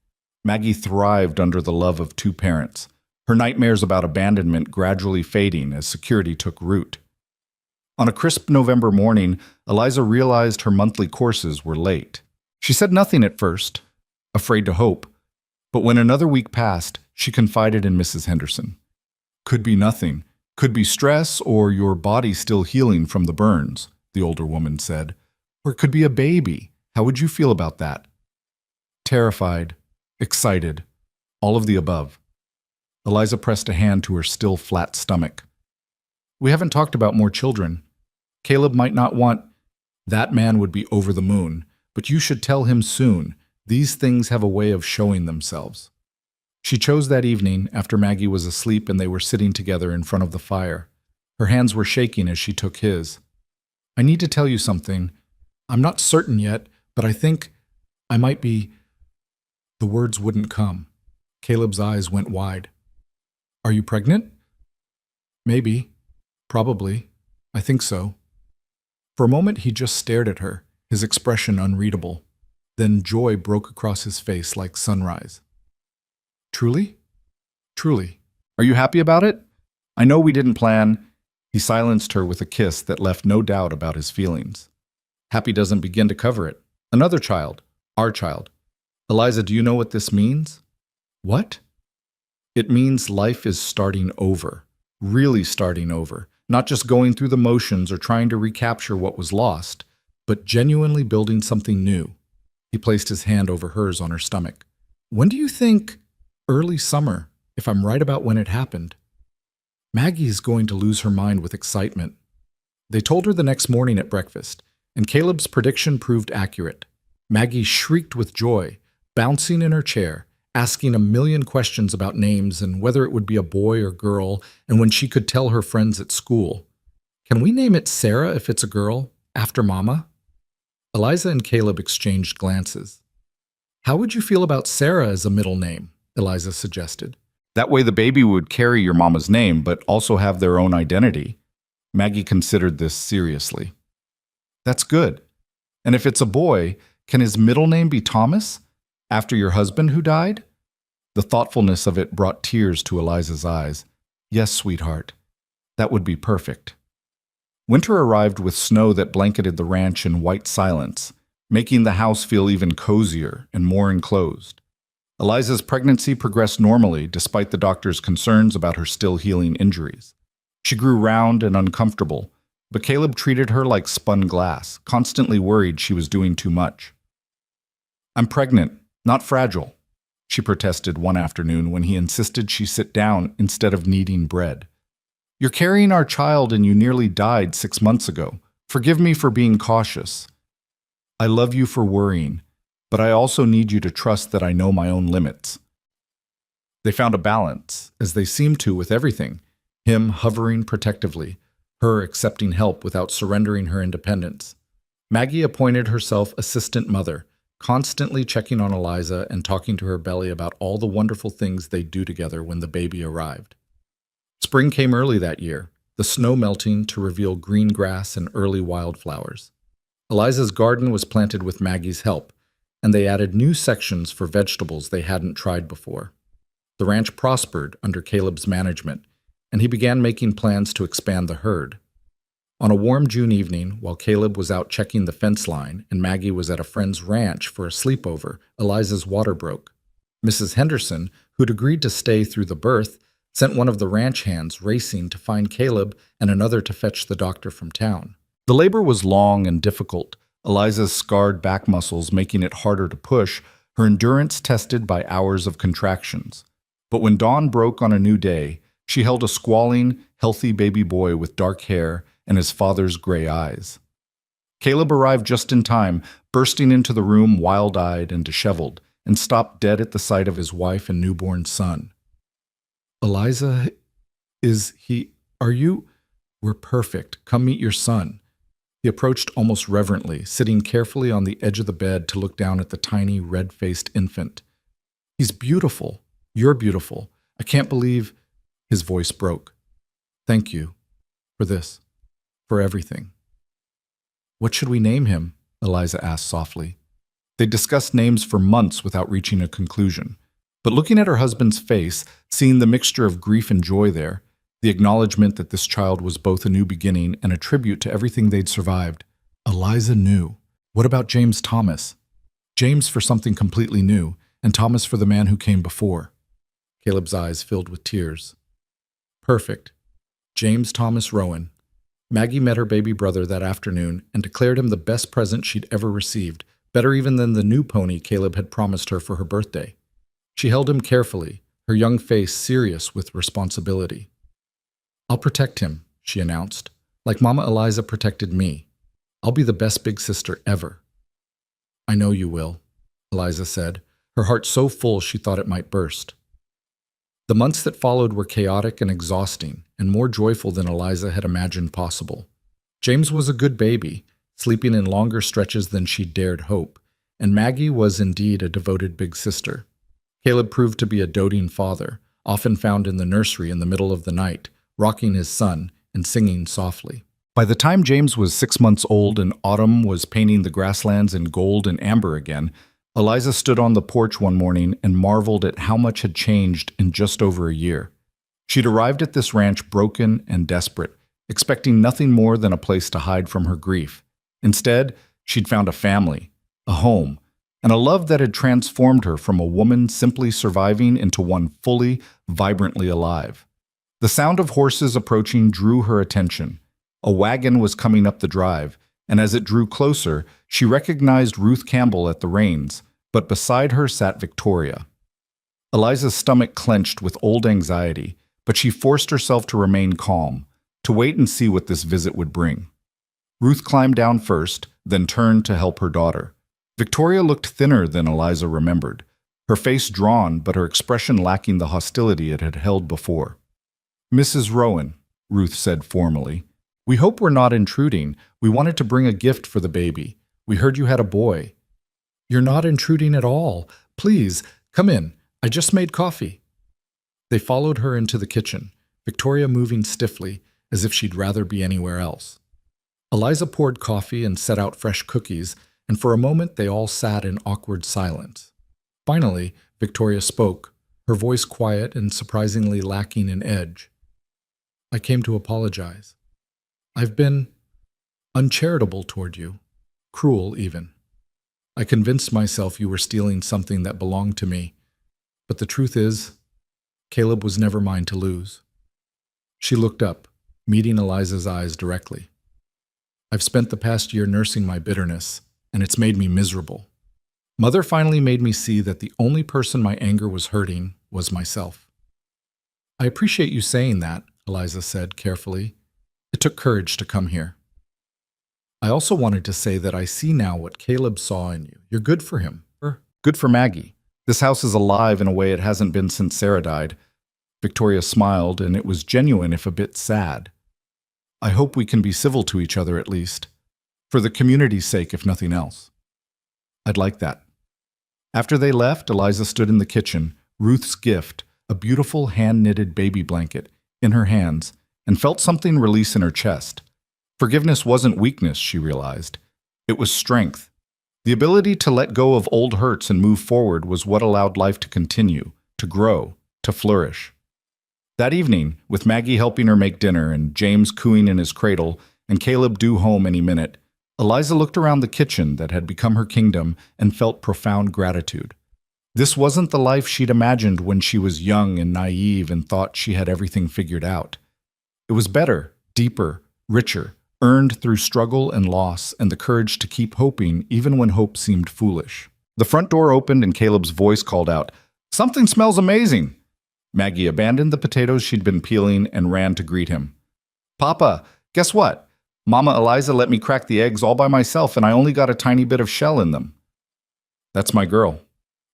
Maggie thrived under the love of two parents, her nightmares about abandonment gradually fading as security took root. On a crisp November morning, Eliza realized her monthly courses were late. She said nothing at first, afraid to hope, but when another week passed, she confided in Mrs. Henderson. "Could be nothing. Could be stress or your body still healing from the burns," the older woman said. Or it could be a baby. How would you feel about that? Terrified, excited, all of the above. Eliza pressed a hand to her still flat stomach. We haven't talked about more children. Caleb might not want. That man would be over the moon, but you should tell him soon. These things have a way of showing themselves. She chose that evening after Maggie was asleep and they were sitting together in front of the fire. Her hands were shaking as she took his. I need to tell you something. I'm not certain yet, but I think I might be. The words wouldn't come. Caleb's eyes went wide. Are you pregnant? Maybe. Probably. I think so. For a moment he just stared at her, his expression unreadable. Then joy broke across his face like sunrise. Truly? Truly. Are you happy about it? I know we didn't plan. He silenced her with a kiss that left no doubt about his feelings. Happy doesn't begin to cover it. Another child. Our child. Eliza, do you know what this means? What? It means life is starting over. Really starting over. Not just going through the motions or trying to recapture what was lost, but genuinely building something new. He placed his hand over hers on her stomach. When do you think? Early summer, if I'm right about when it happened. Maggie is going to lose her mind with excitement. They told her the next morning at breakfast, and Caleb's prediction proved accurate. Maggie shrieked with joy, bouncing in her chair, asking a million questions about names and whether it would be a boy or girl, and when she could tell her friends at school. Can we name it Sarah if it's a girl, after Mama? Eliza and Caleb exchanged glances. How would you feel about Sarah as a middle name? Eliza suggested. That way the baby would carry your mama's name, but also have their own identity. Maggie considered this seriously. That's good. And if it's a boy, can his middle name be Thomas? After your husband who died? The thoughtfulness of it brought tears to Eliza's eyes. Yes, sweetheart. That would be perfect. Winter arrived with snow that blanketed the ranch in white silence, making the house feel even cozier and more enclosed. Eliza's pregnancy progressed normally despite the doctor's concerns about her still healing injuries. She grew round and uncomfortable, but Caleb treated her like spun glass, constantly worried she was doing too much. I'm pregnant, not fragile, she protested one afternoon when he insisted she sit down instead of kneading bread. You're carrying our child and you nearly died 6 months ago. Forgive me for being cautious. I love you for worrying, but I also need you to trust that I know my own limits. They found a balance, as they seemed to with everything, him hovering protectively, her accepting help without surrendering her independence. Maggie appointed herself assistant mother, constantly checking on Eliza and talking to her belly about all the wonderful things they'd do together when the baby arrived. Spring came early that year, the snow melting to reveal green grass and early wildflowers. Eliza's garden was planted with Maggie's help, and they added new sections for vegetables they hadn't tried before. The ranch prospered under Caleb's management, and he began making plans to expand the herd. On a warm June evening, while Caleb was out checking the fence line and Maggie was at a friend's ranch for a sleepover, Eliza's water broke. Mrs. Henderson, who'd agreed to stay through the birth, sent one of the ranch hands racing to find Caleb and another to fetch the doctor from town. The labor was long and difficult, Eliza's scarred back muscles making it harder to push, her endurance tested by hours of contractions. But when dawn broke on a new day, she held a squalling, healthy baby boy with dark hair and his father's gray eyes. Caleb arrived just in time, bursting into the room wild-eyed and disheveled, and stopped dead at the sight of his wife and newborn son. Eliza, are you? We're perfect. Come meet your son. He approached almost reverently, sitting carefully on the edge of the bed to look down at the tiny, red-faced infant. He's beautiful. You're beautiful. I can't believe. His voice broke. Thank you. For this. For everything. What should we name him? Eliza asked softly. They discussed names for months without reaching a conclusion. But looking at her husband's face, seeing the mixture of grief and joy there, the acknowledgement that this child was both a new beginning and a tribute to everything they'd survived, Eliza knew. What about James Thomas? James for something completely new, and Thomas for the man who came before. Caleb's eyes filled with tears. Perfect. James Thomas Rowan. Maggie met her baby brother that afternoon and declared him the best present she'd ever received, better even than the new pony Caleb had promised her for her birthday. She held him carefully, her young face serious with responsibility. "I'll protect him," she announced, "like Mama Eliza protected me. I'll be the best big sister ever." "I know you will," Eliza said, her heart so full she thought it might burst. The months that followed were chaotic and exhausting, and more joyful than Eliza had imagined possible. James was a good baby, sleeping in longer stretches than she dared hope, and Maggie was indeed a devoted big sister. Caleb proved to be a doting father, often found in the nursery in the middle of the night, rocking his son and singing softly. By the time James was 6 months old and autumn was painting the grasslands in gold and amber again, Eliza stood on the porch one morning and marveled at how much had changed in just over a year. She'd arrived at this ranch broken and desperate, expecting nothing more than a place to hide from her grief. Instead, she'd found a family, a home, and a love that had transformed her from a woman simply surviving into one fully, vibrantly alive. The sound of horses approaching drew her attention. A wagon was coming up the drive, and as it drew closer, she recognized Ruth Campbell at the reins, but beside her sat Victoria. Eliza's stomach clenched with old anxiety, but she forced herself to remain calm, to wait and see what this visit would bring. Ruth climbed down first, then turned to help her daughter. Victoria looked thinner than Eliza remembered, her face drawn but her expression lacking the hostility it had held before. "Mrs. Rowan," Ruth said formally, "we hope we're not intruding. We wanted to bring a gift for the baby. We heard you had a boy." "You're not intruding at all. Please, come in. I just made coffee." They followed her into the kitchen, Victoria moving stiffly, as if she'd rather be anywhere else. Eliza poured coffee and set out fresh cookies, and for a moment they all sat in awkward silence. Finally, Victoria spoke, her voice quiet and surprisingly lacking in edge. "I came to apologize. I've been uncharitable toward you, cruel even. I convinced myself you were stealing something that belonged to me, but the truth is, Caleb was never mine to lose." She looked up, meeting Eliza's eyes directly. "I've spent the past year nursing my bitterness, and it's made me miserable. Mother finally made me see that the only person my anger was hurting was myself." "I appreciate you saying that," Eliza said carefully. "It took courage to come here. I also wanted to say that I see now what Caleb saw in you. You're good for him. Good for Maggie. This house is alive in a way it hasn't been since Sarah died." Victoria smiled, and it was genuine if a bit sad. "I hope we can be civil to each other at least. For the community's sake, if nothing else." "I'd like that." After they left, Eliza stood in the kitchen, Ruth's gift, a beautiful hand-knitted baby blanket, in her hands, and felt something release in her chest. Forgiveness wasn't weakness, she realized. It was strength. The ability to let go of old hurts and move forward was what allowed life to continue, to grow, to flourish. That evening, with Maggie helping her make dinner and James cooing in his cradle and Caleb due home any minute, Eliza looked around the kitchen that had become her kingdom and felt profound gratitude. This wasn't the life she'd imagined when she was young and naive and thought she had everything figured out. It was better, deeper, richer, earned through struggle and loss and the courage to keep hoping even when hope seemed foolish. The front door opened and Caleb's voice called out, "Something smells amazing!" Maggie abandoned the potatoes she'd been peeling and ran to greet him. "Papa, guess what? Mama Eliza let me crack the eggs all by myself and I only got a tiny bit of shell in them." "That's my girl.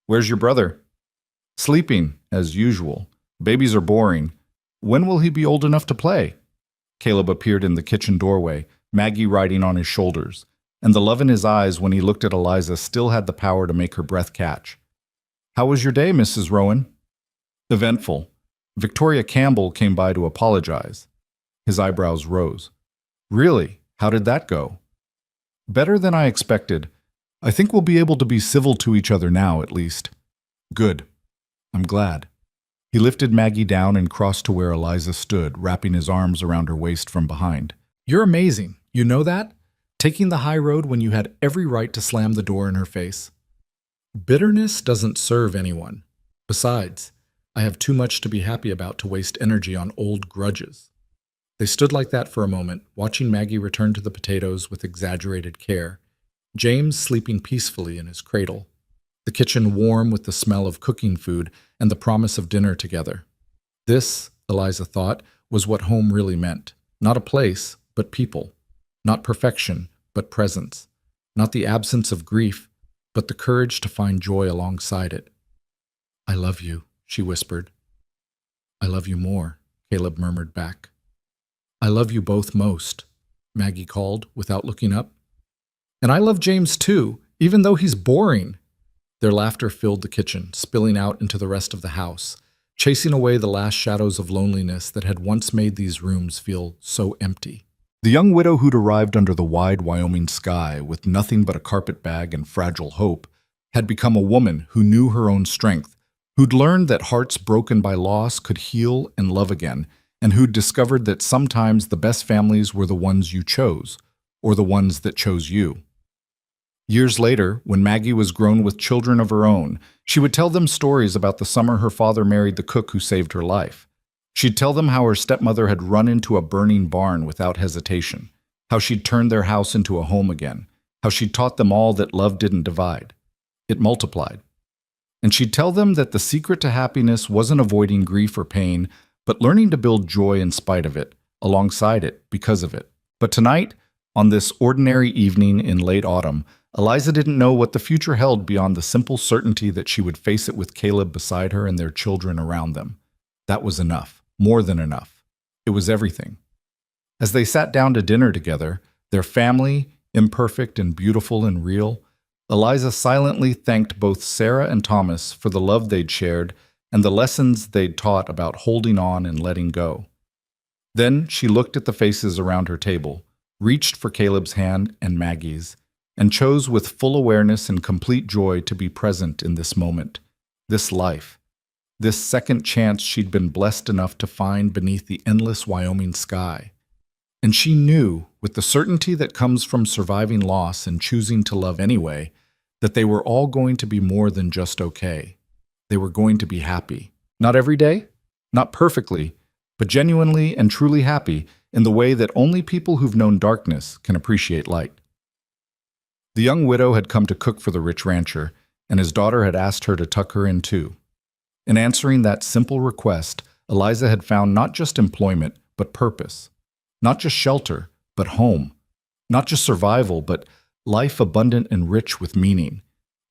Where's your brother?" "Sleeping, as usual. Babies are boring. When will he be old enough to play?" Caleb appeared in the kitchen doorway, Maggie riding on his shoulders, and the love in his eyes when he looked at Eliza still had the power to make her breath catch. "How was your day, Mrs. Rowan?" "Eventful. Victoria Campbell came by to apologize." His eyebrows rose. "Really? How did that go?" "Better than I expected. I think we'll be able to be civil to each other now, at least." "Good. I'm glad." He lifted Maggie down and crossed to where Eliza stood, wrapping his arms around her waist from behind. "You're amazing. You know that? Taking the high road when you had every right to slam the door in her face." "Bitterness doesn't serve anyone. Besides, I have too much to be happy about to waste energy on old grudges." They stood like that for a moment, watching Maggie return to the potatoes with exaggerated care, James sleeping peacefully in his cradle, the kitchen warm with the smell of cooking food and the promise of dinner together. This, Eliza thought, was what home really meant. Not a place, but people. Not perfection, but presence. Not the absence of grief, but the courage to find joy alongside it. "I love you," she whispered. "I love you more," Caleb murmured back. "I love you both most," Maggie called without looking up. "And I love James too, even though he's boring." Their laughter filled the kitchen, spilling out into the rest of the house, chasing away the last shadows of loneliness that had once made these rooms feel so empty. The young widow who'd arrived under the wide Wyoming sky with nothing but a carpet bag and fragile hope had become a woman who knew her own strength, who'd learned that hearts broken by loss could heal and love again, and who'd discovered that sometimes the best families were the ones you chose, or the ones that chose you. Years later, when Maggie was grown with children of her own, she would tell them stories about the summer her father married the cook who saved her life. She'd tell them how her stepmother had run into a burning barn without hesitation, how she'd turned their house into a home again, how she'd taught them all that love didn't divide. It multiplied. And she'd tell them that the secret to happiness wasn't avoiding grief or pain, but learning to build joy in spite of it, alongside it, because of it. But tonight, on this ordinary evening in late autumn, Eliza didn't know what the future held beyond the simple certainty that she would face it with Caleb beside her and their children around them. That was enough, more than enough. It was everything. As they sat down to dinner together, their family, imperfect and beautiful and real, Eliza silently thanked both Sarah and Thomas for the love they'd shared and the lessons they'd taught about holding on and letting go. Then she looked at the faces around her table, reached for Caleb's hand and Maggie's, and chose with full awareness and complete joy to be present in this moment, this life, this second chance she'd been blessed enough to find beneath the endless Wyoming sky. And she knew, with the certainty that comes from surviving loss and choosing to love anyway, that they were all going to be more than just okay. They were going to be happy. Not every day, not perfectly, but genuinely and truly happy in the way that only people who've known darkness can appreciate light. The young widow had come to cook for the rich rancher, and his daughter had asked her to tuck her in too. In answering that simple request, Eliza had found not just employment, but purpose. Not just shelter, but home. Not just survival, but life abundant and rich with meaning.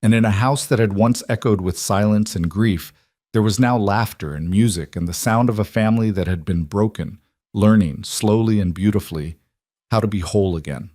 And in a house that had once echoed with silence and grief, there was now laughter and music and the sound of a family that had been broken, learning, slowly and beautifully, how to be whole again.